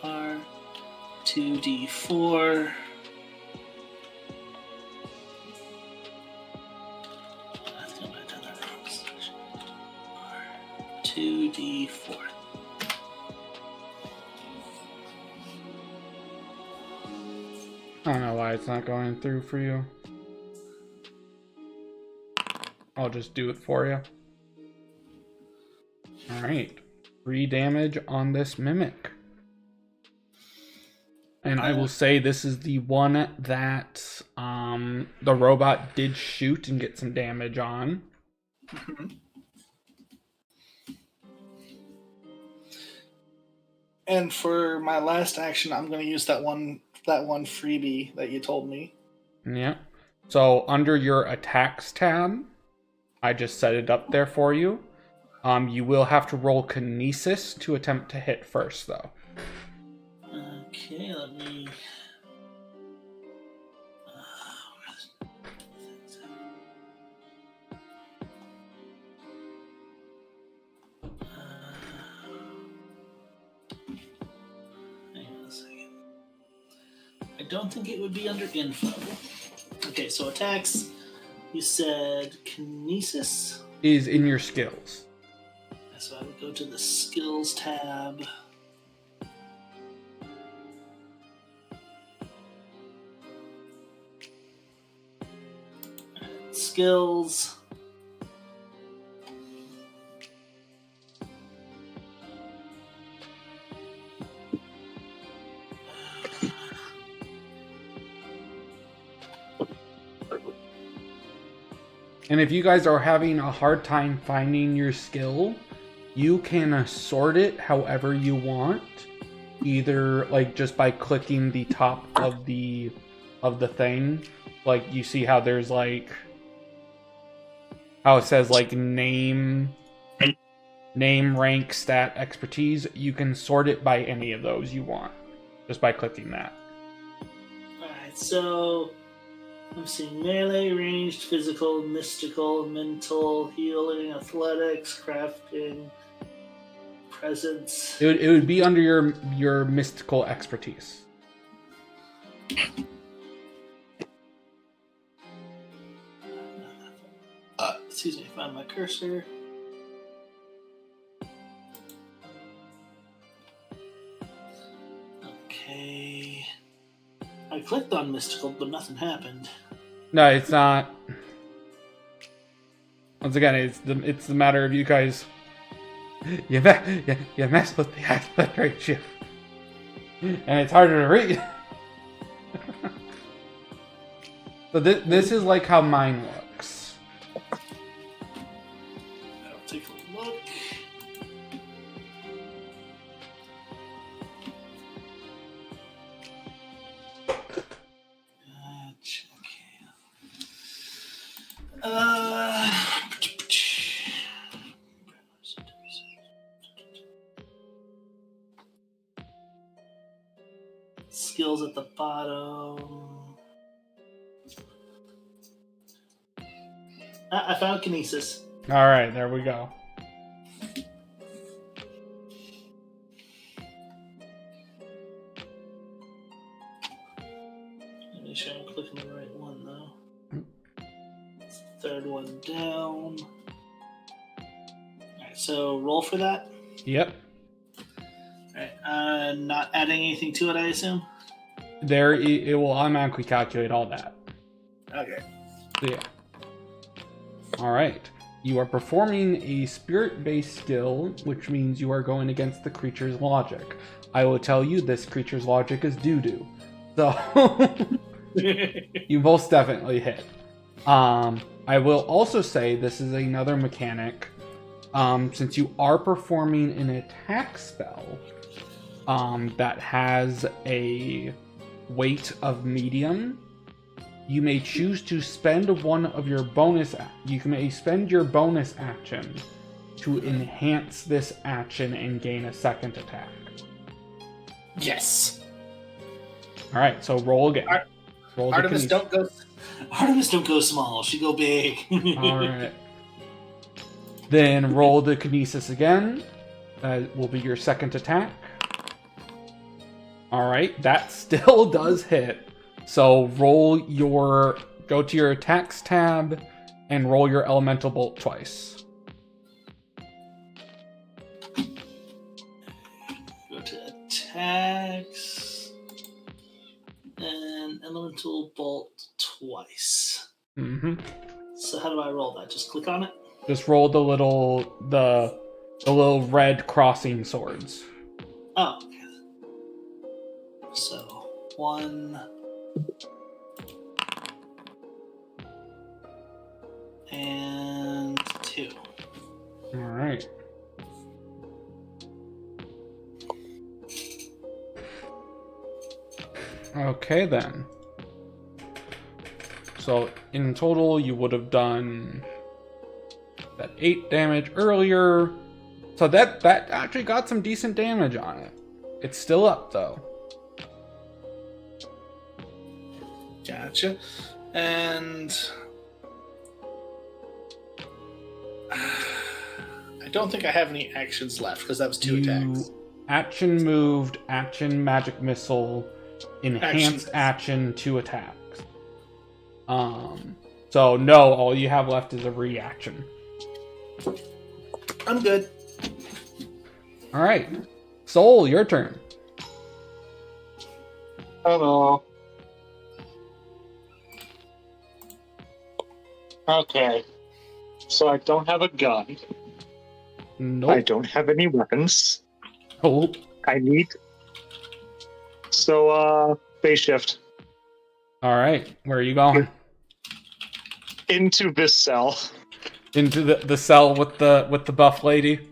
R2D4. I think I might have done that wrong. R2D4. I don't know why it's not going through for you. I'll just do it for you. Alright. 3 damage on this Mimic. And I will say this is the one that the robot did shoot and get some damage on. Mm-hmm. And for my last action, I'm going to use that one freebie that you told me. Yeah. So under your attacks tab, I just set it up there for you. You will have to roll Kinesis to attempt to hit first, though. Okay, let me... hang on a second. I don't think it would be under info. Okay, so attacks, you said Kinesis? Is in your skills. So I would go to the skills tab. Skills. And if you guys are having a hard time finding your skill, you can assort it however you want. Either like just by clicking the top of the thing. Like you see how there's like how it says like name, rank, stat, expertise. You can sort it by any of those you want just by clicking that. Alright, so I'm seeing melee, ranged, physical, mystical, mental, healing, athletics, crafting, presence. It would be under your mystical expertise. Excuse me, find my cursor. Okay. I clicked on mystical, but nothing happened. No, it's not. Once again, it's the matter of you guys. You mess with the aspect ratio, and it's harder to read. So this is like how mine looks. I'll take a look. Gotcha. Skills at the bottom. I found Kinesis. All right, there we go. Make sure I'm clicking the right one though. It's the third one down. Alright, so roll for that. Yep. Alright, not adding anything to it, I assume? It will automatically calculate all that. Okay. So, yeah. All right. You are performing a spirit-based skill, which means you are going against the creature's logic. I will tell you, this creature's logic is doo-doo. So, you most definitely hit. I will also say this is another mechanic. Since you are performing an attack spell that has a weight of medium, you may choose to spend one of your bonus. You may spend your bonus action to enhance this action and gain a second attack. Yes. All right, so roll again. Roll Artemis, don't go. Artemis, don't go small. She go big. All right. Then roll the kinesis again. That will be your second attack. All right, that still does hit. So go to your attacks tab and roll your elemental bolt twice. Go to attacks and elemental bolt twice. Mm-hmm. So how do I roll that? Just click on it. Just roll the little red crossing swords. Oh, okay. So 1 and 2. All right. Okay then. So in total, you would have done that 8 damage earlier. So that actually got some decent damage on it. It's still up though. Gotcha. And I don't think I have any actions left because that was 2 attacks. Action moved, action magic missile, enhanced action 2 attacks. So no, all you have left is a reaction. I'm good. All right, Soul, your turn. Hello. Okay. So I don't have a gun. Nope. I don't have any weapons. Oh. I need. So, phase shift. All right, where are you going? Into this cell. Into the cell with the buff lady?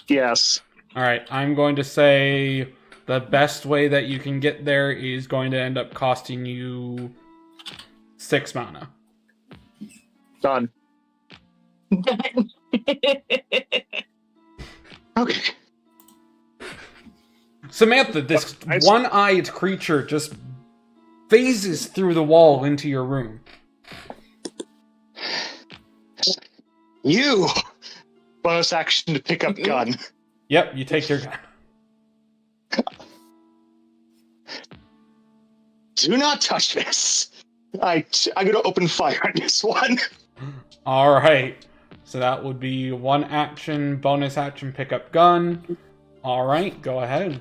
Yes. All right, I'm going to say the best way that you can get there is going to end up costing you 6 mana. Done. Okay. Samantha, this one-eyed creature just phases through the wall into your room. You! Bonus action to pick up gun. Yep, you take your gun. Do not touch this. I'm gonna open fire on this one. All right. So that would be 1 action, bonus action, pick up gun. All right, go ahead.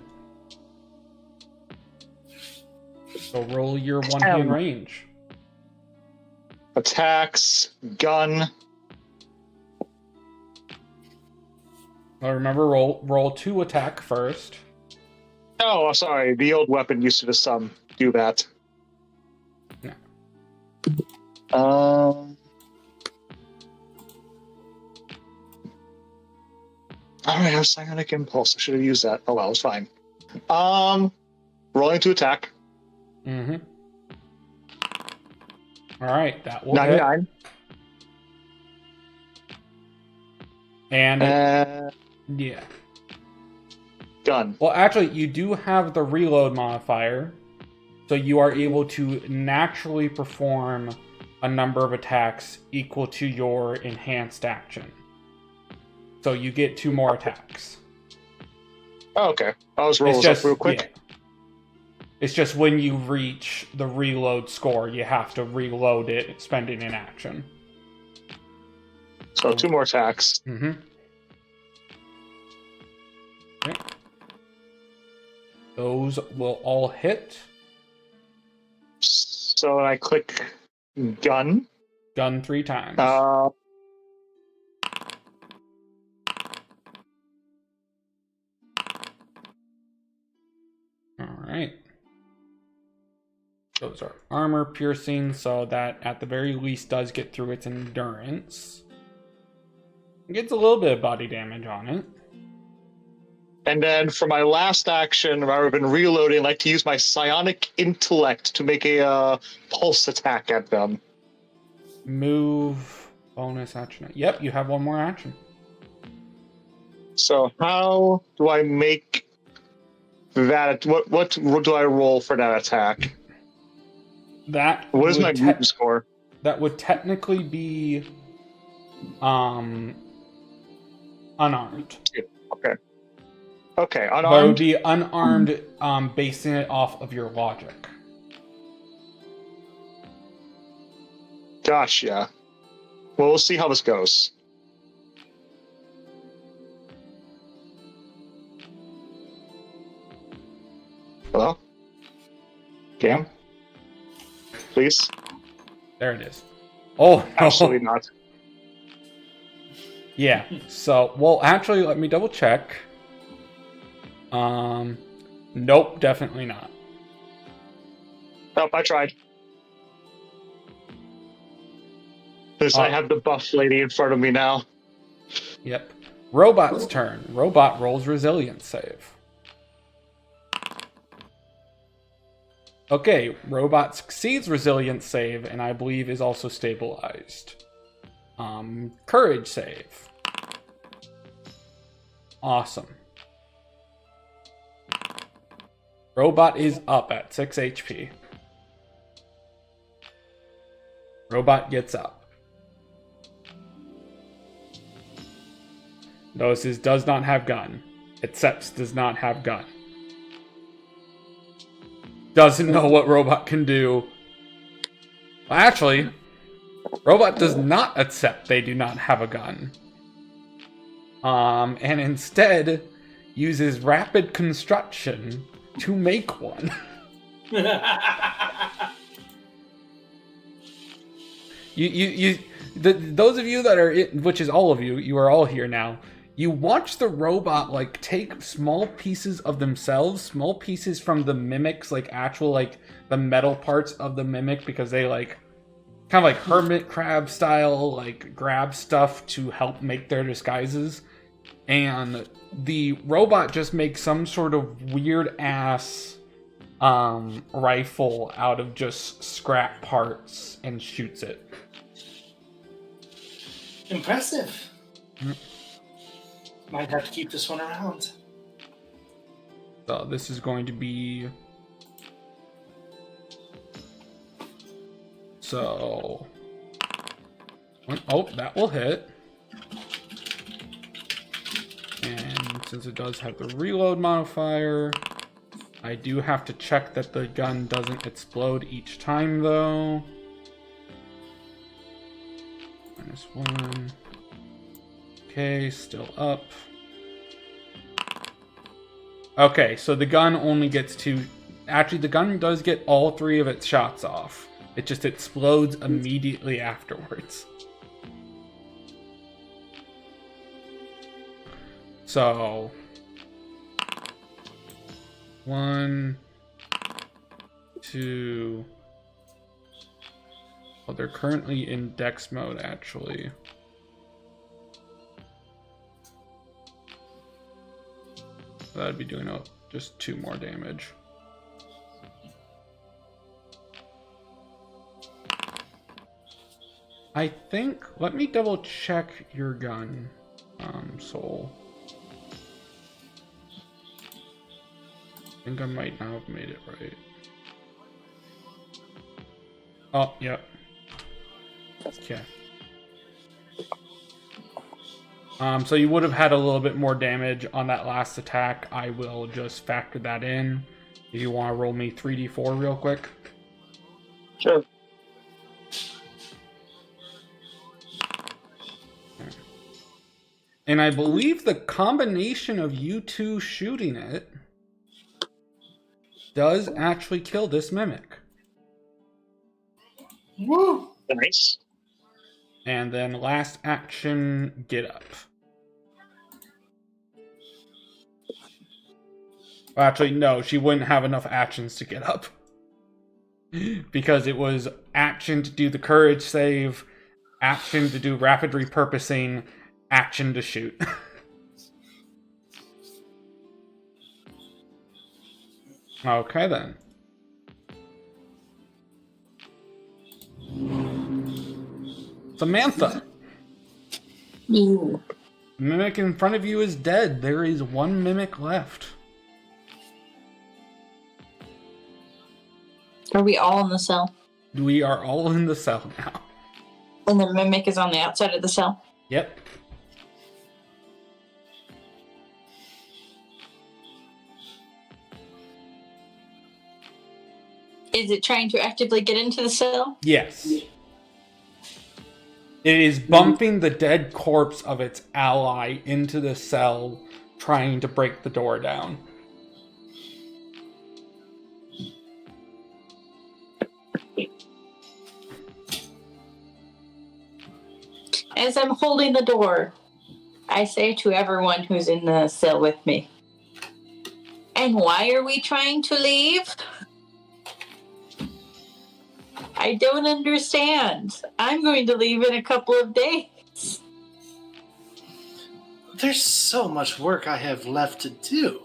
So roll your 1-hand range. Attacks, gun. Well, remember, roll 2 attack first. Oh, sorry. The old weapon used to just do that. Yeah. Alright, I was Psionic Impulse. I should have used that. Oh well, it's fine. Rolling to attack. Mm-hmm. Alright, that will 99. hit. And yeah. Gun. Well, actually, you do have the reload modifier, so you are able to naturally perform a number of attacks equal to your enhanced action. So you get 2 more attacks. Oh, okay. I'll just roll this up real quick. Yeah. It's just when you reach the reload score, you have to reload it, spending an action. So 2 more attacks. Mm-hmm. Okay. Those will all hit. So I click gun. Gun 3 times. Those are armor piercing, so that at the very least does get through its endurance. It gets a little bit of body damage on it. And then for my last action, rather than reloading, I like to use my psionic intellect to make a pulse attack at them. Move, bonus action. Yep, you have one more action. So how do I make that? What do I roll for that attack? What is my move score? That would technically be unarmed. Okay. Okay, unarmed. But it would be unarmed, basing it off of your logic. Gosh, yeah. Well, we'll see how this goes. Hello? Cam? Please? There it is. Oh, no. Absolutely not. Yeah, so, well, actually, let me double check. Nope, definitely not. Nope, I tried. Because I have the buff lady in front of me now. Yep. Robot's turn. Robot rolls resilience save. Okay, Robot succeeds resilience save, and I believe is also stabilized. Courage save. Awesome. Robot is up at 6 HP. Robot gets up. Notices does not have gun. Accepts does not have gun. Doesn't know what Robot can do. Well, actually, Robot does not accept they do not have a gun. And instead uses rapid construction to make one. Those of you that are, which is all of you, you are all here now. You watch the robot like take small pieces of themselves, small pieces from the mimics, like actual like the metal parts of the mimic, because they like kind of like hermit crab style, like grab stuff to help make their disguises. And the robot just makes some sort of weird ass rifle out of just scrap parts and shoots it. Impressive. Might have to keep this one around. So this is going to be... So... Oh, that will hit. And since it does have the reload modifier, I do have to check that the gun doesn't explode each time, though. -1. Okay, still up. Okay, so the gun only gets two... Actually, the gun does get all 3 of its shots off. It just explodes immediately afterwards. So... 1... 2... Well, they're currently in Dex mode, actually. That'd be doing just 2 more damage. I think... Let me double check your gun, Soul. I think I might not have made it right. Oh, yep. Okay. So you would have had a little bit more damage on that last attack. I will just factor that in. If you want to roll me 3d4 real quick. Sure. And I believe the combination of you two shooting it does actually kill this mimic. Woo! Nice. And then last action, get up. Well, actually, no, she wouldn't have enough actions to get up. Because it was action to do the courage save, action to do rapid repurposing, action to shoot. Okay then. Samantha. Ooh. The mimic in front of you is dead. There is one mimic left. Are we all in the cell? We are all in the cell now. And the mimic is on the outside of the cell? Yep. Is it trying to actively get into the cell? Yes. It is bumping the dead corpse of its ally into the cell, trying to break the door down. As I'm holding the door, I say to everyone who's in the cell with me, and why are we trying to leave? I don't understand. I'm going to leave in a couple of days. There's so much work I have left to do.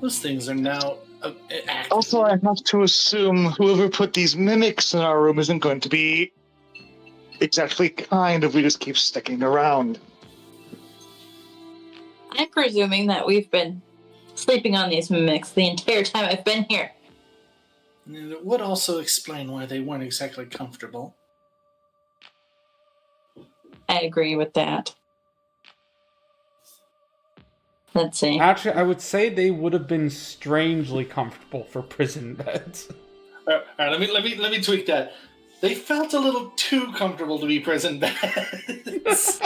Those things are now active. Also, I have to assume whoever put these mimics in our room isn't going to be exactly kind if we just keep sticking around. I'm presuming that we've been sleeping on these mimics the entire time I've been here. And it would also explain why they weren't exactly comfortable. I agree with that. Let's see. Actually, I would say they would have been strangely comfortable for prison beds. All right, let me tweak that. They felt a little too comfortable to be prison beds.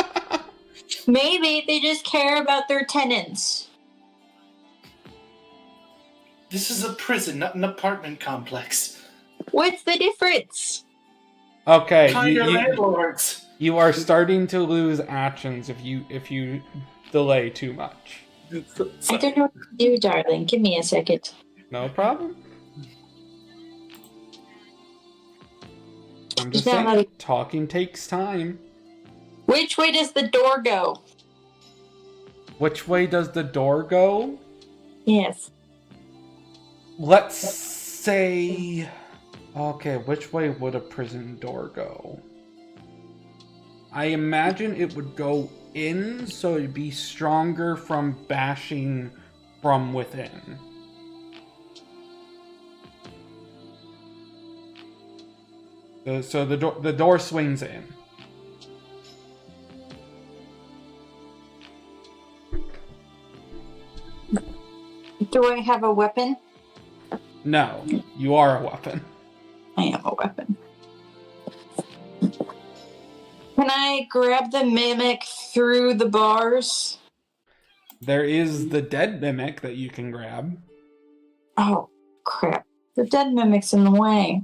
Maybe they just care about their tenants. This is a prison, not an apartment complex. What's the difference? Okay, Kinder landlords. you are starting to lose actions if you delay too much. I don't know what to do, darling. Give me a second. No problem. I'm just Yeah, saying, like- talking takes time. Which way does the door go? Which way does the door go? Yes. Let's say... Okay, which way would a prison door go? I imagine it would go in, so it'd be stronger from bashing from within. So the door swings in. Do I have a weapon? No, you are a weapon. I am a weapon. Can I grab the mimic through the bars? There is the dead mimic that you can grab. Oh, crap. The dead mimic's in the way.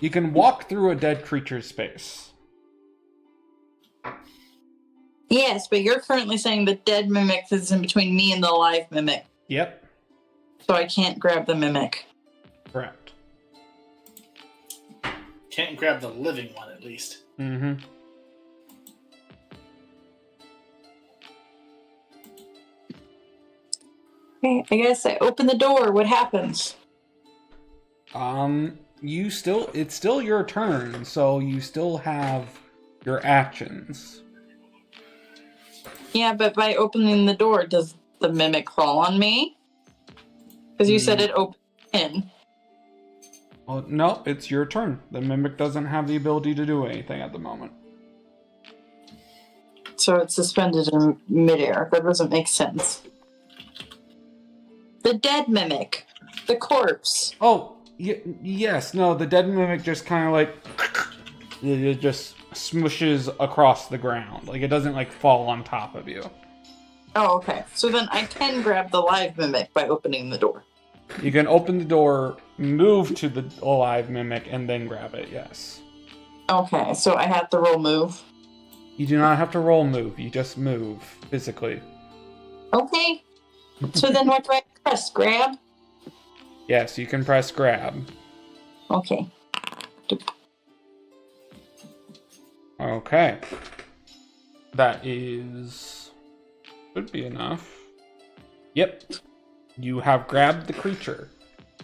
You can walk through a dead creature's space. Yes, but you're currently saying the dead mimic is in between me and the live mimic. Yep, So I can't grab the mimic. correct. Can't grab the living one, at least. Mm-hmm. Okay, I guess I open the door. What happens? It's still your turn, so you still have your actions. Yeah, but by opening the door, does the mimic fall on me? Because you said it opened in. Oh, no, it's your turn. The mimic doesn't have the ability to do anything at the moment. So it's suspended in midair. That doesn't make sense. The dead mimic. The corpse. Oh, yes, no, the dead mimic just kind of like... It just smushes across the ground. Like, it doesn't, like, fall on top of you. Oh, okay. So then I can grab the live mimic by opening the door. You can open the door, move to the alive mimic, and then grab it, yes. Okay, so I have to roll move. You do not have to roll move, you just move, physically. Okay. So then what do I press? Grab? Yes, you can press grab. Okay. Okay. That should be enough. Yep. You have grabbed the creature.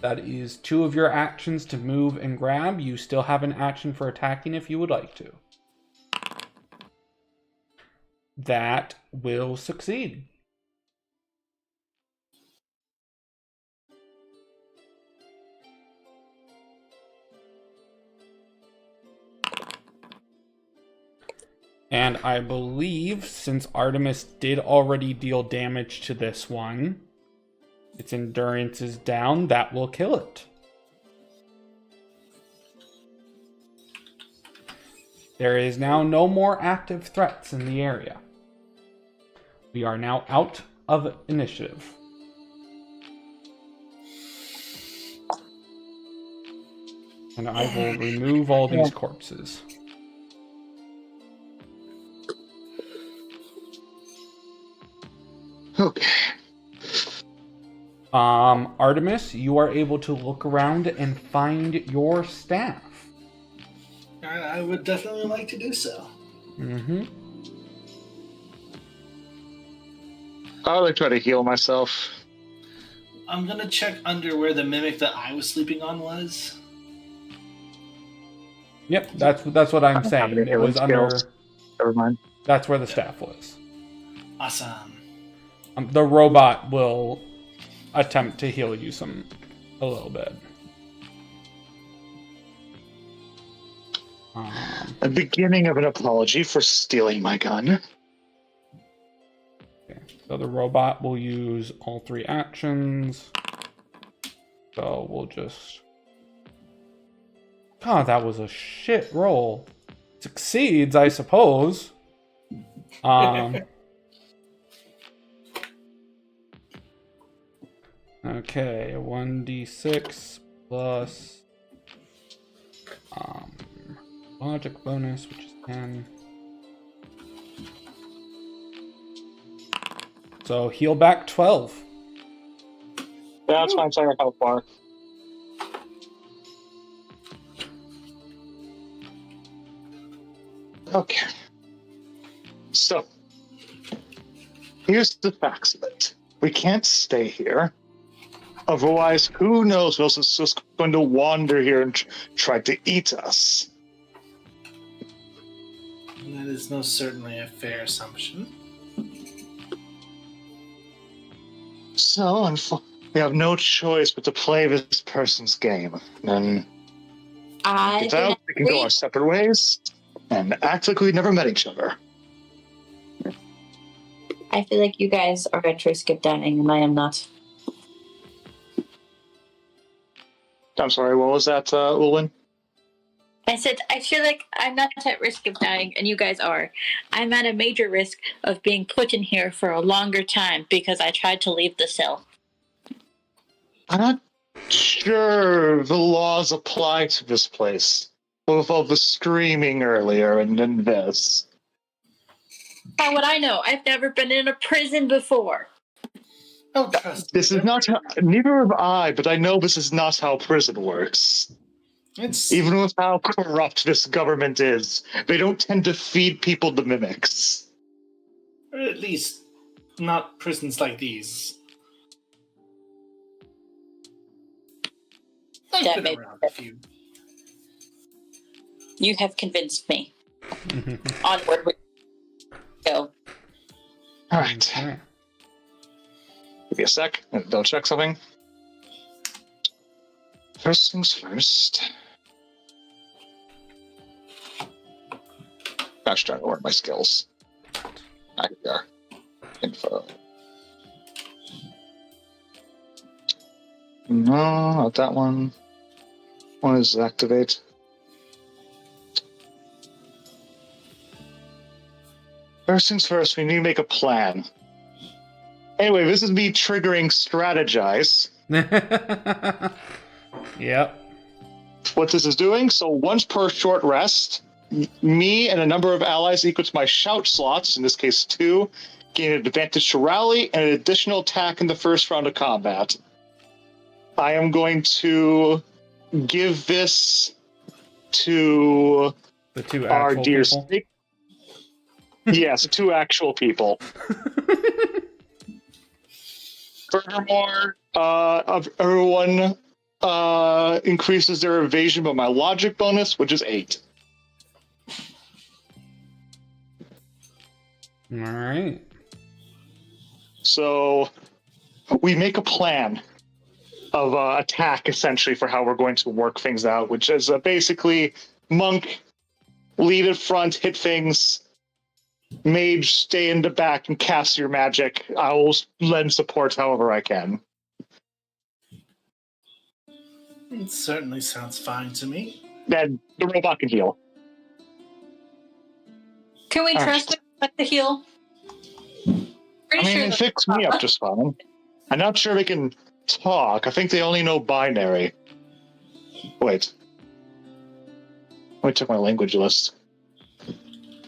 That is 2 of your actions to move and grab. You still have an action for attacking if you would like to. That will succeed. And I believe since Artemis did already deal damage to this one, its endurance is down, that will kill it. There is now no more active threats in the area. We are now out of initiative. And I will remove all these corpses. Okay. Artemis, you are able to look around and find your staff. I would definitely like to do so. Mm-hmm. I would like to try to heal myself. I'm gonna check under where the mimic that I was sleeping on was. Yep, that's what I'm saying. It was under. Never mind. That's where the staff was. Awesome. The robot will attempt to heal you a little bit. The beginning of an apology for stealing my gun. Okay, so the robot will use all 3 actions. So we'll just. God, that was a shit roll. Succeeds, I suppose. Okay, 1d6 plus logic bonus, which is 10. So heal back 12. Yeah, that's fine. Sorry, how far. Okay. So, here's the facts of it. We can't stay here. Otherwise, who knows who else is just going to wander here and try to eat us. That is most certainly a fair assumption. So, we have no choice but to play this person's game. Then, get out, we can go our separate ways, and act like we never met each other. I feel like you guys are at risk of dying, and I am not. I'm sorry, what was that, Ulwin? I said, I feel like I'm not at risk of dying, and you guys are. I'm at a major risk of being put in here for a longer time because I tried to leave the cell. I'm not sure the laws apply to this place. With all the screaming earlier and then this. How would I know? I've never been in a prison before. Oh, trust me. This is not how, neither have I, but I know this is not how prison works. It's Even with how corrupt this government is, they don't tend to feed people to mimics. or at least not prisons like these. I've That been made around a few. You have convinced me. Onward we go. All right. Okay. Give me a sec. I'll check something. First things first. Gosh darn, where are my skills? Ah, here we are. Info. No, not that one. One is activate. First things first, we need to make a plan. Anyway, this is me triggering strategize. Yep. What this is doing, so once per short rest, me and a number of allies equal to my shout slots, in this case 2, gain an advantage to rally and an additional attack in the first round of combat. I am going to give this to The two our actual dear people. snake. Yes, 2 actual people. Furthermore, of everyone increases their evasion by my logic bonus, which is 8. All right. So we make a plan of attack, essentially, for how we're going to work things out, which is basically monk, lead at front, hit things, mage, stay in the back and cast your magic. I will lend support however I can. It certainly sounds fine to me. Then the robot can heal. Can we All trust right. the heal? Pretty I mean, sure it that. fixed me up just fine. I'm not sure they can talk. I think they only know binary. Wait. Let me check my language list.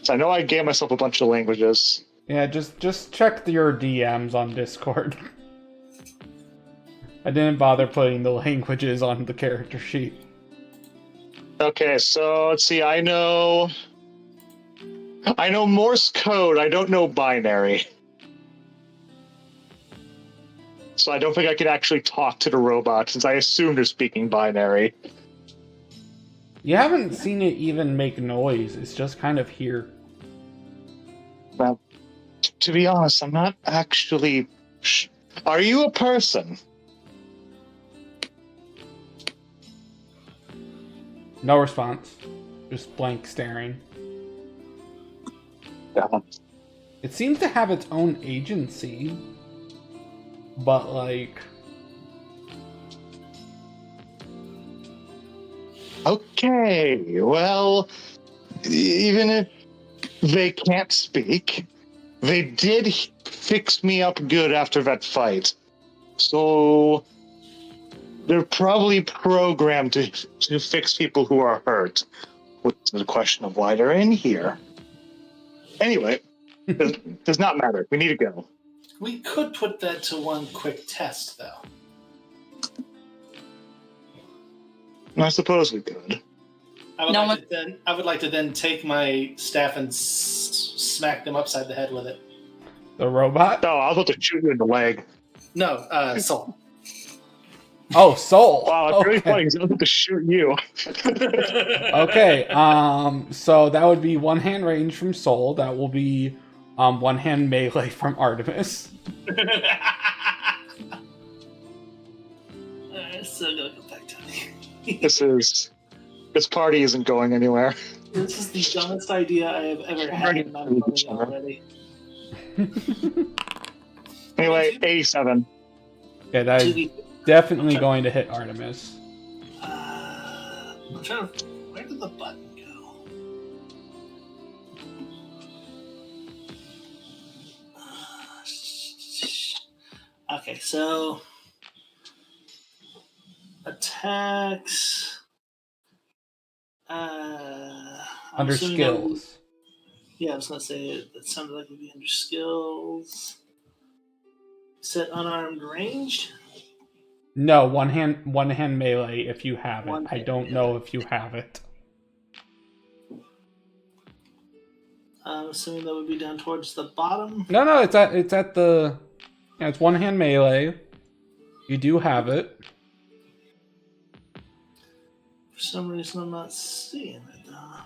So I know I gave myself a bunch of languages. Yeah, just check your DMs on Discord. I didn't bother putting the languages on the character sheet. Okay, so let's see. I know Morse code. I don't know binary. So I don't think I can actually talk to the robot, since I assume they're speaking binary. You haven't seen it even make noise. It's just kind of here. Well, to be honest, I'm not actually... Are you a person? No response. Just blank staring. Yeah. It seems to have its own agency. But, like... Okay, well, even if they can't speak, they did fix me up good after that fight. So they're probably programmed to fix people who are hurt. Which is a question of why they're in here. Anyway, does not matter. We need to go. We could put that to one quick test, though. I suppose we could. I would like to then take my staff and smack them upside the head with it. The robot? Oh, I was about to shoot you in the leg. No, Soul. Oh, Soul! Wow, it's really Okay. funny because I was about to shoot you. Okay, so that would be one hand range from Soul. That will be one hand melee from Artemis. Still gonna go back to me. This party isn't going anywhere. This is the dumbest idea I have ever had, and I'm loving it already. Anyway, 87. Yeah, that is definitely going to hit Artemis. I'm trying to... Where did the button go? Okay, so... Attacks... Under skills. Yeah, I was gonna say it sounded like it would be under skills. Set unarmed ranged. No, one hand melee if you have it. One I hand don't know if you have it. I'm assuming that would be down towards the bottom. No, it's at the yeah, it's one hand melee. You do have it. For some reason, I'm not seeing it.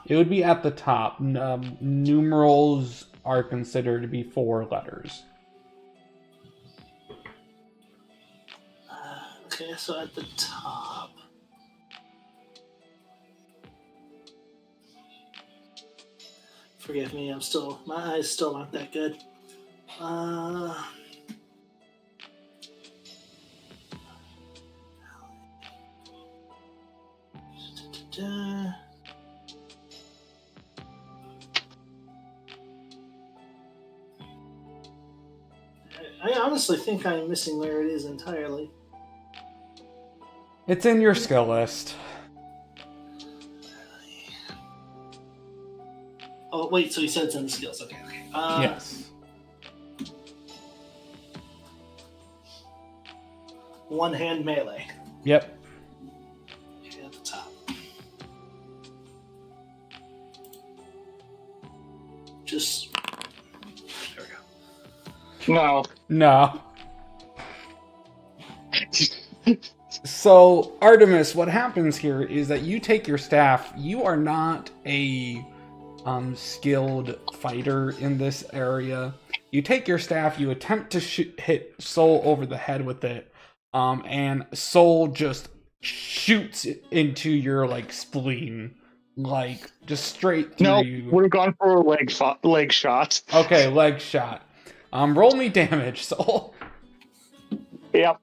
It would be at the top. Numerals are considered to be 4 letters. Okay, so at the top. Forgive me, my eyes still aren't that good. I honestly think I'm missing where it is entirely. It's in your skill list. Oh, wait, so he said it's in the skills. Okay. Yes. One hand melee. Yep. Okay, at the top. Just there we go. No. No. So, Artemis, what happens here is that you take your staff. You are not a skilled fighter in this area. You take your staff, you attempt to hit Soul over the head with it, and Soul just shoots it into your like spleen, like just straight through No, you. would have gone for a leg shot. Okay, leg shot. Roll me damage, Soul. Yep.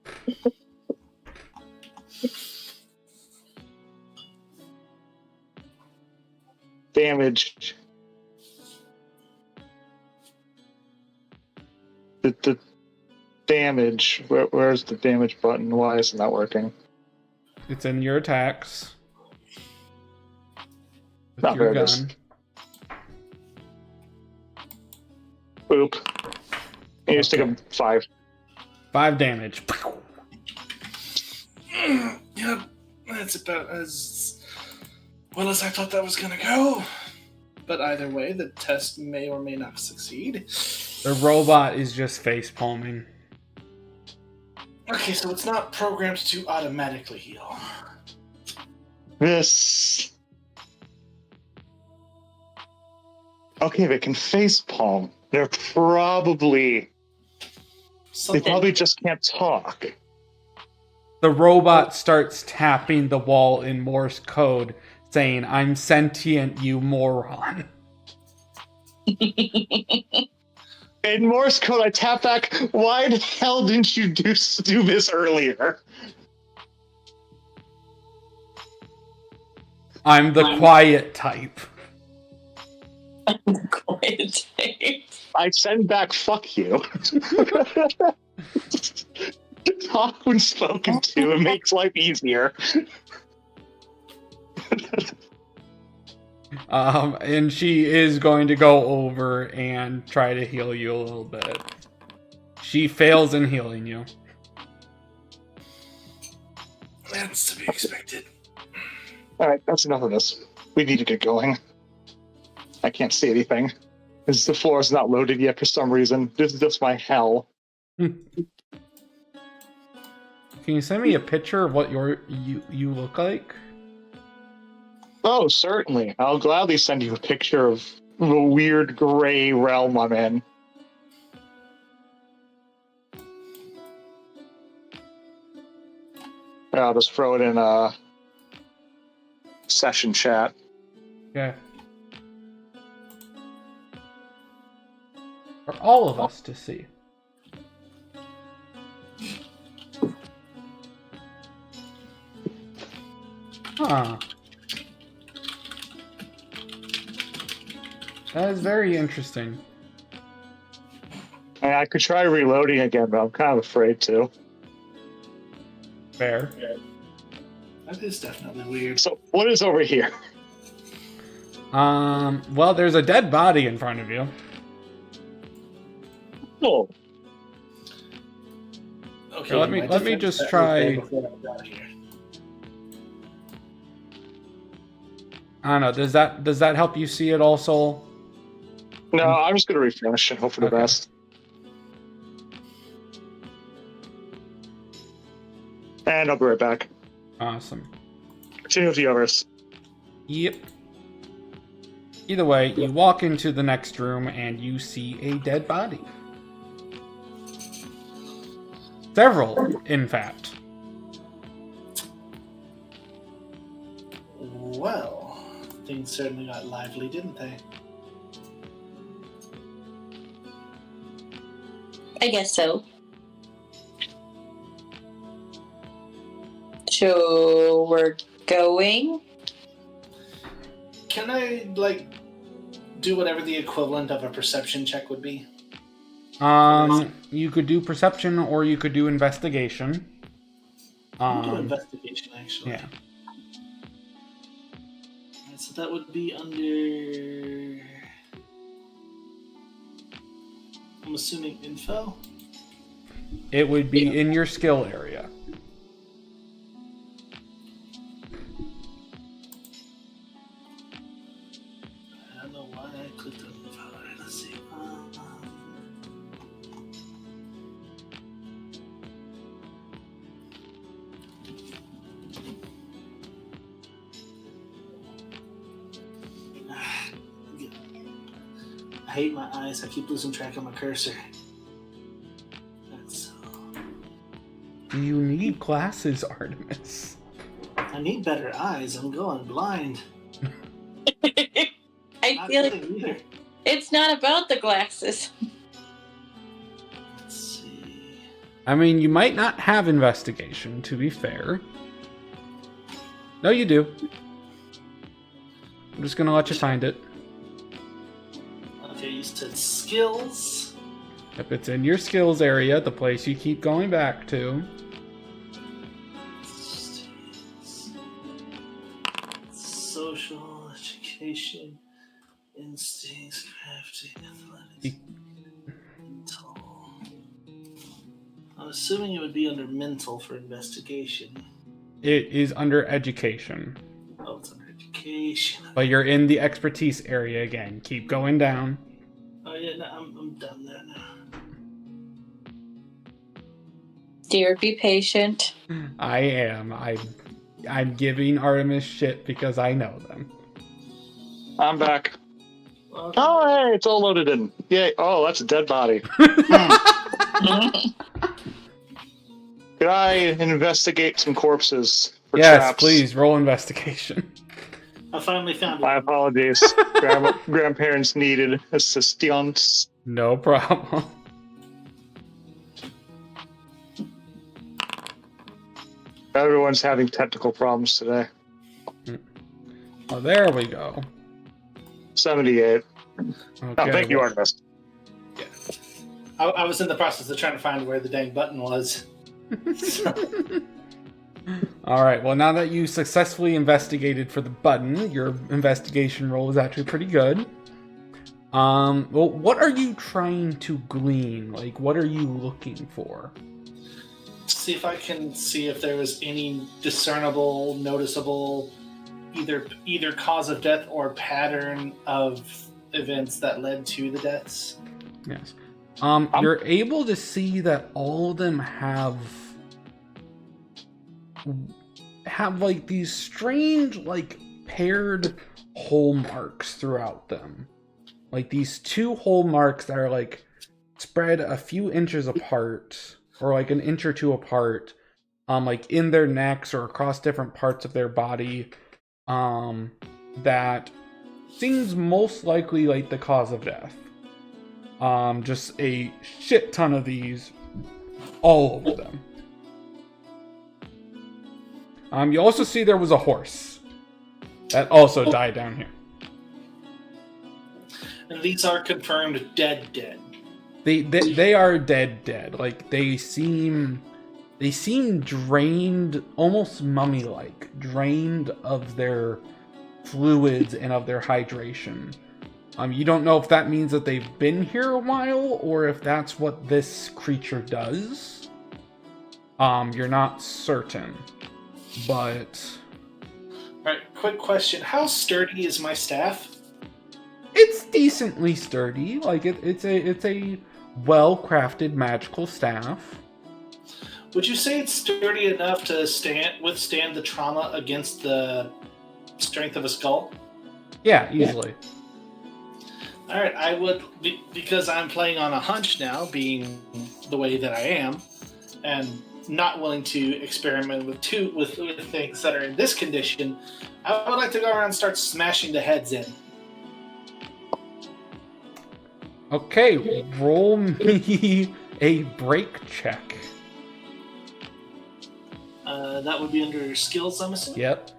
Damage. The damage. Where's the damage button? Why isn't that working? It's in your attacks. With Not your there it is. gun. Boop. You just take a 5. 5 damage. Yep, that's about as well as I thought that was gonna go. But either way, the test may or may not succeed. The robot is just face palming. Okay, so it's not programmed to automatically heal. This. Okay, they can face palm. They probably just can't talk. The robot starts tapping the wall in Morse code, saying, "I'm sentient, you moron." In Morse code, I tap back. Why the hell didn't you do this earlier? I'm the quiet type. Quiet tape. I send back, fuck you. Talk when spoken to. It makes life easier. And she is going to go over and try to heal you a little bit. She fails in healing you. That's to be expected. Alright, that's enough of this. We need to get going. I can't see anything. The floor is not loaded yet for some reason. This is just my hell. Can you send me a picture of what you look like? Oh, certainly. I'll gladly send you a picture of the weird gray realm I'm in. I'll just throw it in a session chat. Okay. For all of us to see. Huh. That is very interesting. I could try reloading again, but I'm kind of afraid to. Fair. That is definitely weird. So, what is over here? Well, there's a dead body in front of you. Oh, Okay, Let my me defense just set was try- there before I got here. I don't know. Does that help you see it also? no, I'm just going to refresh and hope for the Okay. best. And I'll be right back. Awesome. Continue with the others. Yep. Either way, you walk into the next room and you see a dead body. Several, in fact. Well, things certainly got lively, didn't they? I guess so. So we're going. Can I, do whatever the equivalent of a perception check would be? You could do perception or you could do investigation. I'll do investigation, actually. Yeah. Alright, so that would be under... I'm assuming info? It would be in your skill area. know why I clicked on the file. Alright, let's see. I hate my eyes. I keep losing track of my cursor. That's, You need glasses, Artemis. I need better eyes. I'm going blind. I Not feel like good either. it's not about the glasses. Let's see. I mean, you might not have investigation, to be fair. No, you do. I'm just gonna let you find it. Okay, you said skills. If it's in your skills area, the place you keep going back to. Social, education, instincts, crafting, athletics, mental. I'm assuming it would be under mental for investigation. It is under education. Oh, it's under education. But you're in the expertise area again. Keep going down. Oh yeah, no, I'm done there now. Dear, be patient. I am. I'm giving Artemis shit because I know them. I'm back. Okay. Oh, hey, it's all loaded in. Yay. Oh, that's a dead body. Could I investigate some corpses for Yes, traps? please roll investigation. I finally found it. My apologies. Grandparents needed assistance. No problem. Everyone's having technical problems today. Oh, there we go. 78. Okay, Oh, thank you, Artemis. I was in the process of trying to find where the dang button was. All right. Well, now that you successfully investigated for the button, your investigation roll is actually pretty good. Well, what are you trying to glean? Like, what are you looking for? See if I can see if there was any discernible, noticeable, either cause of death or pattern of events that led to the deaths. Yes. You're able to see that all of them have like these strange, like paired hole marks throughout them. Like these two hole marks that are like spread a few inches apart, or like an inch or two apart, like in their necks or across different parts of their body. That seems most likely like the cause of death. Just a shit ton of these all over them. You also see there was a horse that also died down here. And these are confirmed dead. They are dead. Like they seem drained, almost mummy-like, drained of their fluids and of their hydration. You don't know if that means that they've been here a while or if that's what this creature does. You're not certain, but Alright, quick question. How sturdy is my staff? it's decently sturdy. Like it's a well-crafted magical staff. Would you say it's sturdy enough to withstand the trauma against the strength of a skull? Yeah, easily. All right, I would, because I'm playing on a hunch now, being the way that I am, and not willing to experiment with things that are in this condition. I would like to go around and start smashing the heads in. Okay, roll me a break check. That would be under skills, I'm assuming. Yep.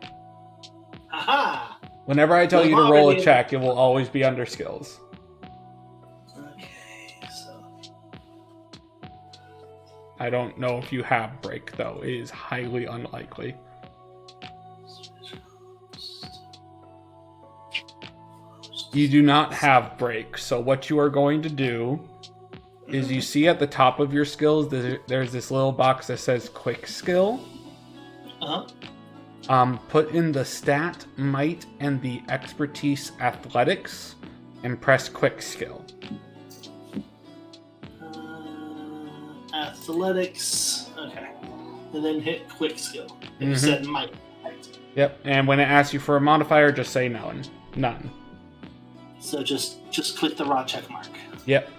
Haha! Whenever I tell you to roll a check, it will always be under skills. Okay, so I don't know if you have break, though. It is highly unlikely. You do not have break, so what you are going to do is you see at the top of your skills, there's this little box that says quick skill. Uh-huh. Put in the stat, might, and the expertise athletics and press quick skill. Athletics. Okay. And then hit quick skill. And you Mhm. said might. Right? Yep, and when it asks you for a modifier, just say none. None. So just click the raw check mark. Yep.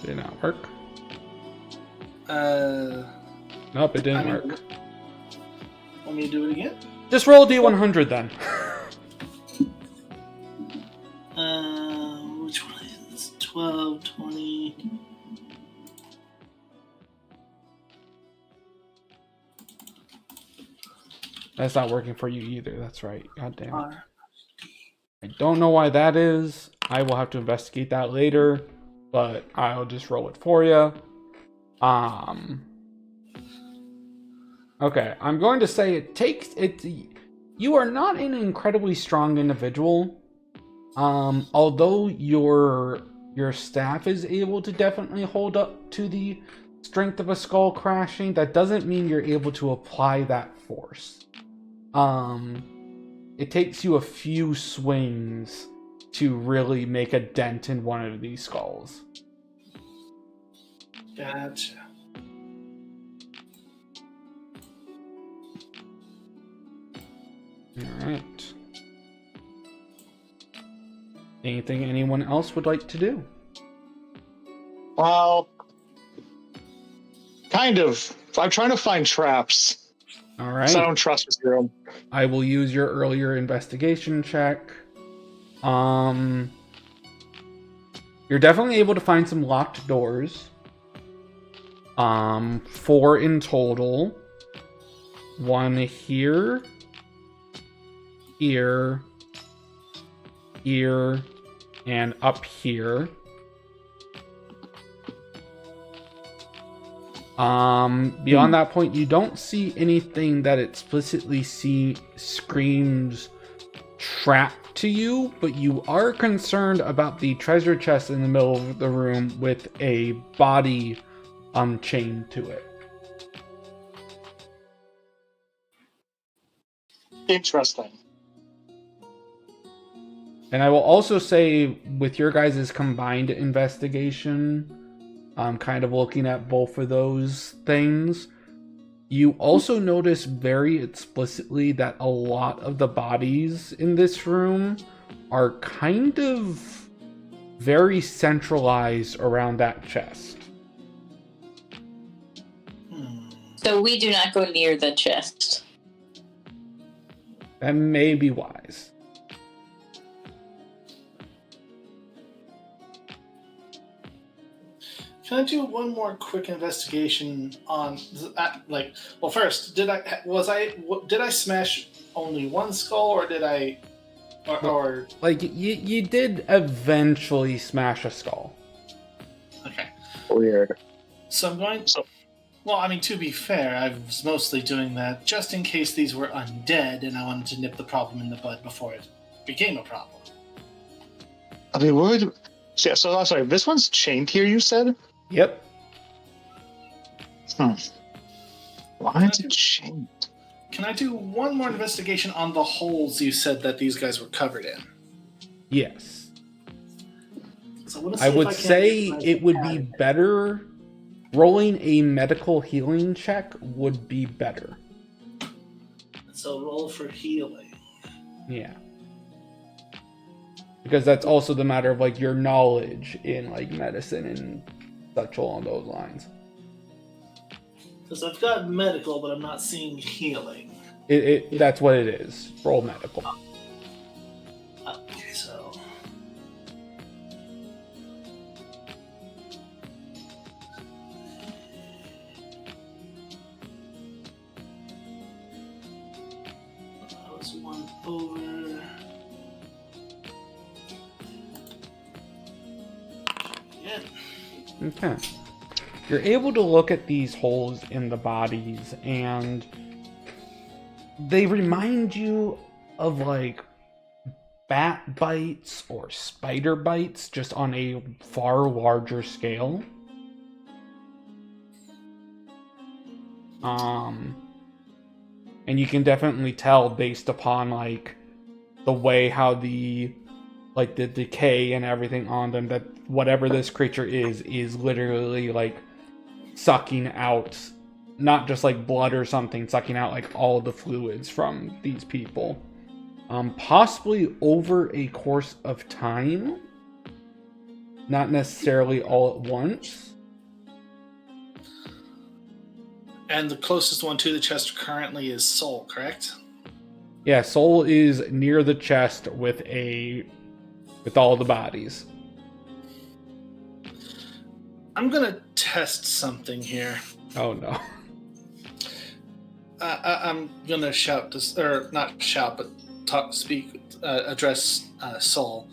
Did not work. Nope, it didn't work. Want me to do it again? Just roll D100 then. Which one is this? 12, 20. That's not working for you either. That's right. God damn it. I don't know why that is. I will have to investigate that later, but I'll just roll it for you. Okay, I'm going to say it takes it. You are not an incredibly strong individual. Although your staff is able to definitely hold up to the strength of a skull crashing, that doesn't mean you're able to apply that force. It takes you a few swings to really make a dent in one of these skulls. Gotcha. Alright. Anything anyone else would like to do? Well, kind of. I'm trying to find traps. Alright. So I don't trust this room. I will use your earlier investigation check. You're definitely able to find some locked doors. 4 in total. 1 here. Here. Here. And up here. Beyond that point, you don't see anything that explicitly screams trap to you, but you are concerned about the treasure chest in the middle of the room with a body chained to it. Interesting. And I will also say, with your guys' combined investigation, kind of looking at both of those things, you also notice very explicitly that a lot of the bodies in this room are kind of very centralized around that chest. So we do not go near the chest. That may be wise. Can I do one more quick investigation on, well, first, did I smash only one skull, or did I, or like you did eventually smash a skull. Okay. Weird. So I'm going. Well, I mean, to be fair, I was mostly doing that just in case these were undead, and I wanted to nip the problem in the bud before it became a problem. I mean, yeah, so I'm sorry. This one's chained here, you said? Yep. Why is it chained? Can I do one more investigation on the holes you said that these guys were covered in? Yes. So I would say it would be better. Rolling a medical healing check would be better. So roll for healing. Yeah. Because that's also the matter of like your knowledge in like medicine and such along those lines. Because I've got medical, but I'm not seeing healing. That's what it is. Roll medical. Okay, so that was one over. Yeah. Okay. You're able to look at these holes in the bodies, and they remind you of like bat bites or spider bites, just on a far larger scale. And you can definitely tell based upon like the way how the decay and everything on them that whatever this creature is literally like sucking out not just like blood or something, sucking out like all the fluids from these people. Possibly over a course of time, not necessarily all at once. And the closest one to the chest currently is Soul, correct? Yeah, Soul is near the chest with all the bodies. I'm gonna test something here. Oh no. I'm gonna shout this, or not shout, but address Soul.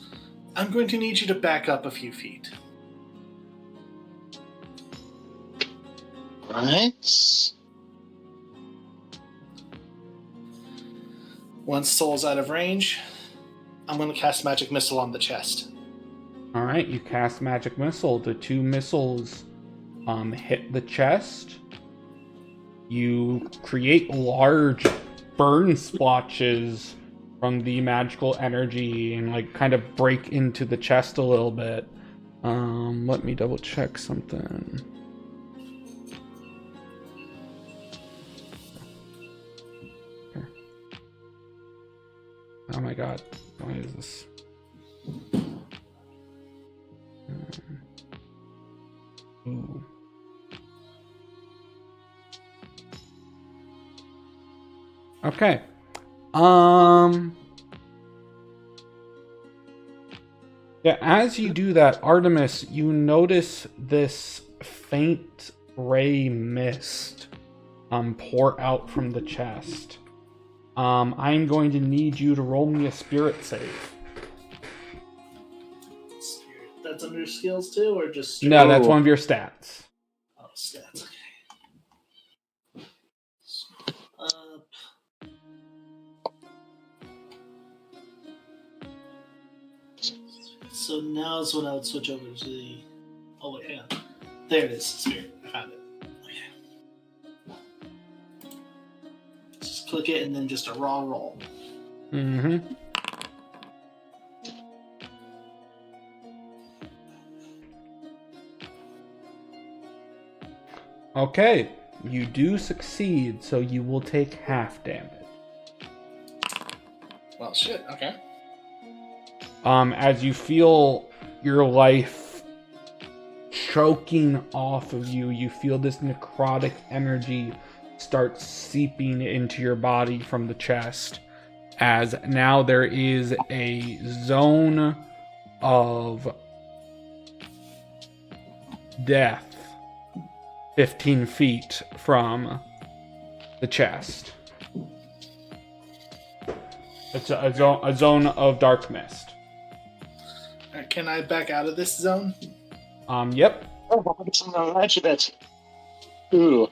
I'm going to need you to back up a few feet. Right. Once Soul's out of range, I'm going to cast Magic Missile on the chest. Alright, you cast Magic Missile. The 2 missiles hit the chest. You create large burn splotches from the magical energy and like kind of break into the chest a little bit. Let me double check something. Oh my god, what is this? Ooh. Okay. Yeah, as you do that, Artemis, you notice this faint ray mist pour out from the chest. I'm going to need you to roll me a spirit save. That's under skills too, or just... No, that's one of your stats. Oh, stats, okay. So now's when I would switch over to the... Oh wait, hang on. There it is, spirit. I found it. Okay. Just click it and then just a raw roll. Mm-hmm. Okay, you do succeed, so you will take half damage. Well, shit, okay. As you feel your life choking off of you, you feel this necrotic energy start seeping into your body from the chest, as now there is a zone of death 15 feet from the chest. It's a zone of dark mist. Can I back out of this zone? Yep. Oh, it's on the edge of it. Ooh.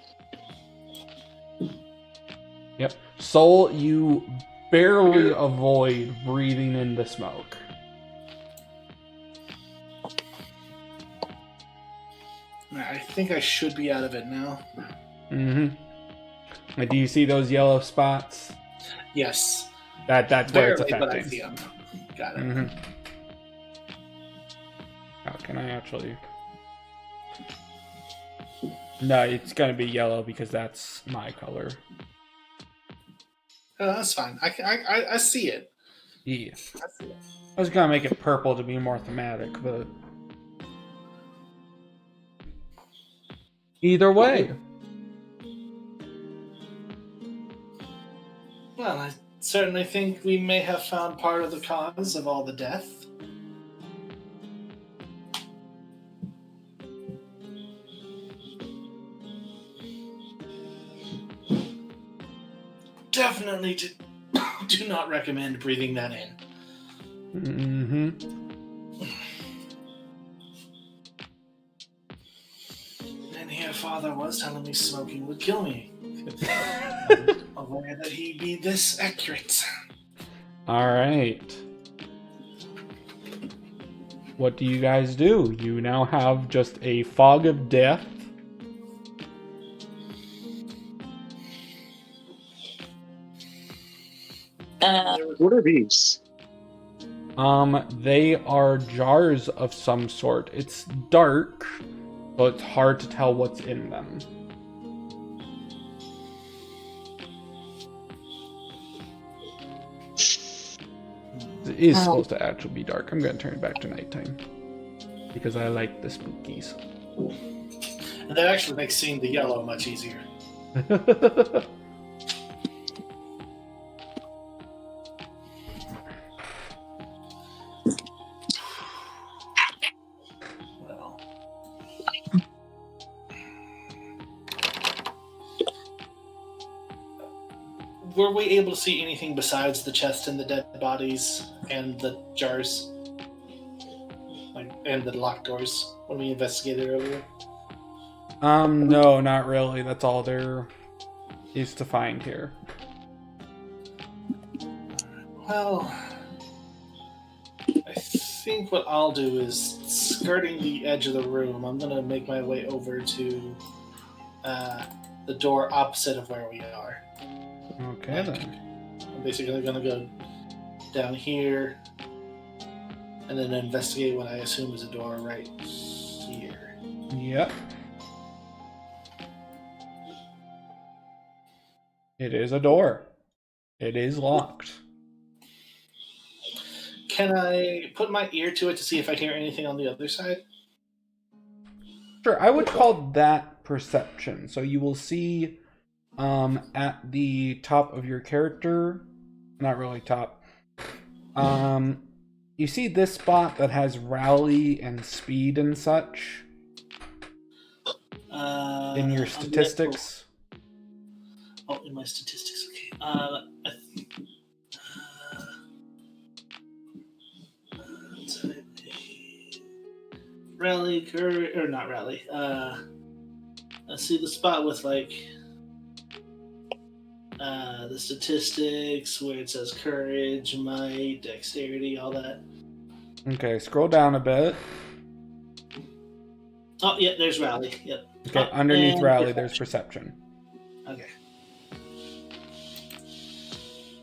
Yep. Soul, you barely avoid breathing in the smoke. I think I should be out of it now. Mm-hmm. Do you see those yellow spots? Yes. That's where it's Barely, but I affecting. see them. Got it. Mm-hmm. How can I actually... No, it's gonna be yellow because that's my color. Oh, that's fine. I see it. Yeah. I see it. I was gonna make it purple to be more thematic, but... Either way. Well, I certainly think we may have found part of the cause of all the death. Definitely do not recommend breathing that in. Mm-hmm. And here Father was telling me smoking would kill me. Aware that he'd be this accurate. Alright. What do you guys do? You now have just a fog of death. What are these? They are jars of some sort. It's dark, so it's hard to tell what's in them. It is supposed to actually be dark. I'm gonna turn it back to nighttime because I like the spookies. And that actually makes seeing the yellow much easier. Well. Were we able to see anything besides the chest and the dead bodies and the jars? And the locked doors when we investigated earlier? No, not really. That's all there is to find here. Well, I think what I'll do is, skirting the edge of the room, I'm going to make my way over to the door opposite of where we are. Okay, then. I'm basically going to go down here and then investigate what I assume is a door right here. Yep. It is a door. It is locked. Can I put my ear to it to see if I hear anything on the other side? Sure, I would call that perception. So you will see at the top of your character, not really top, you see this spot that has rally and speed and such in your statistics. Oh, in my statistics, okay. Rally, courage, or not rally. Let's see the spot with like the statistics where it says courage, might, dexterity, all that. Okay, scroll down a bit. Oh, yeah, there's rally. Yep. Okay, underneath rally, there's perception. Okay.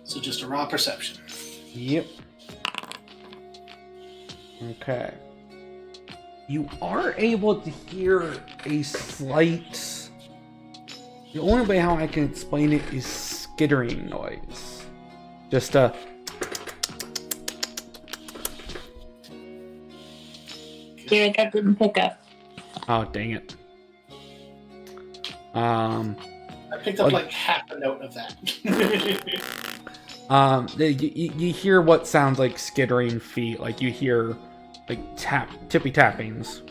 So just a raw perception. Yep. Okay. You are able to hear a slight... The only way how I can explain it is skittering noise. Just a... Here, that didn't pick up. Oh, dang it. I picked up like half a note of that. You hear what sounds like skittering feet, like you hear like tippy tappings.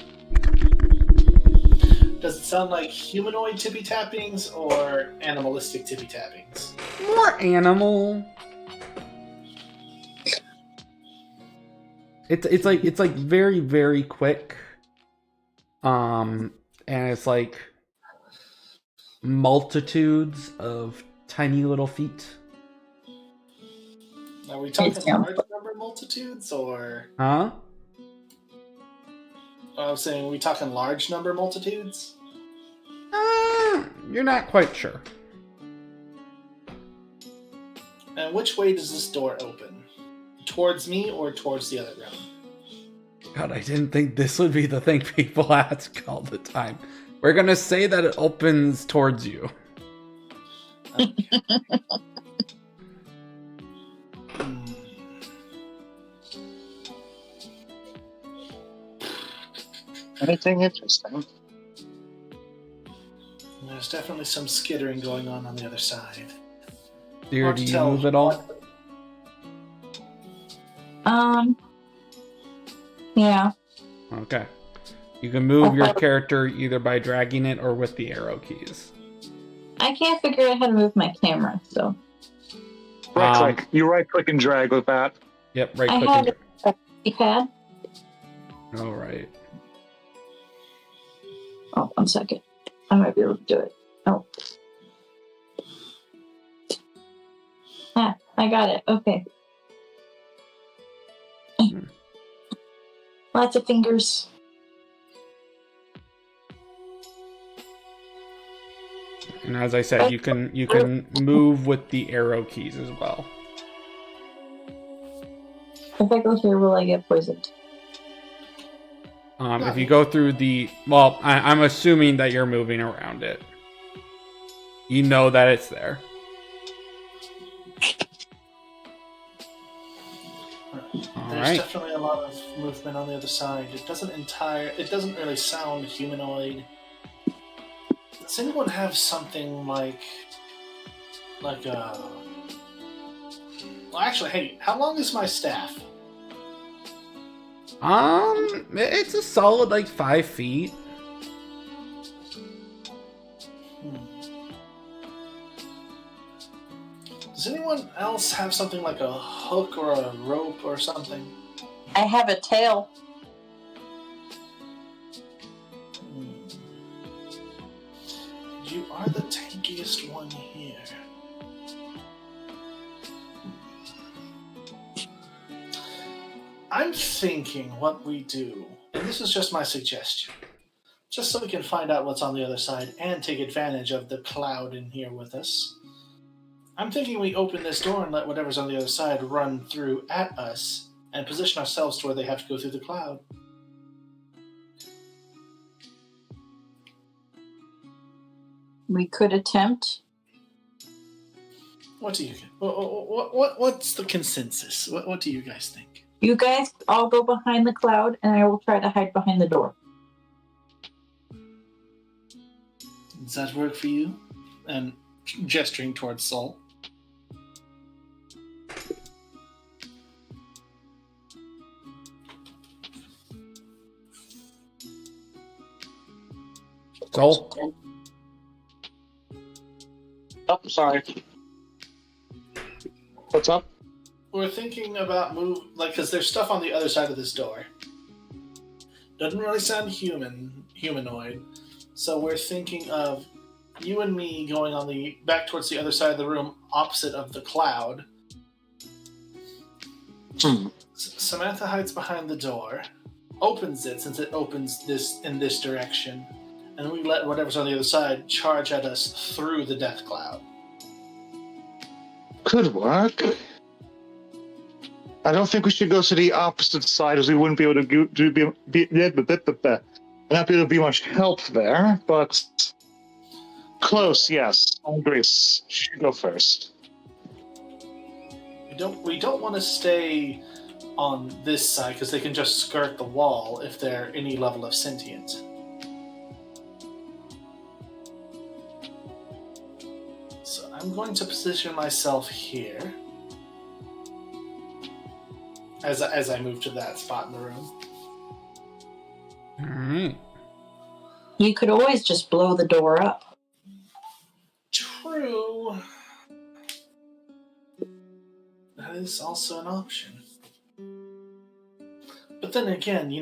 Does it sound like humanoid tippy tappings or animalistic tippy tappings? More animal. It's like very, very quick. And it's like multitudes of tiny little feet. Are we talking large number multitudes or? Huh? I was saying, are we talking large number multitudes? You're not quite sure. And which way does this door open? Towards me or towards the other room? God, I didn't think this would be the thing people ask all the time. We're gonna say that it opens towards you. Okay. Anything interesting? There's definitely some skittering going on the other side. Dear, Hard do to you tell move at all? Yeah. Okay. You can move your character either by dragging it or with the arrow keys. I can't figure out how to move my camera, so. Right click. You right click and drag with that. Yep, right I click. have a keypad. All right. Oh, 1 second. I might be able to do it. Oh. Ah, I got it. Okay. Lots of fingers. And as I said, you can move with the arrow keys as well. If I go here, will I get poisoned? If you go through the... Well, I'm assuming that you're moving around it. You know that it's there. There's definitely a lot of movement on the other side. It doesn't really sound humanoid. Does anyone have something like a... Well, actually, hey, how long is my staff? It's a solid, like, 5 feet. Does anyone else have something like a hook or a rope or something? I have a tail. You are the tankiest one here. I'm thinking what we do, and this is just my suggestion, just so we can find out what's on the other side and take advantage of the cloud in here with us. I'm thinking we open this door and let whatever's on the other side run through at us and position ourselves to where they have to go through the cloud. We could attempt. What do you? What's the consensus? What do you guys think? You guys all go behind the cloud, and I will try to hide behind the door. Does that work for you? And gesturing towards Sol. Sol? Oh, sorry. What's up? We're thinking about because there's stuff on the other side of this door. Doesn't really sound humanoid. So we're thinking of you and me going on back towards the other side of the room, opposite of the cloud. Samantha hides behind the door, opens it since it opens this in this direction, and we let whatever's on the other side charge at us through the death cloud. Could work. I don't think we should go to the opposite side, as we wouldn't be able to not be able to be much help there, but close, yes. Grace should go first. We don't want to stay on this side because they can just skirt the wall if they're any level of sentient. So I'm going to position myself here as I move to that spot in the room. Alright. You could always just blow the door up. True. That is also an option. But then again,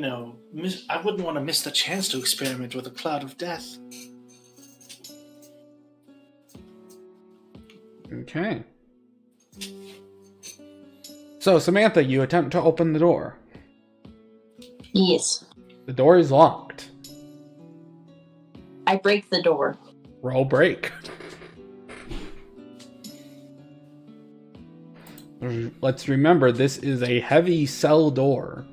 I wouldn't want to miss the chance to experiment with a cloud of death. Okay. So, Samantha, you attempt to open the door. Yes. The door is locked. I break the door. Roll break. Let's remember, this is a heavy cell door.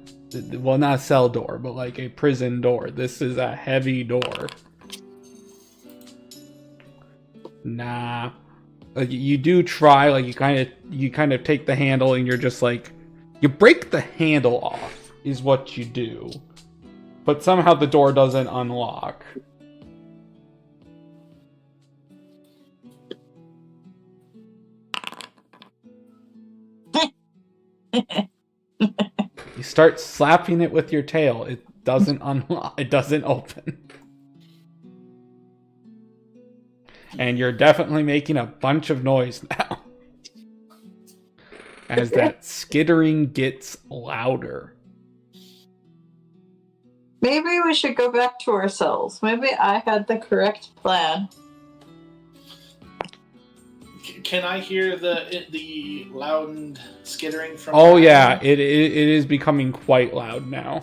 Well, not a cell door, but like a prison door. This is a heavy door. Nah. Like, you do try, like, you kind of take the handle and you're just like, you break the handle off is what you do. But somehow the door doesn't unlock. You start slapping it with your tail. It doesn't unlock. It doesn't open. And you're definitely making a bunch of noise now. As that skittering gets louder. Maybe we should go back to our cells. Maybe I had the correct plan. Can I hear the loud skittering from? Oh yeah, it is becoming quite loud now.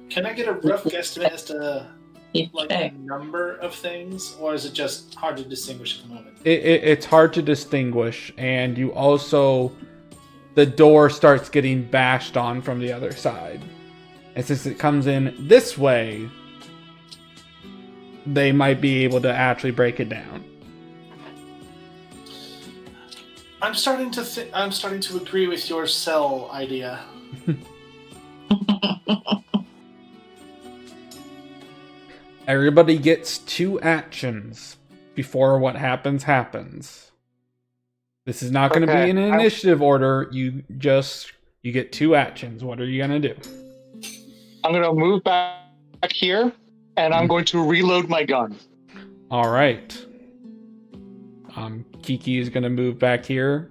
Can I get a rough guesstimate as to the number of things, or is it just hard to distinguish at the moment? It's hard to distinguish, and you also the door starts getting bashed on from the other side. And since it comes in this way, they might be able to actually break it down. I'm starting to agree with your cell idea. Everybody gets 2 actions before what happens happens. This is not going to be in an initiative order. You get 2 actions. What are you going to do? I'm going to move back here, and I'm going to reload my gun. All right. Kiki is going to move back here.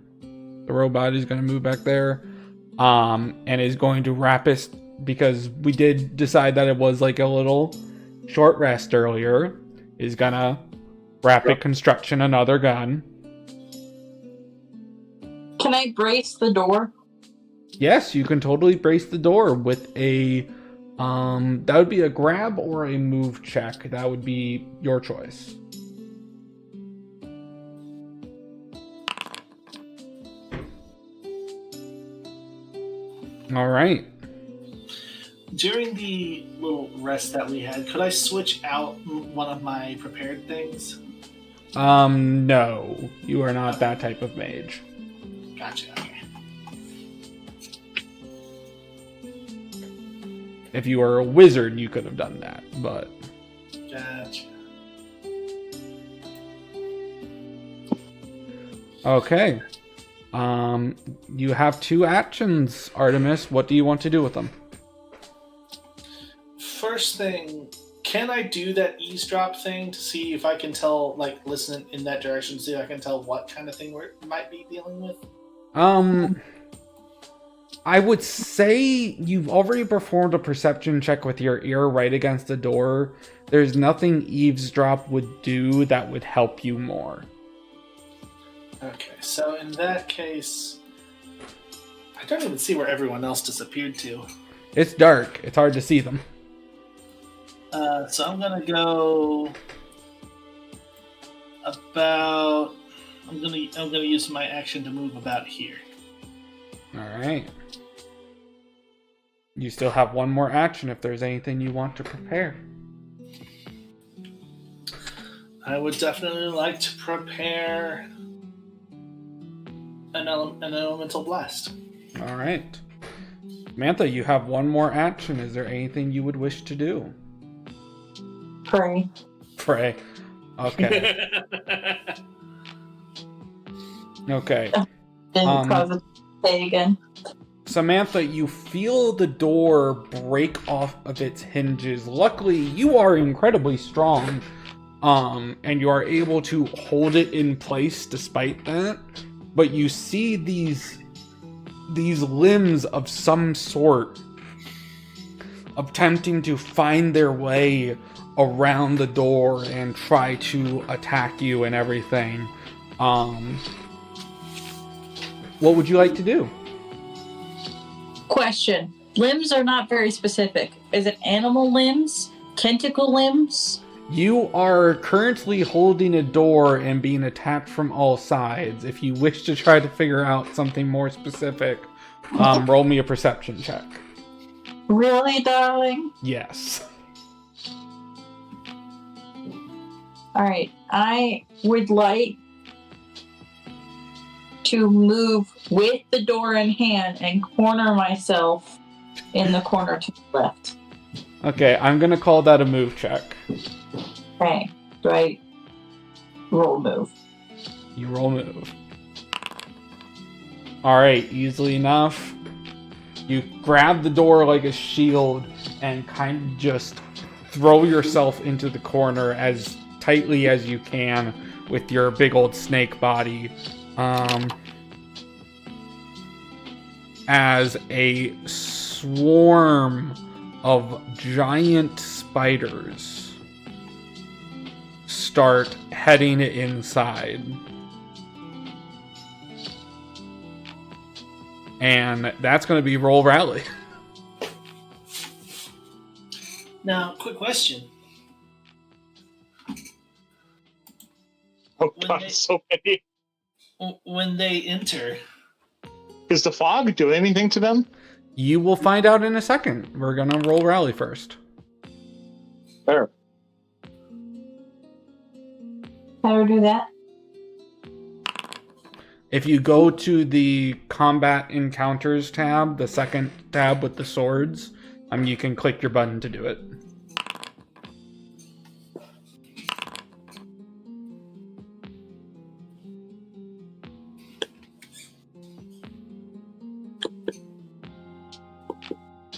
The robot is going to move back there. And is going to rapid, because we did decide that it was like a little short rest earlier, is going to rapid construction another gun. Can I brace the door? Yes, you can totally brace the door with a that would be a grab or a move check. That would be your choice. All right. During the little rest that we had, could I switch out one of my prepared things? No. You are not that type of mage. Gotcha. Okay. If you were a wizard, you could have done that, but... Gotcha. Okay. You have 2 actions, Artemis. What do you want to do with them? First thing, can I do that eavesdrop thing to see if I can tell, like, listen in that direction, see if I can tell what kind of thing we might be dealing with? I would say you've already performed a perception check with your ear right against the door. There's nothing eavesdrop would do that would help you more. Okay, so in that case, I don't even see where everyone else disappeared to. It's dark. It's hard to see them. So I'm gonna go about. I'm gonna use my action to move about here. All right. You still have 1 more action if there's anything you want to prepare. I would definitely like to prepare an elemental blast. All right. Mantha, you have 1 more action. Is there anything you would wish to do? Pray. Pray. Okay. Okay. Didn't cause it to stay again. Samantha, you feel the door break off of its hinges. Luckily, you are incredibly strong, and you are able to hold it in place despite that. But you see these limbs of some sort attempting to find their way around the door and try to attack you and everything. What would you like to do? Question. Limbs are not very specific. Is it animal limbs? Tentacle limbs? You are currently holding a door and being attacked from all sides. If you wish to try to figure out something more specific, roll me a perception check. Really, darling? Yes. Alright. I would like to move with the door in hand and corner myself in the corner to the left. Okay, I'm gonna call that a move check. Okay. Do I roll move? You roll move. Alright, easily enough. You grab the door like a shield and kind of just throw yourself into the corner as tightly as you can with your big old snake body. As a swarm of giant spiders start heading inside. And that's going to be roll rally. Now, quick question. Oh god, so many. When they enter, Is the fog doing anything to them? You will find out in a second. We're gonna roll rally first. There. How do we do that? If you go to the combat encounters tab, the second tab with the swords, you can click your button to do it.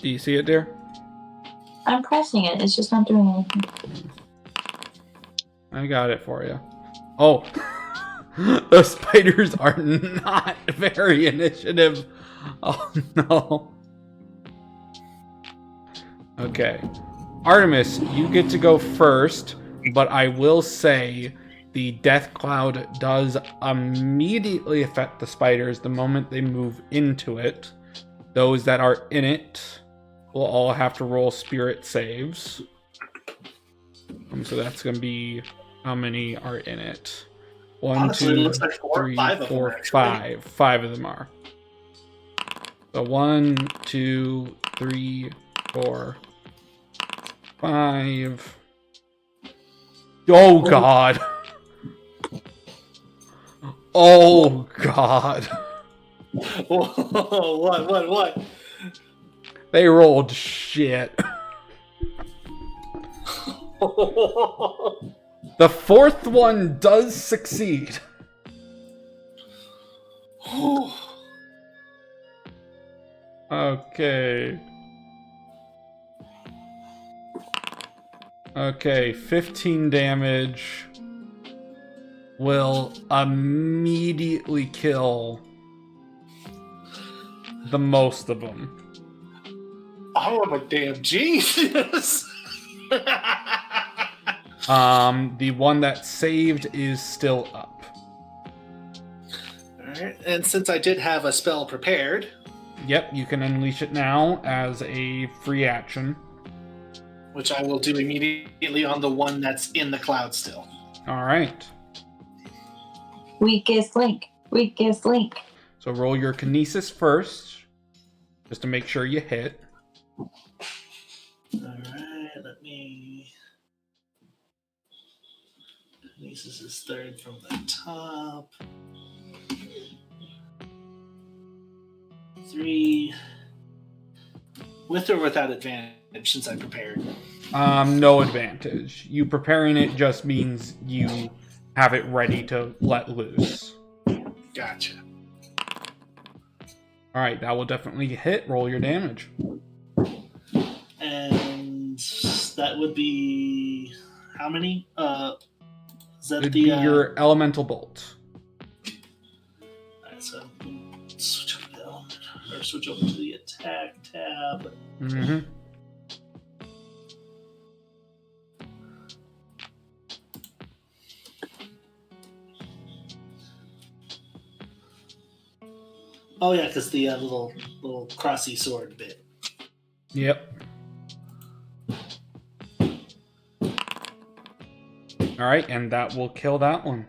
Do you see it, dear? I'm pressing it. It's just not doing anything. I got it for you. Oh, the spiders are not very initiative. Oh no. Okay. Artemis, you get to go first, but I will say the death cloud does immediately affect the spiders the moment they move into it. Those that are in it will all have to roll spirit saves. So that's going to be how many are in it. One, Honestly, two, it looks like three, five of them, four, actually. five. Five of them are. So 1, 2, 3, 4, 5. Oh God! Oh God! Whoa, what? They rolled shit. The fourth one does succeed. Okay. Okay, 15 damage will immediately kill the most of them. Oh my damn genius! The one that saved is still up. Alright, and since I did have a spell prepared... Yep, you can unleash it now as a free action. Which I will do immediately on the one that's in the cloud still. Alright. Weakest link. Weakest link. So roll your kinesis first, just to make sure you hit. Alright, let me... Kinesis is third from the top. 3. With or without advantage, since I prepared? No advantage. You preparing it just means you have it ready to let loose. Gotcha. Alright, that will definitely hit. Roll your damage. And that would be... How many? Is that It'd the... be your elemental bolt. Alright, so switch over to the element, or switch over to the attack tab. Mm-hmm. Oh yeah, because the little crossy sword bit. Yep. Alright, and that will kill that one.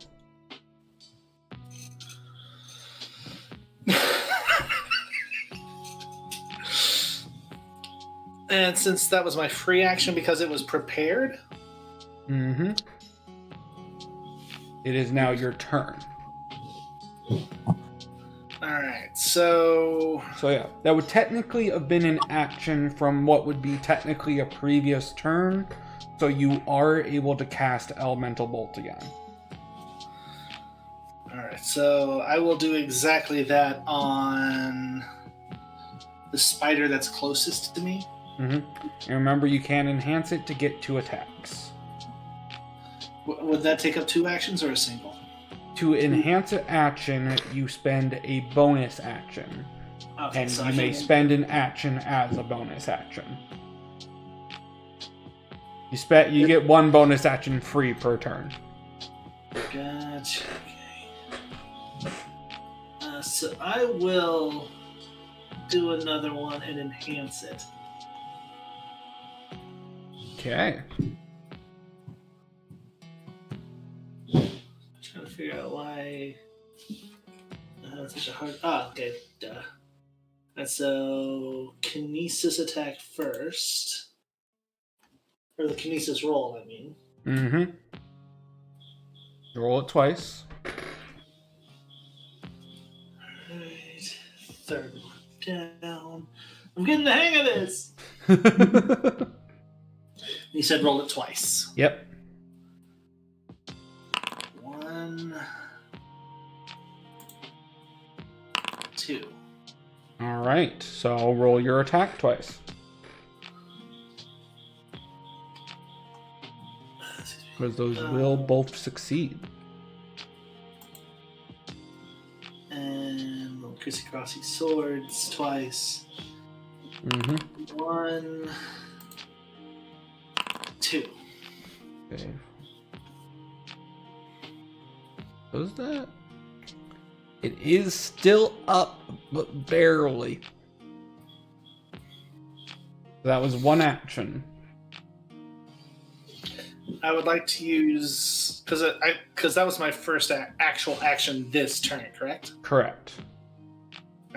And since that was my free action because it was prepared, Mm-hmm. It is now your turn. alright, so So yeah, that would technically have been an action from what would be technically a previous turn. So you are able to cast Elemental Bolt again. alright, so I will do exactly that on the spider that's closest to me. Mm-hmm. And remember, you can enhance it to get 2 attacks. Would that take up 2 actions or a single? To enhance an action, you spend a bonus action. Okay, And so you may spend an action as a bonus action. You get 1 bonus action free per turn. Gotcha. Okay. So I will do another one and enhance it. Okay. Trying to figure out why. That's such a hard. Ah, okay. Duh. And so kinesis attack first, or the kinesis roll. I mean. Mm-hmm. Roll it twice. Alright. Third one down. I'm getting the hang of this. He said roll it twice. Yep. 1, 2. All right. So roll your attack twice. Because those will both succeed. And little crissy crossy swords twice. Mm-hmm. 1, 2. Okay. Was that? It is still up, but barely. That was one action. I would like to use because that was my first actual action this turn, correct? Correct.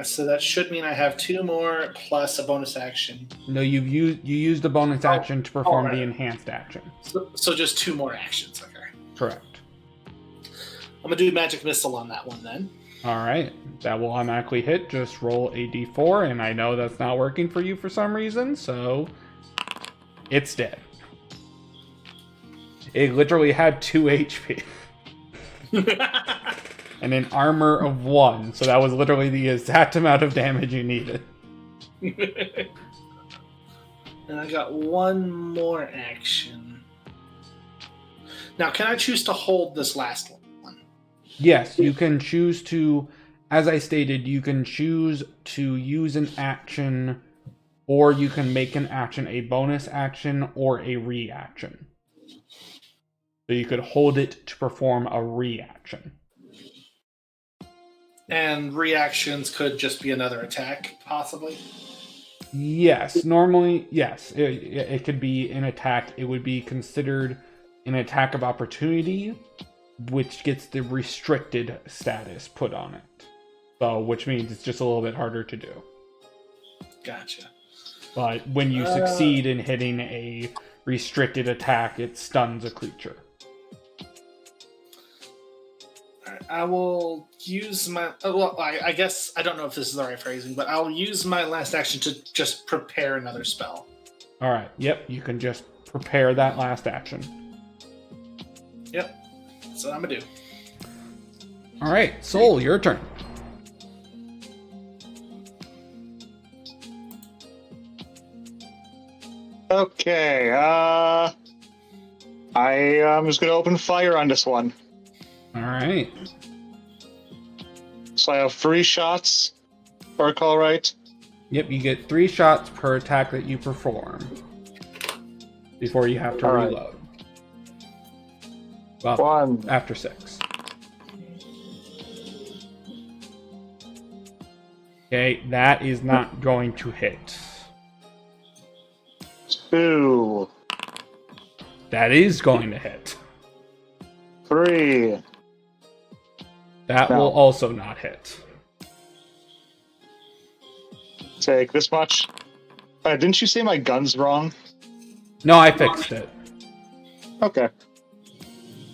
So that should mean I have 2 more plus a bonus action. No, you used a bonus action to perform right. the enhanced action. So just 2 more actions. Okay. Correct. I'm gonna do magic missile on that one then. All right, that will automatically hit. Just roll a d4, and I know that's not working for you for some reason, so it's dead. It literally had 2 HP and an armor of 1, so that was literally the exact amount of damage you needed. And I got 1 more action. Now, can I choose to hold this last one? Yes, you can choose to, as I stated, you can choose to use an action, or you can make an action a bonus action or a reaction. So you could hold it to perform a reaction. And reactions could just be another attack, possibly? Yes, normally, yes. It could be an attack. It would be considered an attack of opportunity, which gets the restricted status put on it. So, which means it's just a little bit harder to do. Gotcha. But when you succeed in hitting a restricted attack, it stuns a creature. I will use my... Well, I guess... I don't know if this is the right phrasing, but I'll use my last action to just prepare another spell. Alright, yep, you can just prepare that last action. Yep. That's what I'm gonna do. Alright, Soul, your turn. Okay, I am just going to open fire on this one. Alright. So I have 3 shots, if I recall right. Yep, you get 3 shots per attack that you perform before you have to Alright. reload. Well, 1, after 6. Okay, that is not going to hit. 2, That is going to hit. 3. That No. will also not hit. Take this much. Didn't you say my gun's wrong? No, I fixed it. Okay.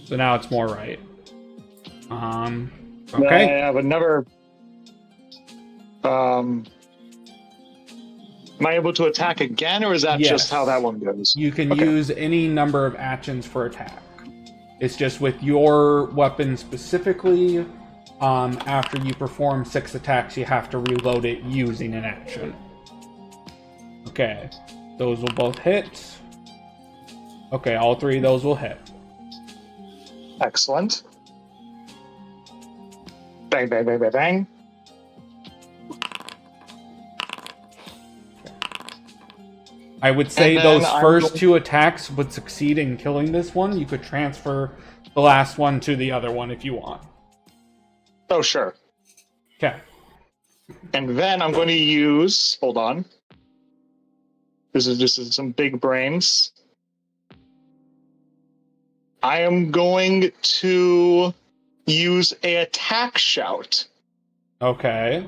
So now it's more right. Then Okay. I have another. Am I able to attack again, or is that Yes. just how that one goes? You can Okay. use any number of actions for attack. It's just with your weapon specifically, after you perform 6 attacks, you have to reload it using an action. Okay. Those will both hit. Okay, all 3 of those will hit. Excellent. Bang, bang, bang, bang, bang. I would say And then those I'm first going- 2 attacks would succeed in killing this one. You could transfer the last one to the other one if you want. Oh, sure. Okay. And then I'm going to use. Hold on. This is some big brains. I am going to use a attack shout Okay.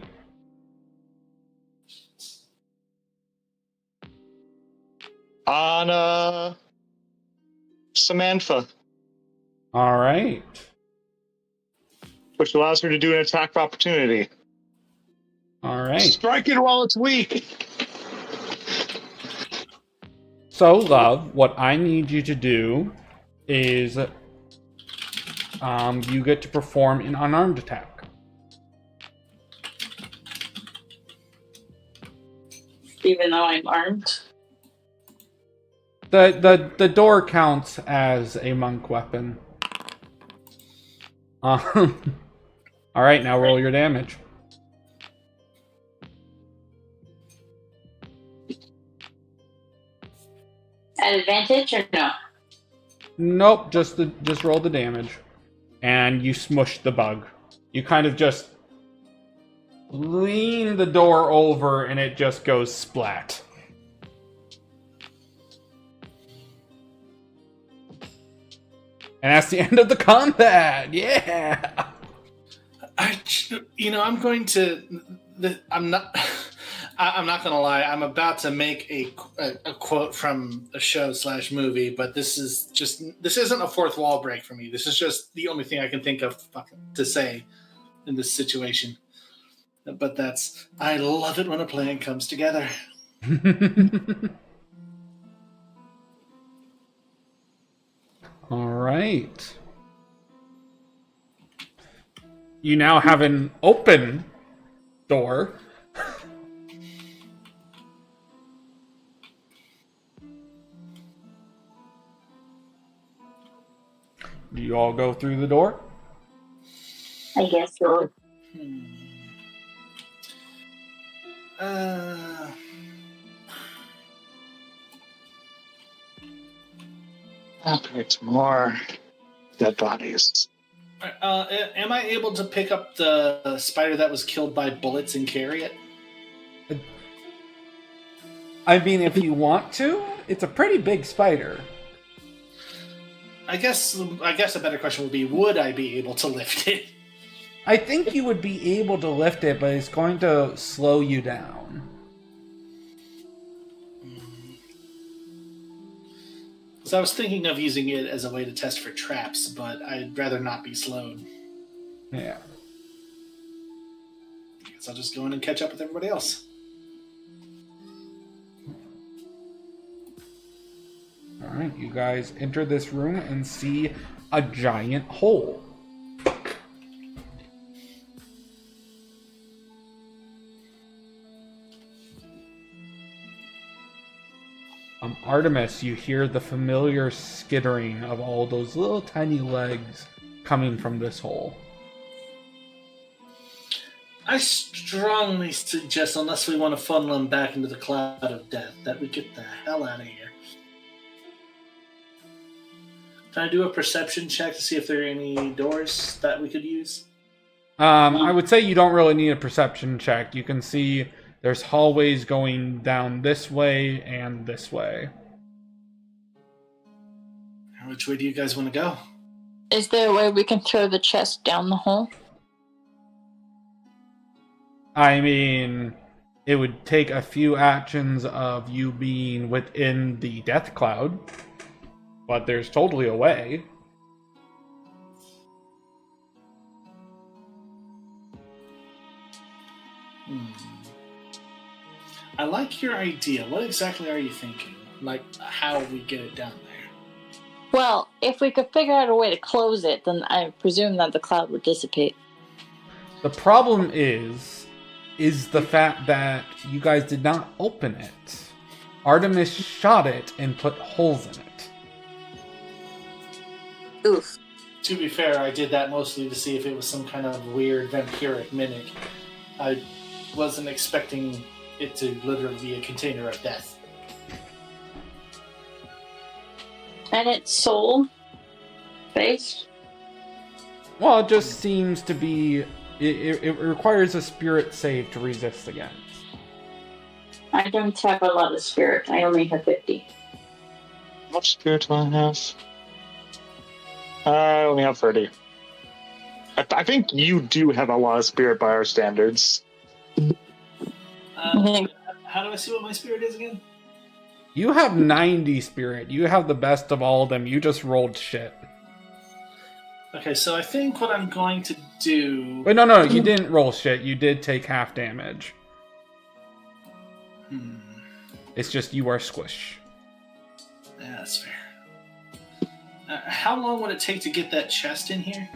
On Samantha, All right. which allows her to do an attack of opportunity. All right. Strike it while it's weak. So, love, what I need you to do is you get to perform an unarmed attack. Even though I'm armed. The door counts as a monk weapon. All right, now roll your damage. At advantage or no? Nope, just roll the damage, and you smush the bug. You kind of just lean the door over, and it just goes splat. And that's the end of the combat. Yeah. I'm going to. I'm not. I'm not going to lie. I'm about to make a quote from a show / movie, but this isn't a fourth wall break for me. This is just the only thing I can think of to say in this situation. But I love it when a plan comes together. All right. You now have an open door. Do you all go through the door? I guess so. It's more dead bodies. Am I able to pick up the spider that was killed by bullets and carry it? I mean, if you want to, it's a pretty big spider. I guess a better question would be, would I be able to lift it? I think you would be able to lift it, but it's going to slow you down. So I was thinking of using it as a way to test for traps, but I'd rather not be slowed. Yeah. So I'll just go in and catch up with everybody else. Alright, you guys enter this room and see a giant hole. Artemis, you hear the familiar skittering of all those little tiny legs coming from this hole. I strongly suggest, unless we want to funnel them back into the cloud of death, that we get the hell out of here. Can I do a perception check to see if there are any doors that we could use? I would say you don't really need a perception check. You can see there's hallways going down this way and this way. Which way do you guys want to go? Is there a way we can throw the chest down the hole? I mean, it would take a few actions of you being within the death cloud, but there's totally a way. I like your idea. What exactly are you thinking? Like, how we get it down there? Well, if we could figure out a way to close it, then I presume that the cloud would dissipate. The problem is the fact that you guys did not open it. Artemis shot it and put holes in it. Oof. To be fair, I did that mostly to see if it was some kind of weird vampiric mimic. I wasn't expecting it to literally be a container of death. And it's soul based? Well, it just seems to be... It requires a spirit save to resist against. I don't have a lot of spirit. I only have 50. How much spirit do I have? I only have 30. I think you do have a lot of spirit by our standards. How do I see what my spirit is again? You have 90 spirit. You have the best of all of them. You just rolled shit. Okay, so I think what I'm going to do... Wait, no, you didn't roll shit. You did take half damage. It's just you are squish. Yeah, that's fair. How long would it take to get that chest in here?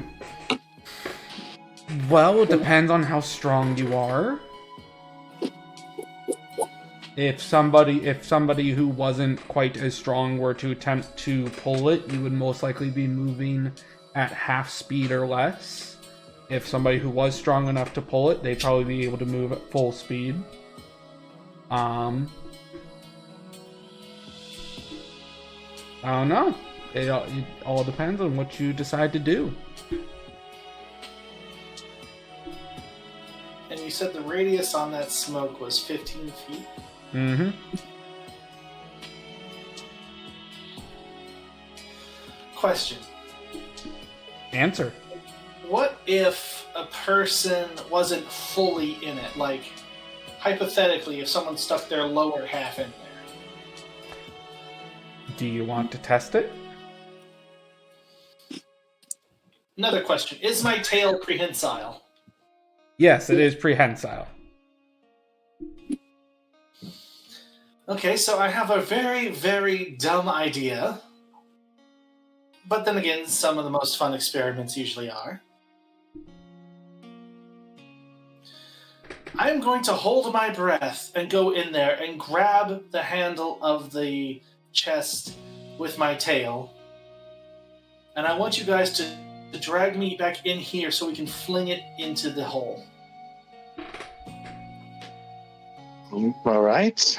Well, it depends on how strong you are. If somebody who wasn't quite as strong were to attempt to pull it, you would most likely be moving at half speed or less. If somebody who was strong enough to pull it, they'd probably be able to move at full speed. I don't know. It all depends on what you decide to do. And you said the radius on that smoke was 15 feet? Mm-hmm. Question. Answer. What if a person wasn't fully in it? Like, hypothetically, if someone stuck their lower half in there. Do you want to test it? Another question. Is my tail prehensile? Yes, it is prehensile. Okay, so I have a very, very dumb idea. But then again, some of the most fun experiments usually are. I'm going to hold my breath and go in there and grab the handle of the chest with my tail. And I want you guys to drag me back in here so we can fling it into the hole. All right.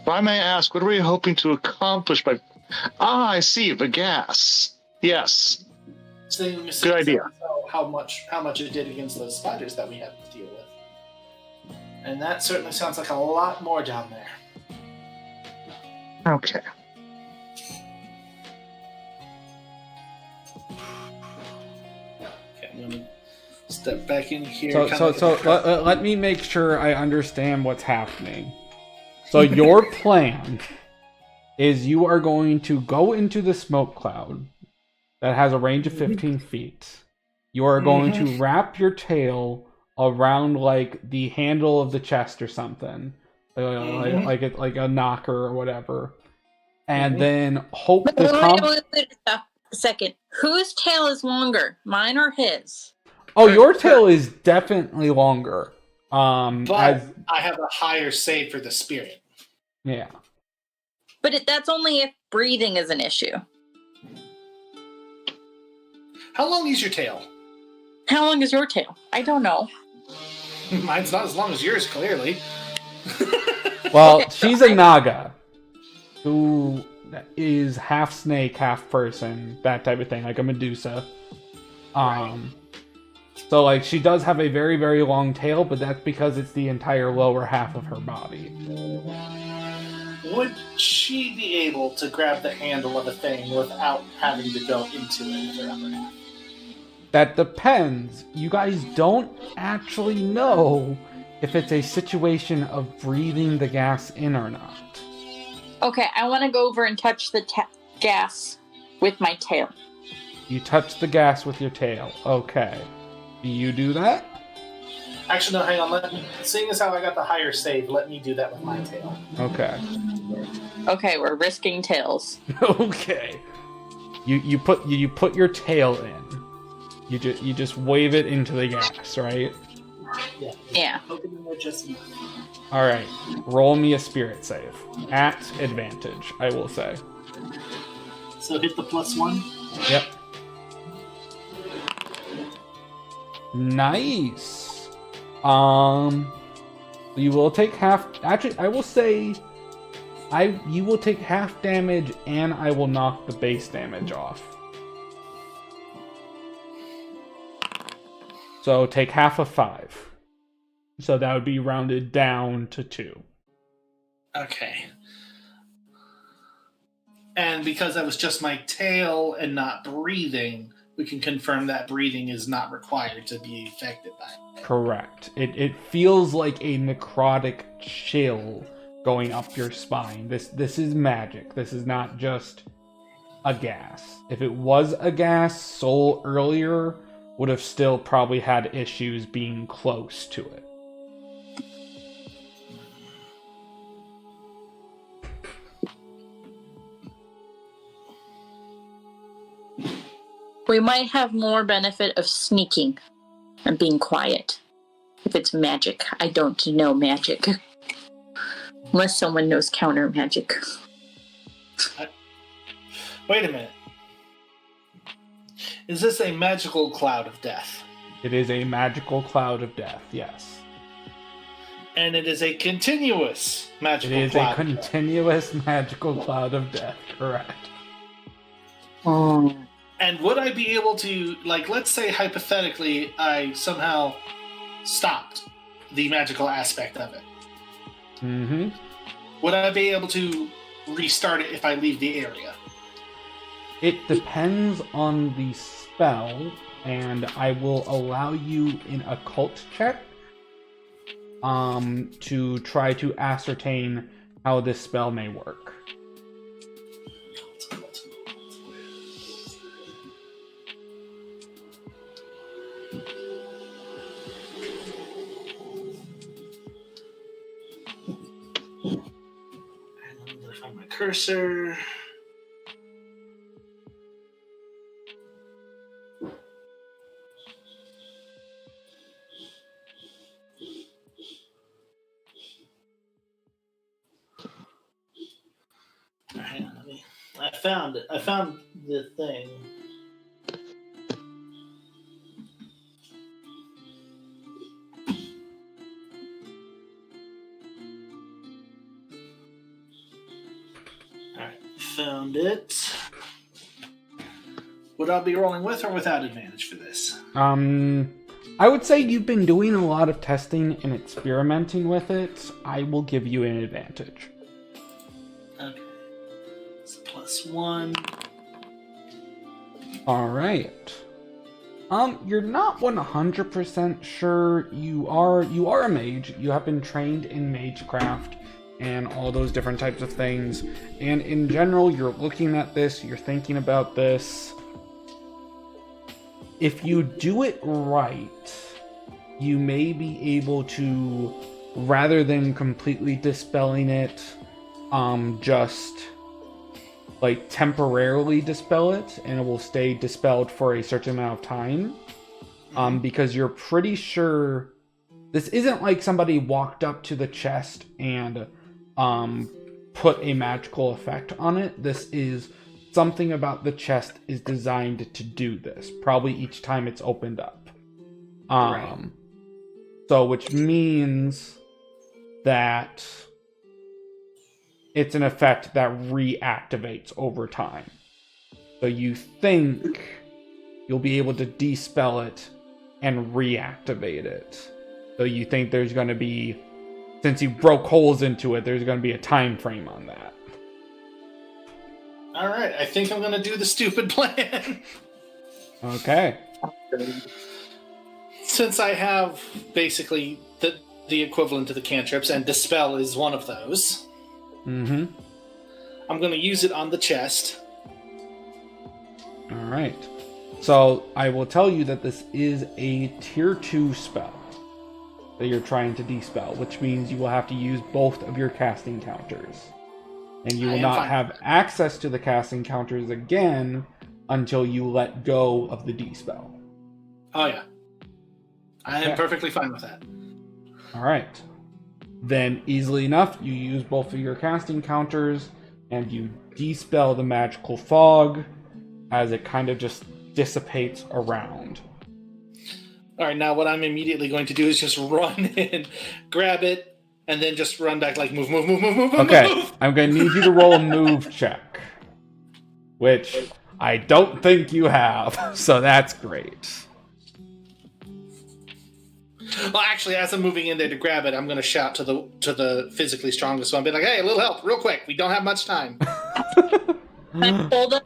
If I may ask, what were you hoping to accomplish by... I see, the gas. Yes. So good idea. How much it did against those spiders that we had to deal with. And that certainly sounds like a lot more down there. Okay. Okay, I'm going to step back in here. Let me make sure I understand what's happening. So your plan is you are going to go into the smoke cloud that has a range of 15 feet. You are going to wrap your tail around like the handle of the chest or something, like a knocker or whatever, and then hope the Wait a second. Whose tail is longer, mine or his? Oh, your tail is definitely longer. But I have a higher save for the spirit. Yeah. But that's only if breathing is an issue. How long is your tail? How long is your tail? I don't know. Mine's not as long as yours, clearly. Well, she's a Naga who is half snake, half person, that type of thing, like a Medusa. So, like, she does have a very, very long tail, but that's because it's the entire lower half of her body. Would she be able to grab the handle of a thing without having to go into it with her upper half? That depends. You guys don't actually know if it's a situation of breathing the gas in or not. Okay, I want to go over and touch the gas with my tail. You touch the gas with your tail. Okay. Do you do that? Actually, no, hang on. Seeing as how I got the higher save, let me do that with my tail. Okay. Okay, we're risking tails. Okay. You put your tail in. You just wave it into the gas, right? Yeah. All right. Roll me a spirit save at advantage, I will say. So hit the +1. Yep. Nice. You will take half. Actually, I will say, you will take half damage, and I will knock the base damage off. So take half of 5. So that would be rounded down to 2. Okay. And because that was just my tail and not breathing, we can confirm that breathing is not required to be affected by it. Correct. It feels like a necrotic chill going up your spine. This is magic. This is not just a gas. If it was a gas, Soul earlier would have still probably had issues being close to it. We might have more benefit of sneaking and being quiet. If it's magic. I don't know magic. Unless someone knows counter magic. Wait a minute. Is this a magical cloud of death? It is a magical cloud of death, yes. And it is a continuous magical It is cloud. a continuous magical cloud of death, correct. Oh. And would I be able to, like, let's say hypothetically, I somehow stopped the magical aspect of it. Mm-hmm. Would I be able to restart it if I leave the area? It depends on the spell, and I will allow you an occult check to try to ascertain how this spell may work. Let me find my cursor. Alright, I found it. I found the thing. Alright, found it. Would I be rolling with or without advantage for this? I would say you've been doing a lot of testing and experimenting with it. I will give you an advantage. Okay. It's +1. Alright. You're not 100% sure. You are a mage. You have been trained in magecraft and all those different types of things. And in general, you're looking at this, you're thinking about this. If you do it right, you may be able to, rather than completely dispelling it, just like temporarily dispel it, and it will stay dispelled for a certain amount of time. Because you're pretty sure this isn't like somebody walked up to the chest and put a magical effect on it. This is something about the chest is designed to do this, probably each time it's opened up. Right. So which means that it's an effect that reactivates over time. So you think you'll be able to dispel it and reactivate it. So you think there's going to be, since you broke holes into it, there's going to be a time frame on that. Alright, I think I'm gonna do the stupid plan. Okay. Since I have basically the equivalent to the cantrips, and Dispel is one of those, Mm-hmm. I'm gonna use it on the chest. Alright. So I will tell you that this is a tier 2 spell that you're trying to dispel, which means you will have to use both of your casting counters. And you will not have access to the casting counters again until you let go of the dispel. Oh yeah. I am perfectly fine with that. Alright. Then, easily enough, you use both of your casting counters, and you dispel the magical fog as it kind of just dissipates around. Alright, now what I'm immediately going to do is just run in, grab it, and then just run back like move. Okay, move. I'm going to need you to roll a move check. Which I don't think you have, so that's great. Well, actually, as I'm moving in there to grab it, I'm going to shout to the physically strongest one, be like, "Hey, a little help, real quick. We don't have much time." I pulled it.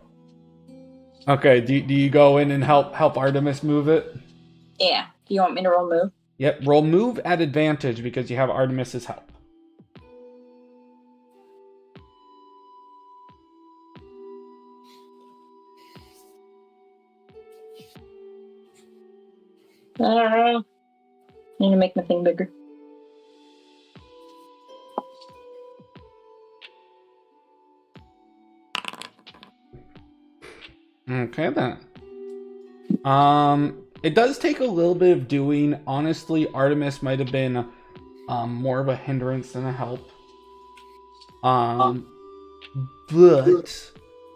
Okay, do you go in and help Artemis move it? Yeah. Do you want me to roll move? Yep, roll move at advantage because you have Artemis's help. I don't know. Need to make my thing bigger. Okay then. It does take a little bit of doing. Honestly, Artemis might have been more of a hindrance than a help. But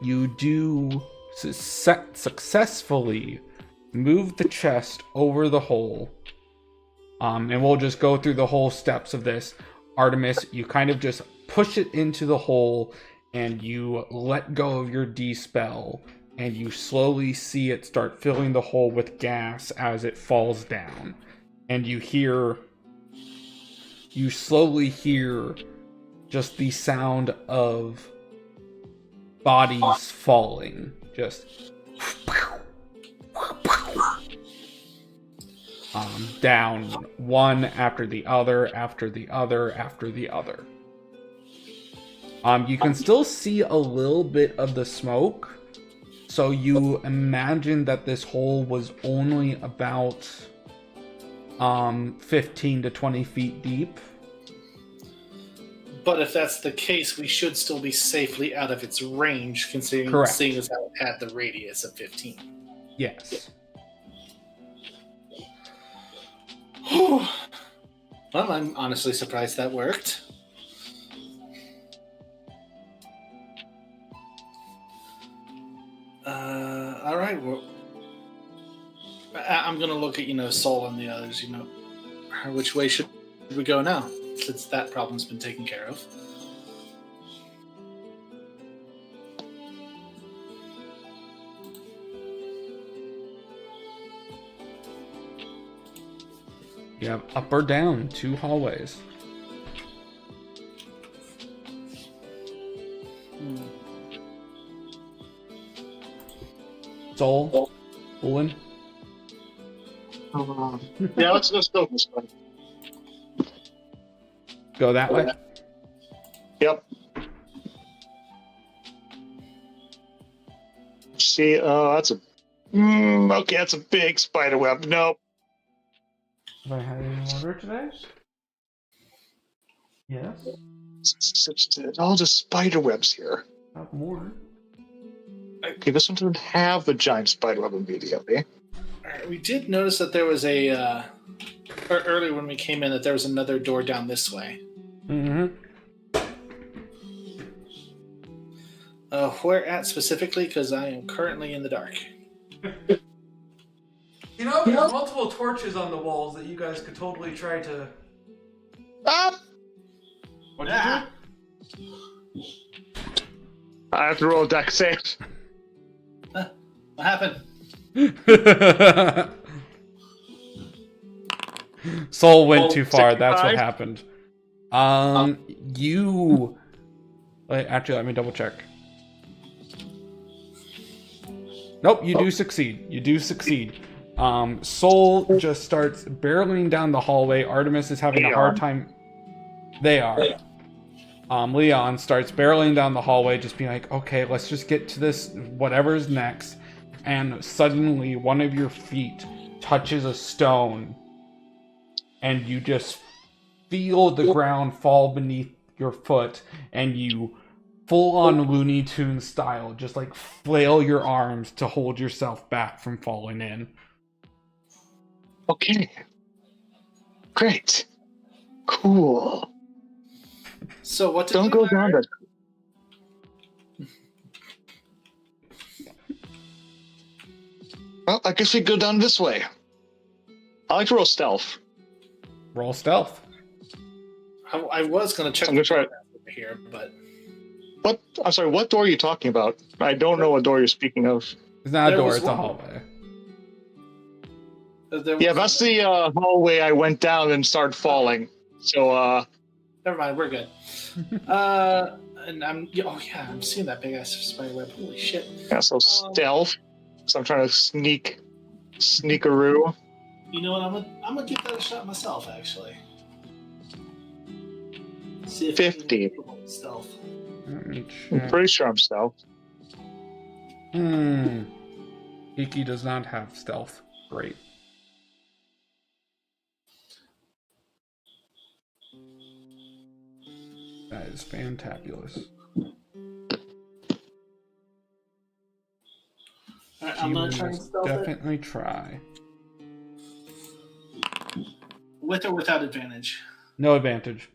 you do successfully move the chest over the hole. And we'll just go through the whole steps of this. Artemis, you kind of just push it into the hole and you let go of your D-spell. And you slowly see it start filling the hole with gas as it falls down. And you slowly hear just the sound of bodies falling. Just down one after the other, after the other, after the other. You can still see a little bit of the smoke. So you imagine that this hole was only about 15 to 20 feet deep. But if that's the case, we should still be safely out of its range, considering Correct. seeing as how it had the radius of 15. Yes. Well, I'm honestly surprised that worked. All right. Well, I'm gonna look at Soul and the others. Which way should we go now, since that problem's been taken care of? You have up or down 2 hallways. Soul, Olin. Yeah, let's go this way. Go that way. Yep. See, that's a okay. That's a big spider web. Nope. Have I had any order today? Yes. It's all just spider webs here. Have more. Okay, this one doesn't have the giant spider web immediately. We did notice that there was earlier when we came in, that there was another door down this way. Mm-hmm. Where at specifically? Because I am currently in the dark. There's multiple torches on the walls that you guys could totally try to... Ah! What did you do? I have to roll a deck save. What happened? Soul went too far. 65? That's what happened. Actually, let me double check. Nope, you do succeed. You do succeed. Soul just starts barreling down the hallway. Artemis is having a hard time. They are. Leon starts barreling down the hallway, just being like, okay, let's just get to this, whatever's next. And suddenly, one of your feet touches a stone, and you just feel the ground fall beneath your foot, and you, full-on Looney Tunes style, just like flail your arms to hold yourself back from falling in. Okay. Great. Cool. So what? Don't go down that. Well, I guess we go down this way. I like to roll stealth. Roll stealth. I was going to check I'm gonna try it. over here, but What? I'm sorry. What door are you talking about? I don't know what door you're speaking of. It's not a There door, was it's a one. hallway. Yeah, that's the hallway I went down and started falling. So, Never mind, we're good. And I'm seeing that big ass spider web. Holy shit! Yeah, so stealth. So I'm trying to sneakaroo. You know what? I'm gonna give that a shot myself. Actually, see if 50. I can stealth. Let me I'm check. pretty sure I'm stealth. Iki does not have stealth. Great. That is fantabulous. All right, She I'm will gonna try and most stealth it definitely try. with or without advantage. No advantage.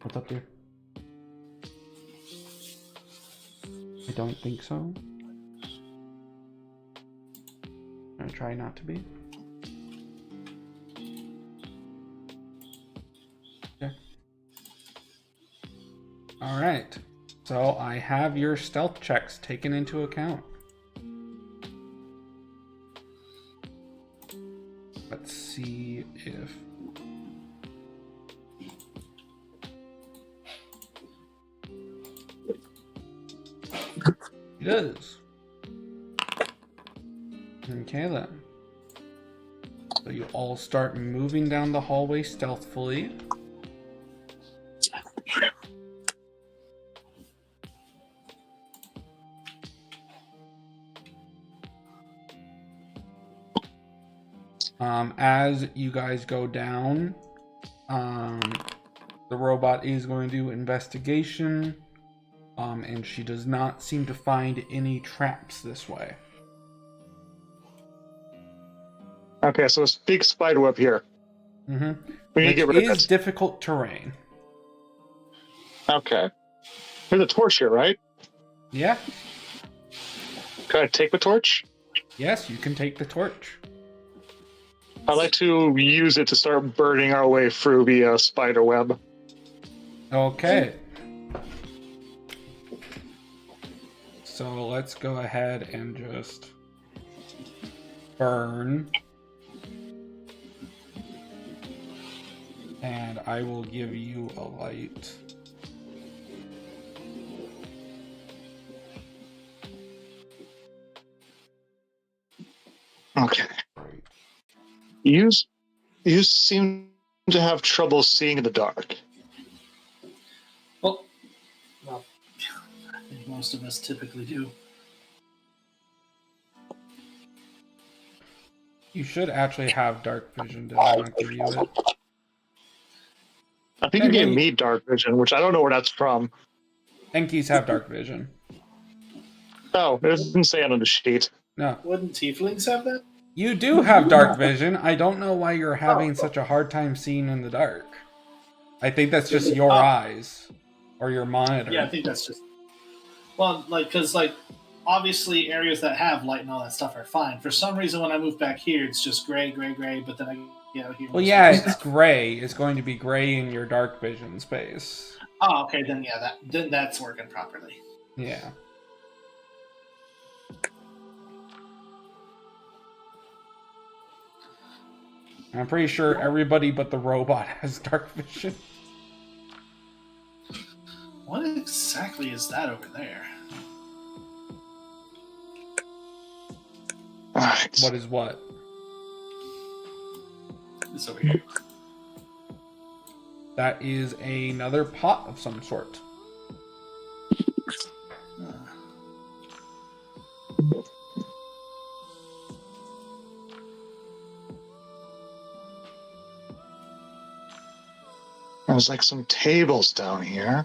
What's up here? I don't think so. I'm gonna try not to be. Okay. Alright. So I have your stealth checks taken into account. Let's see if... It is. Okay then. So you all start moving down the hallway stealthily. As you guys go down, the robot is going to do investigation, and she does not seem to find any traps this way. Okay, so it's big spider web here. Mm-hmm. We need to Which get rid of is it. difficult terrain. Okay. There's a torch here, right? Yeah. Can I take the torch? Yes, you can take the torch. I'd like to use it to start burning our way through the spider web. Okay. So let's go ahead and just burn. And I will give you a light. Okay. Great. You seem to have trouble seeing in the dark. Well, I think most of us typically do. You should actually have dark vision. Did I not give you it? I think you gave me dark vision, which I don't know where that's from. Enkies have dark vision. Oh, it doesn't say it on the sheet. No. Wouldn't tieflings have that? You do have dark vision. I don't know why you're having such a hard time seeing in the dark. I think that's just your eyes. Or your monitor. Yeah, I think that's just... Well, because, obviously areas that have light and all that stuff are fine. For some reason, when I move back here, it's just gray, but then I get out here... Well, yeah, it's gray. It's going to be gray in your dark vision space. Oh, okay, then yeah, then that's working properly. Yeah. I'm pretty sure everybody but the robot has dark vision. What exactly is that over there? Alright. What is what? This over here. That is another pot of some sort. There's like some tables down here.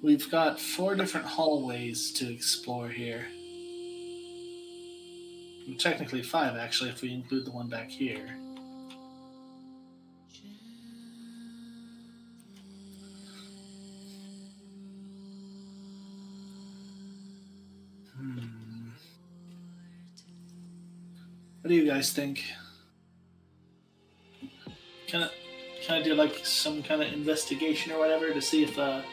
We've got 4 different hallways to explore here. Well, technically 5, actually, if we include the one back here. What do you guys think? Can Can I do like some kind of investigation or whatever to see if I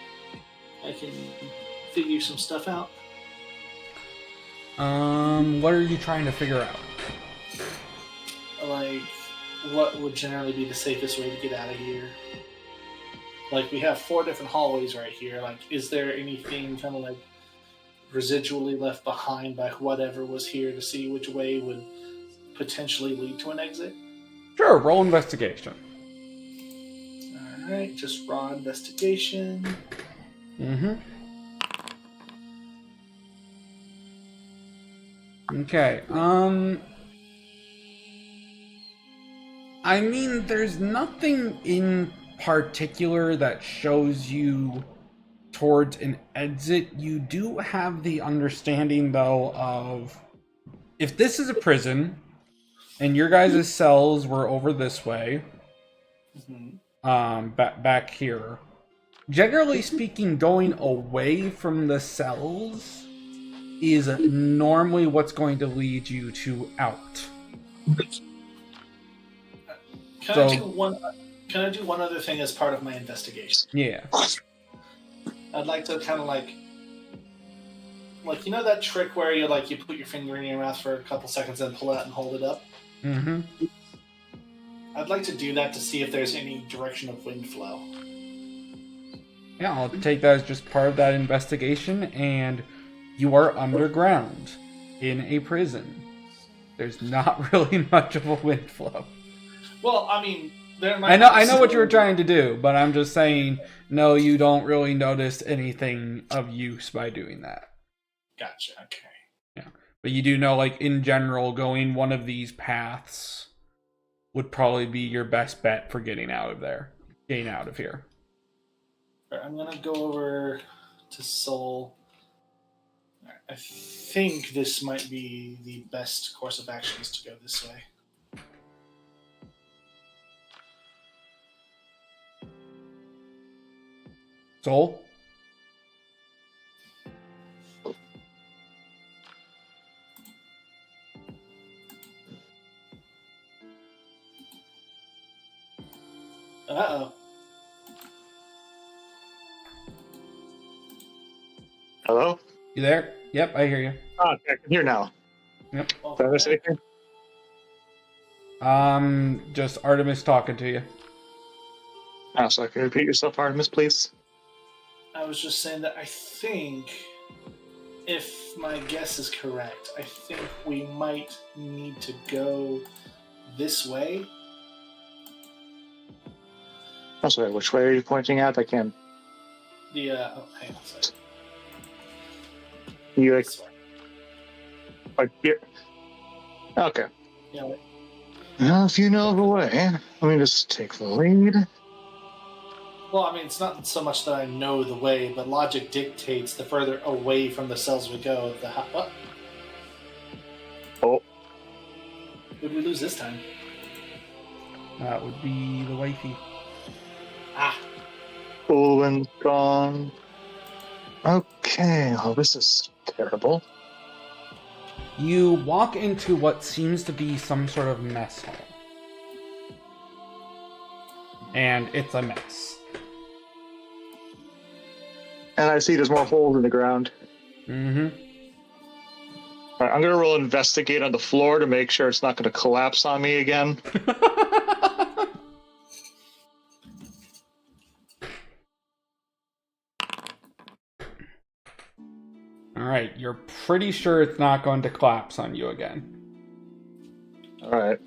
can figure some stuff out? What are you trying to figure out? Like, what would generally be the safest way to get out of here? Like, we have 4 different hallways right here. Like, is there anything kind of like residually left behind by whatever was here to see which way would potentially lead to an exit? Sure, roll investigation. Alright, just raw investigation. Mm-hmm. Okay, I mean, there's nothing in particular that shows you towards an exit. You do have the understanding, though, of if this is a prison and your guys' cells were over this way, back here, generally speaking, going away from the cells is normally what's going to lead you to out. Can I do one other thing as part of my investigation? Yeah. I'd like to kind of like you know that trick where you put your finger in your mouth for a couple seconds and pull it out and hold it up? Mm-hmm. I'd like to do that to see if there's any direction of wind flow. Yeah, I'll take that as just part of that investigation, and you are underground in a prison. There's not really much of a wind flow. Well, I mean, I know what you were trying to do, but I'm just saying, no, you don't really notice anything of use by doing that. Gotcha, okay. Yeah. But you do know, like, in general, going one of these paths would probably be your best bet for getting out of there. Getting out of here. Right, I'm going to go over to Soul. I think this might be the best course of action is to go this way. Soul? Uh-oh. Hello? You there? Yep, I hear you. Oh, okay, I can hear now. Yep. Did I miss anything? Just Artemis talking to you. Oh, so can you repeat yourself, Artemis, please? I was just saying that I think, if my guess is correct, I think we might need to go this way. I'm sorry, which way are you pointing at? I can't. Hang on a second. You like, This way. like here? Okay. Yeah, wait. Well, if you know the way, let me just take the lead. Well, I mean, it's not so much that I know the way, but logic dictates the further away from the cells we go, the what? Oh, Who did we lose this time? That would be the wifey. Ah, Owen's gone. Okay, well, this is terrible. You walk into what seems to be some sort of mess hall. And it's a mess. And I see there's more holes in the ground. Mm-hmm. All right, I'm going to roll investigate on the floor to make sure it's not going to collapse on me again. Alright, you're pretty sure it's not going to collapse on you again. All right.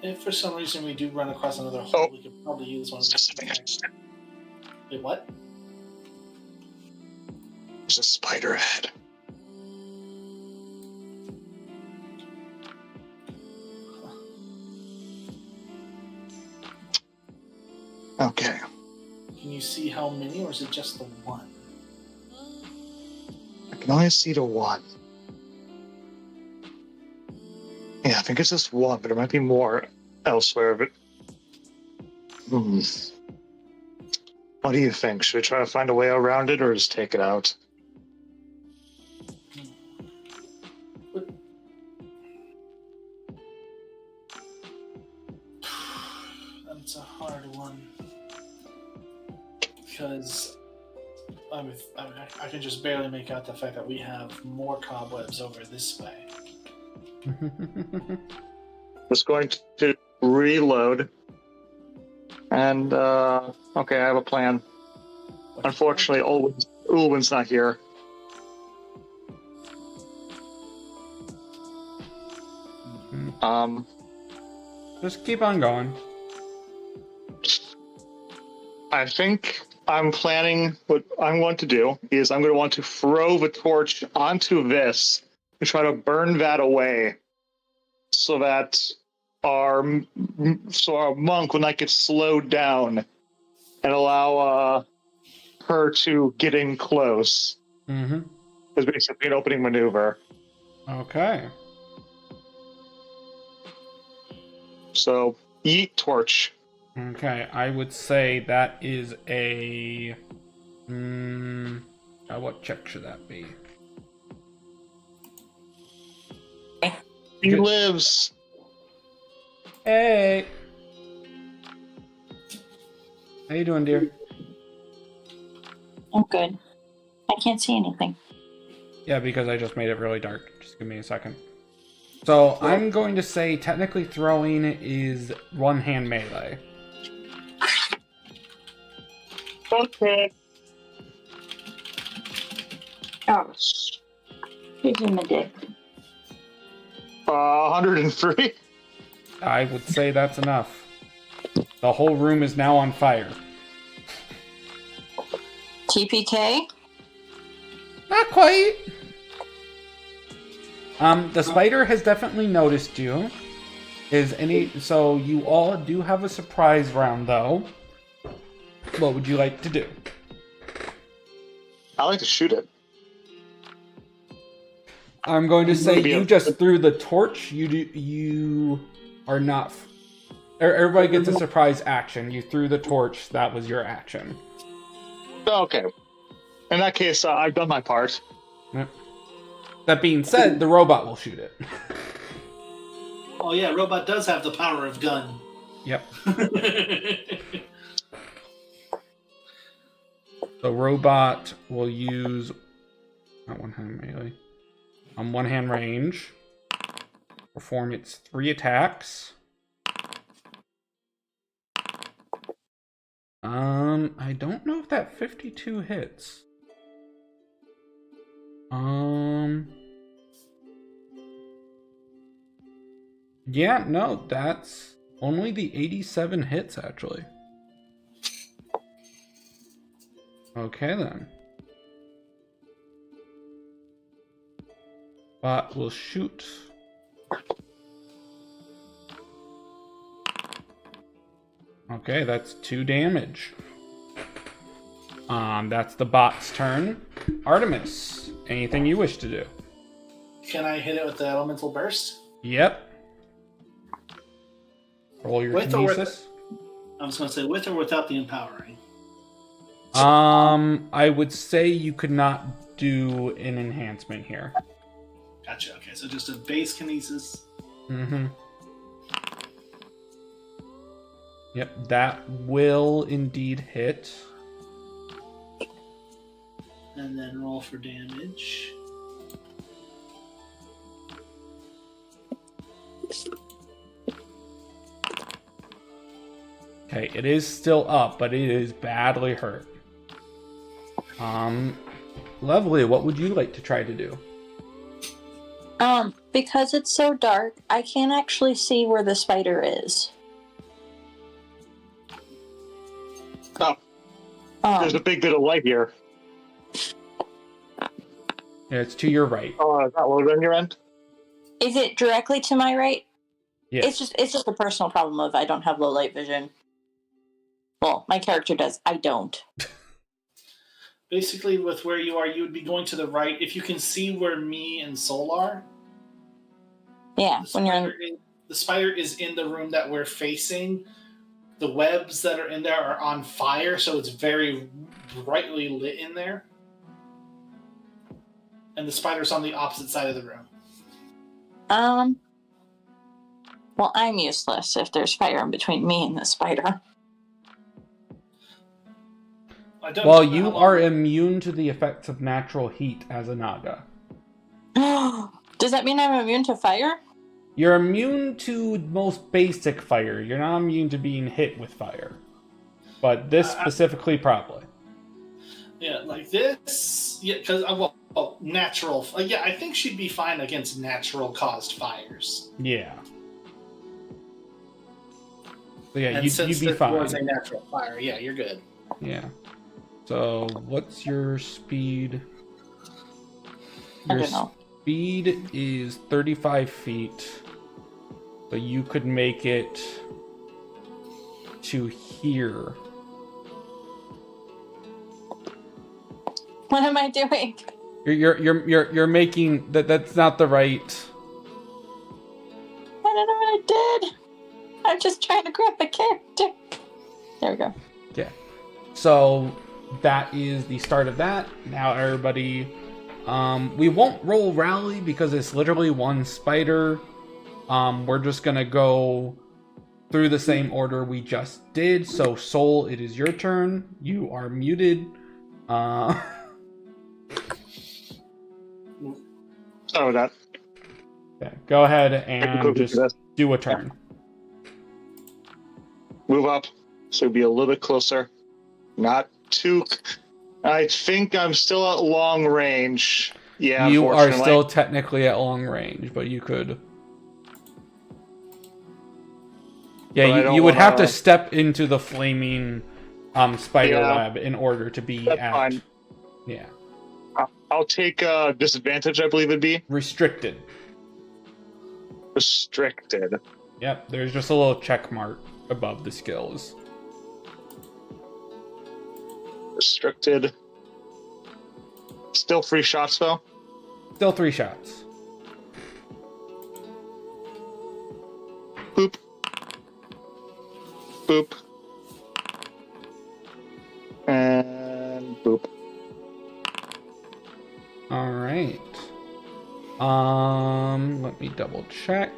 if for some reason we do run across another hole, we could probably use one of Just a these. minute. Wait, what? There's a spider head. Okay. Can you see how many, or is it just the one? I can only see the one. Yeah, I think it's just one, but there might be more elsewhere. But what do you think? Should we try to find a way around it, or just take it out? It's a hard one. Because I can just barely make out the fact that we have more cobwebs over this way. Just going to reload. And, okay, I have a plan. Unfortunately, Ulwin's not here. Just keep on going. I think I'm planning what I'm going to do is I'm going to want to throw the torch onto this and try to burn that away so that our monk will not get slowed down and allow her to get in close. Mm-hmm. It's basically an opening maneuver. Okay. So, yeet torch. Okay, I would say that is a... what check should that be? He Good. lives. Hey! How you doing, dear? I'm good. I can't see anything. Yeah, because I just made it really dark. Just give me a second. So, I'm going to say technically throwing is one-hand melee. Okay. Oh, he's in the dick. 103. I would say that's enough. The whole room is now on fire. TPK? Not quite. The spider has definitely noticed you. So you all do have a surprise round, though. What would you like to do? I like to shoot it. I'm going to say you just threw the torch. You are not. Everybody gets a surprise action. You threw the torch. That was your action. Okay. In that case, I've done my part. Yep. That being said, the robot will shoot it. Oh yeah, robot does have the power of gun. Yep. The robot will use not one-hand melee. On one-hand range. Perform its 3 attacks. I don't know if that 52 hits. Yeah, no, that's only the 87 hits, actually. Okay, then. Bot will shoot. Okay, that's 2 damage. That's the bot's turn. Artemis, anything you wish to do? Can I hit it with the elemental burst? Yep. Roll your With or kinesis. I was going to say with or without the empowering. I would say you could not do an enhancement here. Gotcha. Okay, so just a base kinesis. Mm-hmm. Yep, that will indeed hit. And then roll for damage. Okay, it is still up, but it is badly hurt. Lovely, what would you like to try to do? Because it's so dark, I can't actually see where the spider is. Oh, there's a big bit of light here. Yeah, it's to your right. Oh, is that low on your end? Is it directly to my right? Yes. It's just a personal problem of I don't have low light vision. Well, my character does. I don't. Basically, with where you are, you would be going to the right. If you can see where me and Sol are, Yeah, the spider is in the room that we're facing. The webs that are in there are on fire, so it's very brightly lit in there. And the spider's on the opposite side of the room. Well, I'm useless if there's fire in between me and the spider. Well, you are immune to the effects of natural heat as a Naga. Does that mean I'm immune to fire? You're immune to most basic fire. You're not immune to being hit with fire. But this specifically, probably. Yeah, like this. Yeah, because natural. Yeah, I think she'd be fine against natural caused fires. Yeah. So yeah, And you'd be fine. Was a natural fire. Yeah, you're good. Yeah. So what's your speed? I don't know. Speed is 35 feet. So you could make it to here. What am I doing? You're making that's not the right. I don't know what I did. I'm just trying to grab the character. There we go. Yeah. So that is the start of that. Now everybody, we won't roll rally because it's literally one spider. We're just gonna go through the same order we just did. So Soul, it is your turn. You are muted. Sorry about that. Okay, go ahead and just do a turn. Move up, so be a little bit closer. Not too. I think I'm still at long range. Yeah, you are still technically at long range, but you could. Yeah, you would have to step into the flaming spider web in order to be at. Fine. Yeah. I'll take disadvantage, I believe it'd be. Restricted. Restricted. Yep, there's just a little check mark above the skills. Restricted. Still 3 shots, though? Still 3 shots. Boop. Boop. And boop. Alright. Let me double check.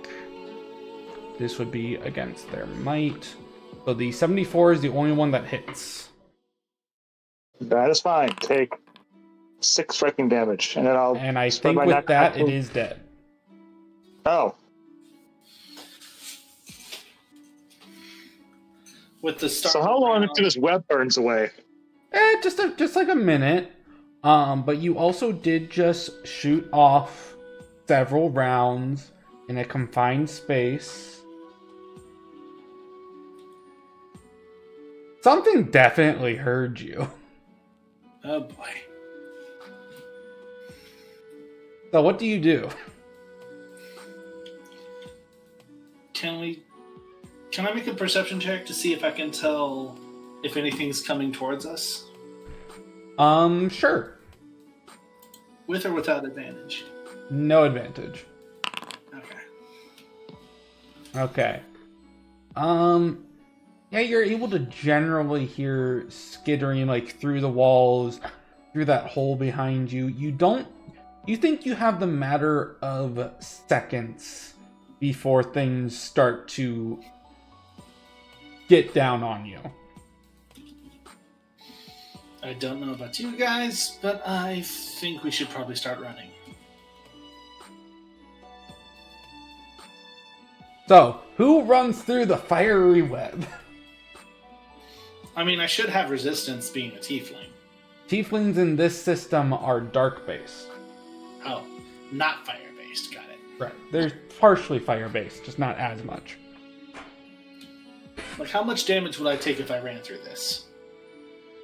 This would be against their might. So the 74 is the only one that hits. That is fine. Take 6 striking damage, and then I'll. And I think with that, it is dead. Oh. With the start. So how long until this web burns away? Just like a minute. But you also did just shoot off several rounds in a confined space. Something definitely heard you. Oh boy. So what do you do? Can I make a perception check to see if I can tell if anything's coming towards us? Sure. With or without advantage? No advantage. Okay. Yeah, you're able to generally hear skittering like through the walls, through that hole behind you. You think you have the matter of seconds before things start to get down on you. I don't know about you guys, but I think we should probably start running. So, who runs through the fiery web? I mean, I should have resistance being a tiefling. Tieflings in this system are dark-based. Oh, not fire-based. Got it. Right. They're partially fire-based, just not as much. Like, how much damage would I take if I ran through this?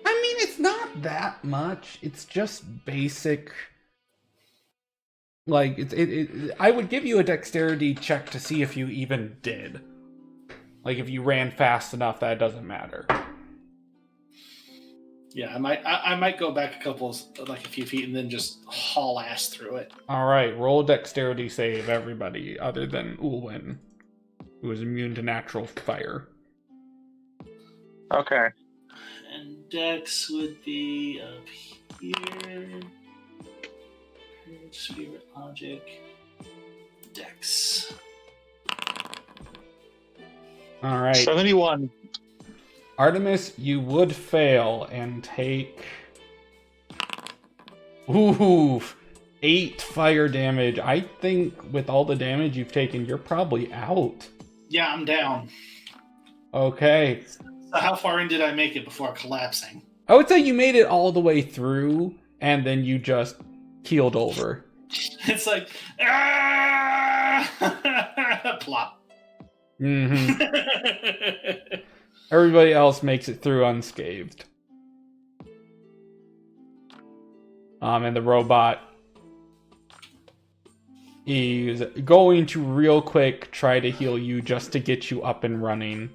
I mean, it's not that much. It's just basic. Like, I would give you a dexterity check to see if you even did. Like, if you ran fast enough that it doesn't matter. Yeah, I might go back a few feet and then just haul ass through it. Alright, roll dexterity save, everybody, other than Ulwin, who is immune to natural fire. Okay. And Dex would be up here. Spirit logic. Dex. All right. 71. Artemis, you would fail and take... Ooh, 8 fire damage. I think with all the damage you've taken, you're probably out. Yeah, I'm down. Okay. So how far in did I make it before collapsing? I would say you made it all the way through, and then you just keeled over. It's like, plop. Mm-hmm. Everybody else makes it through unscathed. And the robot is going to real quick try to heal you just to get you up and running.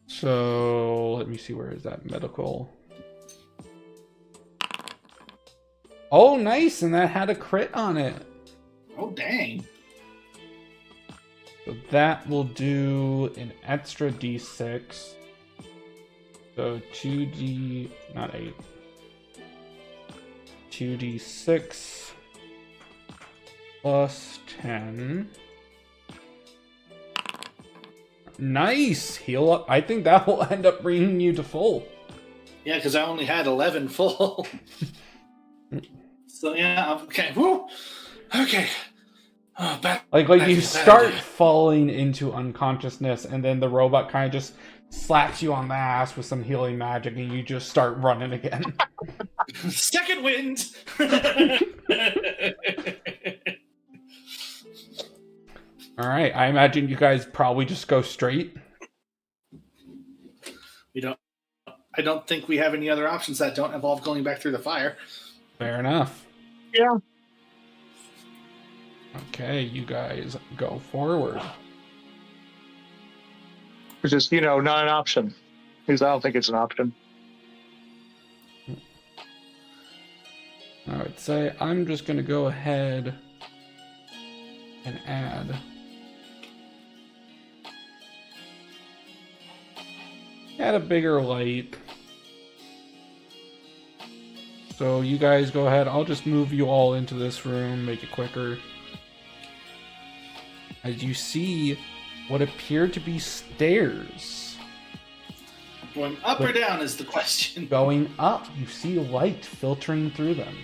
So let me see, where is that medical? Oh, nice, and that had a crit on it. Oh, dang. So that will do an extra d6. So 2d, not 8. 2d6 plus 10. Nice! Heal up. I think that will end up bringing you to full. Yeah, because I only had 11 full. So, yeah, okay. Woo! Okay. Oh, Like you start falling into unconsciousness, and then the robot kind of just slaps you on the ass with some healing magic, and you just start running again. Second wind! Alright, I imagine you guys probably just go straight. I don't think we have any other options that don't involve going back through the fire. Fair enough. Yeah. Okay, you guys go forward. Which is, not an option. Because I don't think it's an option. I would say I'm just going to go ahead and add a bigger light. So you guys go ahead. I'll just move you all into this room, make it quicker. As you see what appear to be stairs. Going up or down is the question. Going up, you see light filtering through them.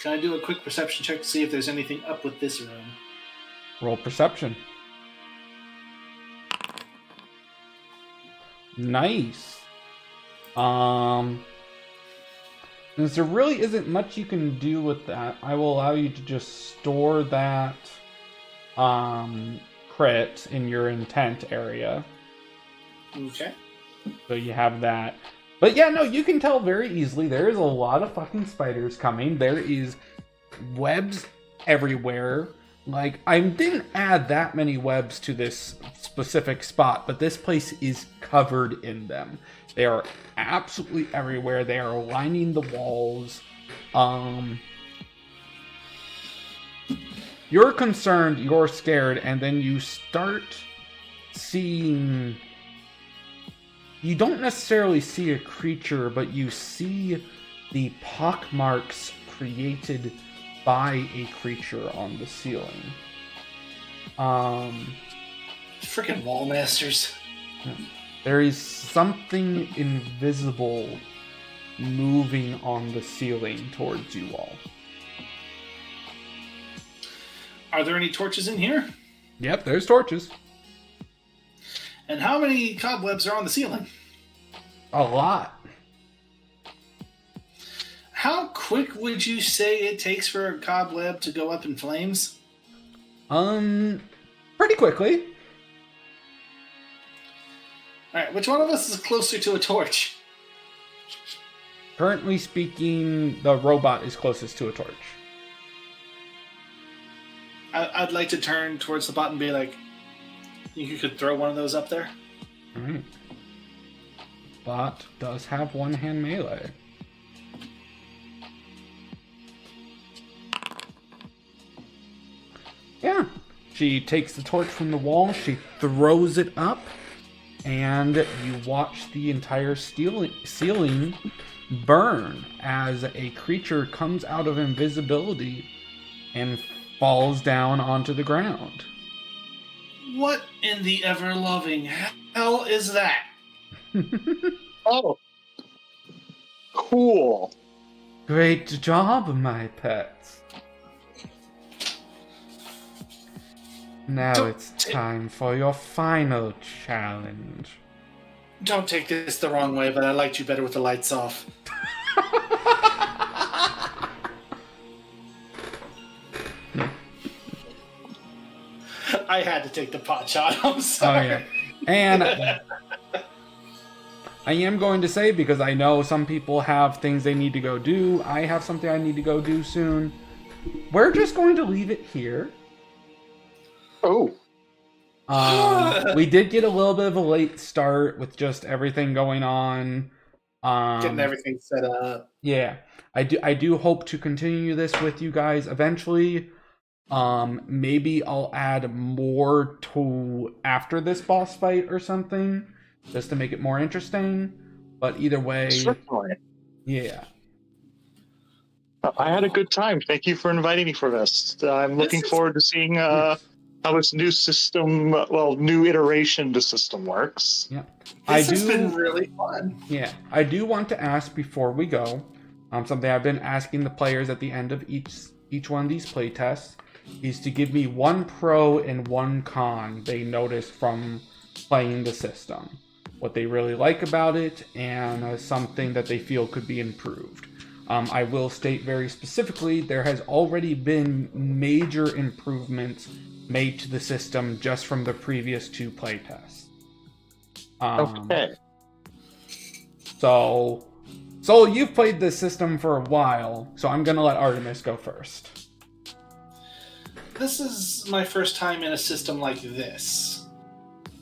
Can I do a quick perception check to see if there's anything up with this room? Roll perception. Nice. Since there really isn't much you can do with that, I will allow you to just store that crit in your intent area. Okay. So you have that. But yeah, no, you can tell very easily there is a lot of fucking spiders coming. There is webs everywhere. Like, I didn't add that many webs to this specific spot, but this place is covered in them. They are absolutely everywhere. They are lining the walls. You're concerned, you're scared, and then you start seeing... You don't necessarily see a creature, but you see the pockmarks created by a creature on the ceiling. Freaking wall masters. There is something invisible moving on the ceiling towards you all. Are there any torches in here? Yep, there's torches. And how many cobwebs are on the ceiling? A lot. How quick would you say it takes for a cobweb to go up in flames? Pretty quickly. Alright, which one of us is closer to a torch? Currently speaking, the robot is closest to a torch. I'd like to turn towards the bot and be like, you could throw one of those up there? Alright. Bot does have one-hand melee. Yeah. She takes the torch from the wall, she throws it up, and you watch the entire ceiling burn as a creature comes out of invisibility and falls down onto the ground. What in the ever-loving hell is that? Oh, cool. Great job, my pets. Now Don't it's time for your final challenge. Don't take this the wrong way, but I liked you better with the lights off. I had to take the pot shot. I'm sorry. Oh, yeah. And I am going to say, because I know some people have things they need to go do, I have something I need to go do soon. We're just going to leave it here. Oh. We did get a little bit of a late start with just everything going on. Getting everything set up. Yeah. I do hope to continue this with you guys eventually. Maybe I'll add more to after this boss fight or something, just to make it more interesting. But either way, Certainly. yeah. I had a good time. Thank you for inviting me for this. I'm looking forward to seeing how this new system, new iteration to system works. Yeah. This has been really fun. Yeah. I do want to ask before we go, something I've been asking the players at the end of each one of these playtests is to give me one pro and one con they noticed from playing the system. What they really like about it, and something that they feel could be improved. I will state very specifically, there has already been major improvements made to the system just from the previous 2 playtests. Okay. So you've played this system for a while, so I'm going to let Artemis go first. This is my first time in a system like this.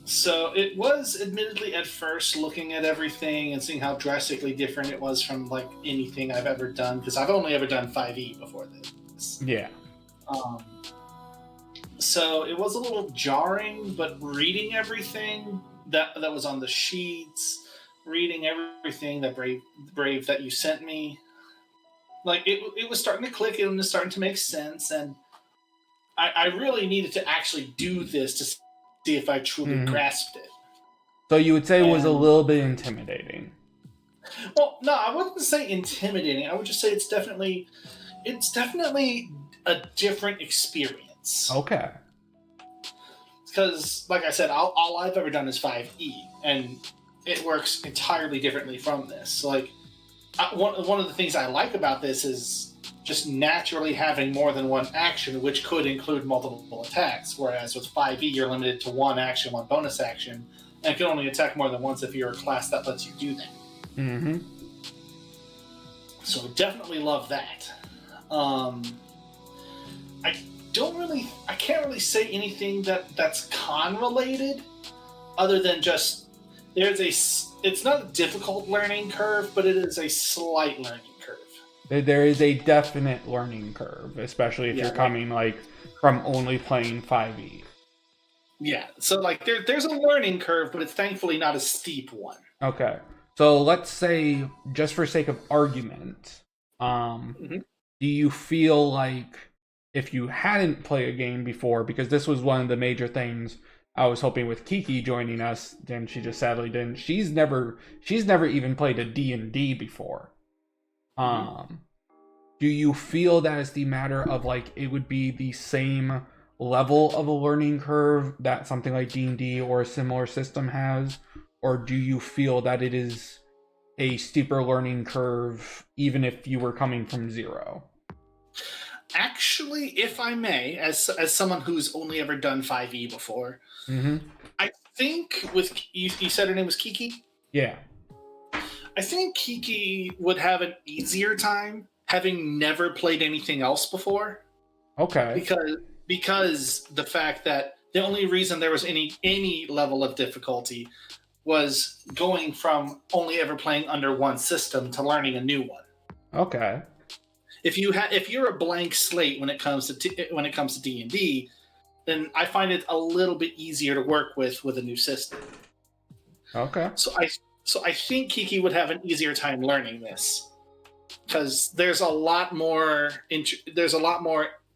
So it was admittedly at first looking at everything and seeing how drastically different it was from like anything I've ever done, because I've only ever done 5e before this. Yeah. So it was a little jarring, but reading everything that was on the sheets, reading everything that Brave that you sent me, like it was starting to click, it was starting to make sense, and I really needed to actually do this to see if I truly grasped it. So you would say it was a little bit intimidating. Well, no, I wouldn't say intimidating. I would just say it's definitely a different experience. Okay. Because, like I said, all I've ever done is 5e, and it works entirely differently from this. Like, one of the things I like about this is just naturally having more than one action, which could include multiple attacks, whereas with 5e, you're limited to one action, one bonus action, and can only attack more than once if you're a class that lets you do that. Mm-hmm. So definitely love that. I can't really say anything that's con related, other than just it's not a difficult learning curve, but it is a slight learning curve. There is a definite learning curve, especially if you're coming from only playing 5e. Yeah, so there's a learning curve, but it's thankfully not a steep one. Okay, so let's say, just for sake of argument, do you feel like if you hadn't played a game before, because this was one of the major things I was hoping with Kiki joining us, then she just sadly didn't. She's never even played a D&D before. Do you feel that is the matter of it would be the same level of a learning curve that something like D&D or a similar system has, or do you feel that it is a steeper learning curve even if you were coming from 0? Actually, if I may, as someone who's only ever done 5e before, I think with you said her name was Kiki? Yeah. I think Kiki would have an easier time having never played anything else before. Okay. Because the fact that the only reason there was any level of difficulty was going from only ever playing under one system to learning a new one. Okay. If you're a blank slate when it comes to D&D, then I find it a little bit easier to work with a new system. Okay. So I think Kiki would have an easier time learning this because there's a lot more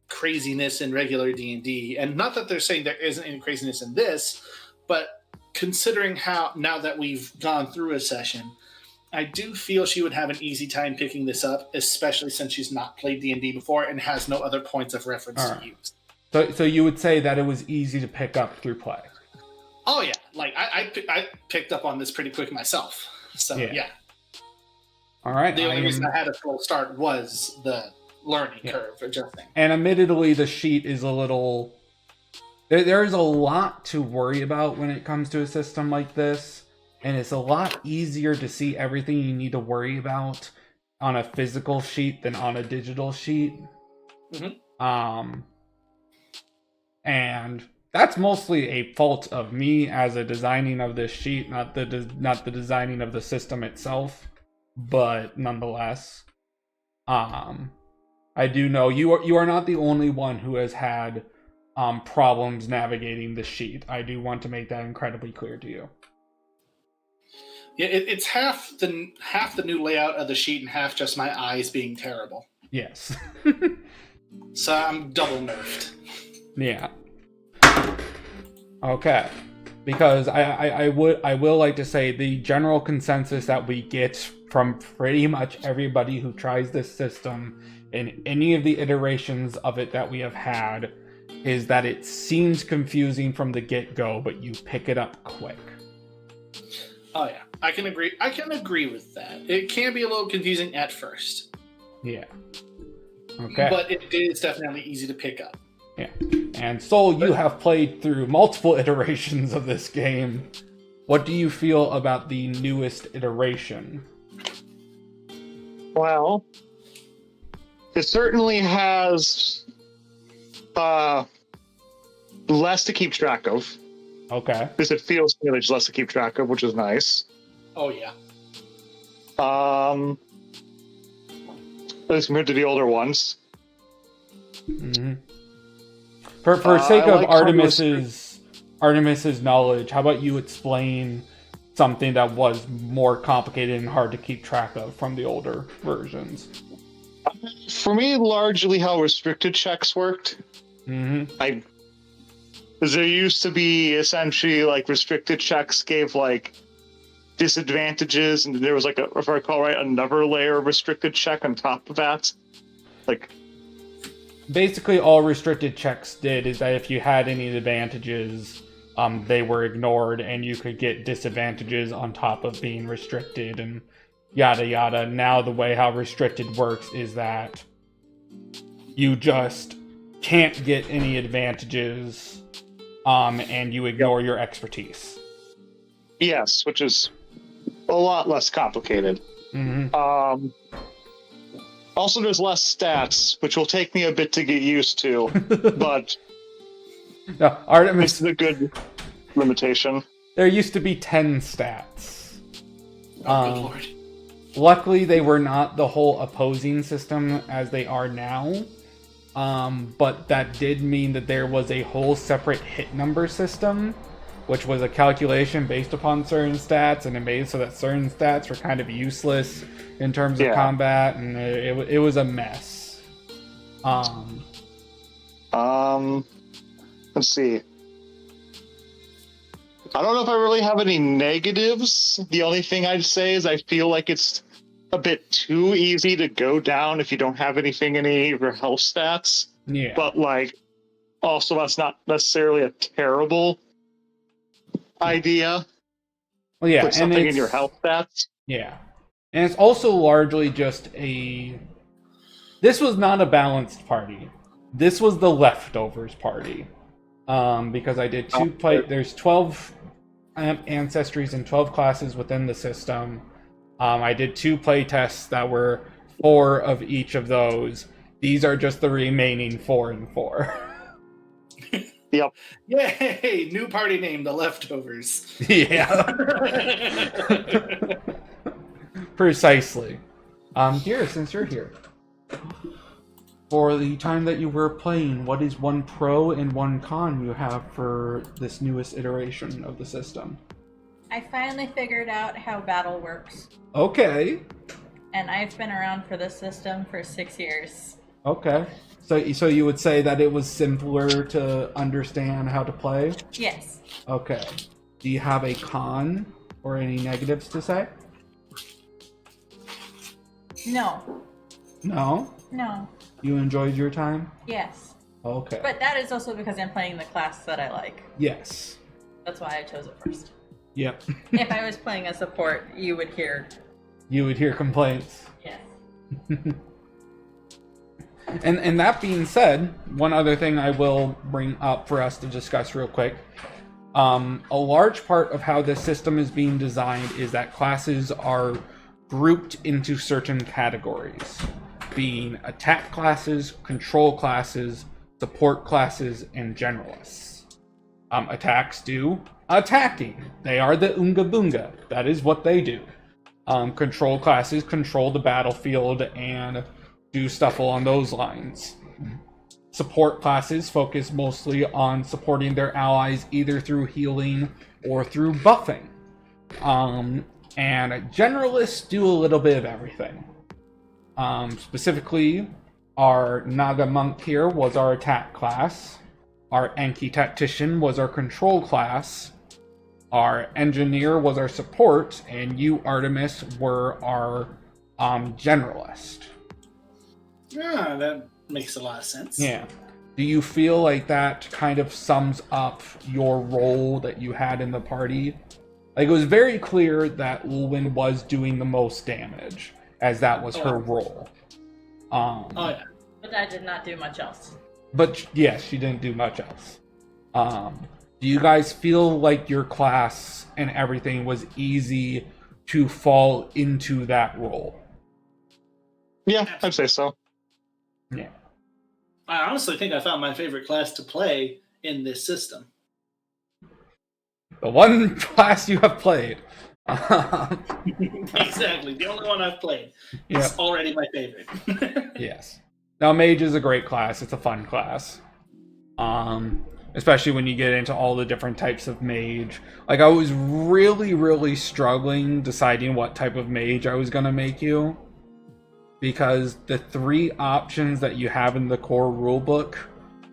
craziness in regular D&D, and not that they're saying there isn't any craziness in this, but considering how now that we've gone through a session, I do feel she would have an easy time picking this up, especially since she's not played D&D before and has no other points of reference All to right. use. So you would say that it was easy to pick up through play. Oh yeah, like I picked up on this pretty quick myself. So yeah. All right. The only reason I had a slow start was the learning curve adjusting. And admittedly, the sheet is a little. There's a lot to worry about when it comes to a system like this, and it's a lot easier to see everything you need to worry about on a physical sheet than on a digital sheet. Mm-hmm. And that's mostly a fault of me as a designing of this sheet, not the designing of the system itself. But nonetheless, I do know you are not the only one who has had problems navigating the sheet. I do want to make that incredibly clear to you. Yeah, it's half the new layout of the sheet and half just my eyes being terrible. Yes. So I'm double nerfed. Yeah. Okay. Because I will like to say the general consensus that we get from pretty much everybody who tries this system in any of the iterations of it that we have had is that it seems confusing from the get-go, but you pick it up quick. Oh yeah, I can agree with that. It can be a little confusing at first. Yeah. Okay. But it is definitely easy to pick up. Yeah. And Soul, you have played through multiple iterations of this game. What do you feel about the newest iteration? Well, it certainly has less to keep track of. Okay. Because it feels like there's less to keep track of, which is nice. Oh yeah. As compared to the older ones. Mm-hmm. For sake of Artemis's knowledge, how about you explain something that was more complicated and hard to keep track of from the older versions? For me, largely how restricted checks worked. Mm-hmm. Because there used to be essentially like restricted checks gave like disadvantages, and there was like if I recall right, another layer of restricted check on top of that. Like basically all restricted checks did is that if you had any advantages, they were ignored, and you could get disadvantages on top of being restricted and yada yada. Now the way how restricted works is that you just can't get any advantages, and you ignore your expertise. Yes, which is a lot less complicated. Mm-hmm. Also, there's less stats, which will take me a bit to get used to, but No, Artemis, it's a good limitation. there used to be 10 stats. Oh, good lord. Luckily, they were not the whole opposing system as they are now. But that did mean that there was a whole separate hit number system, which was a calculation based upon certain stats, and it made it so that certain stats were kind of useless in terms of combat, and it was a mess. Let's see. I don't know if I really have any negatives. The only thing I'd say is I feel like it's a bit too easy to go down if you don't have anything in any of your health stats. Yeah. But, like, also that's not necessarily a terrible idea. Well, yeah, Put something in your health stats. Yeah. And it's also largely just this was not a balanced party. This was the leftovers party. Because I did there's 12 ancestries and 12 classes within the system. I did 2 play tests that were 4 of each of those. These are just the remaining 4 and 4. Yep. Yay! New party name, the Leftovers. Yeah. Precisely. Dear, since you're here, for the time that you were playing, what is one pro and one con you have for this newest iteration of the system? I finally figured out how battle works. Okay. And I've been around for this system for 6 years. Okay. So you would say that it was simpler to understand how to play? Yes. Okay. Do you have a con or any negatives to say? No. No? No. You enjoyed your time? Yes. Okay. But that is also because I'm playing the class that I like. Yes. That's why I chose it first. Yep. If I was playing a support, you would hear. You would hear complaints. Yes. And that being said, one other thing I will bring up for us to discuss real quick. A large part of how this system is being designed is that classes are grouped into certain categories, being attack classes, control classes, support classes, and generalists. Attacks do attacking. They are the Unga Boonga. That is what they do. Control classes control the battlefield and do stuff along those lines. Support classes focus mostly on supporting their allies either through healing or through buffing. And generalists do a little bit of everything. Specifically, our Naga Monk here was our attack class. Our Enki Tactician was our control class. Our Engineer was our support. And you, Artemis, were our generalist. Yeah, that makes a lot of sense. Yeah. Do you feel like that kind of sums up your role that you had in the party? Like, it was very clear that Ulwyn was doing the most damage, as that was her role. Oh, yeah. But I did not do much else. But yes, she didn't do much else. Do you guys feel like your class and everything was easy to fall into that role? Yeah, I'd say so. Yeah. I honestly think I found my favorite class to play in this system. The one class you have played. Exactly. The only one I've played. Yeah. It's already my favorite. Yes. Now, Mage is a great class. It's a fun class. Especially when you get into all the different types of Mage. Like, I was really, really struggling deciding what type of Mage I was going to make you. Because the 3 options that you have in the core rulebook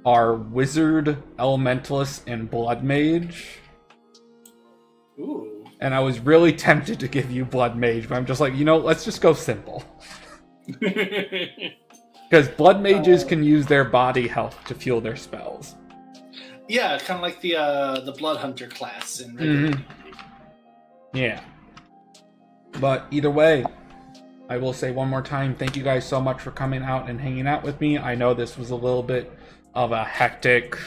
are Wizard, Elementalist, and Blood Mage. Ooh. And I was really tempted to give you Blood Mage, but I'm just like, let's just go simple. Because Blood Mages can use their body health to fuel their spells. Yeah, kind of like the Blood Hunter class in regular D&D. Yeah. But either way, I will say one more time, thank you guys so much for coming out and hanging out with me. I know this was a little bit of a hectic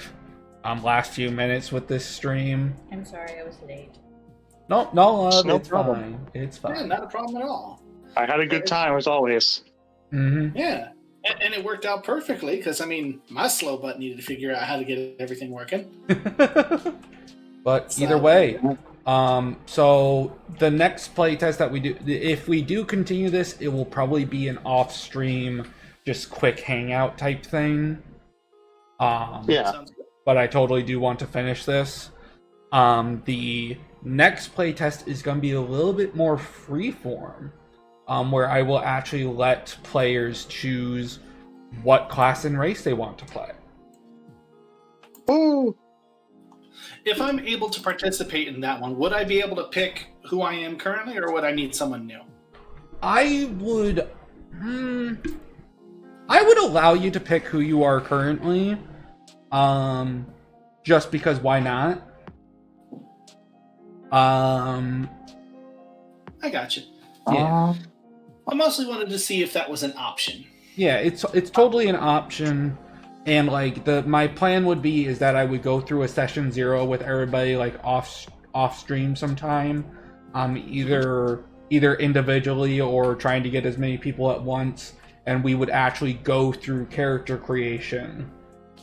last few minutes with this stream. I'm sorry I was late. No, No it's problem. fine. It's fine. Yeah, not a problem at all. I had a good time as always. Mm-hmm. Yeah. And it worked out perfectly because, my slow butt needed to figure out how to get everything working. But either way, so the next playtest that we do, if we do continue this, it will probably be an off-stream, just quick hangout type thing. Yeah. Sounds good. But I totally do want to finish this. The next playtest is going to be a little bit more freeform, where I will actually let players choose what class and race they want to play. Ooh. If I'm able to participate in that one, would I be able to pick who I am currently, or would I need someone new? I would allow you to pick who you are currently. Just because why not? I got you. Yeah. I mostly wanted to see if that was an option. Yeah, it's totally an option. And like my plan would be is that I would go through a session 0 with everybody like off stream sometime, either individually or trying to get as many people at once, and we would actually go through character creation,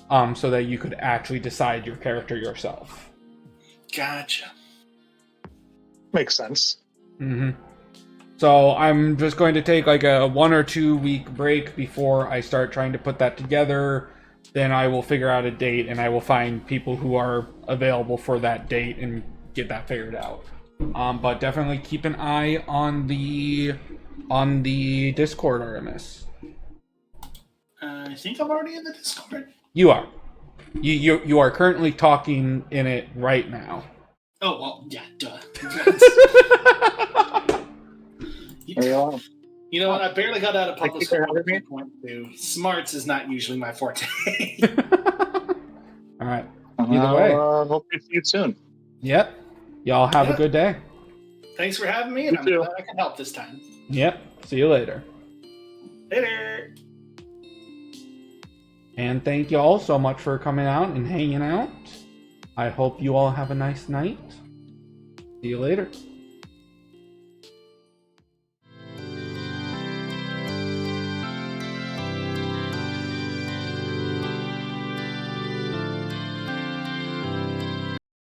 so that you could actually decide your character yourself. Gotcha. Makes sense. Mm-hmm. So I'm just going to take like a 1 or 2 week break before I start trying to put that together. Then I will figure out a date and I will find people who are available for that date and get that figured out. But definitely keep an eye on the Discord, Artemis. I think I'm already in the Discord. You are. You are currently talking in it right now. Oh, well, yeah, duh. There you are. You know what? I barely got out of Thank public you for school having me. 2.2. Smarts is not usually my forte. All right. Either way. Hope to see you soon. Yep. Y'all have a Yeah. good day. Thanks for having me, and You I'm too. glad I could help this time. Yep. See you later. Later. And thank you all so much for coming out and hanging out. I hope you all have a nice night. See you later.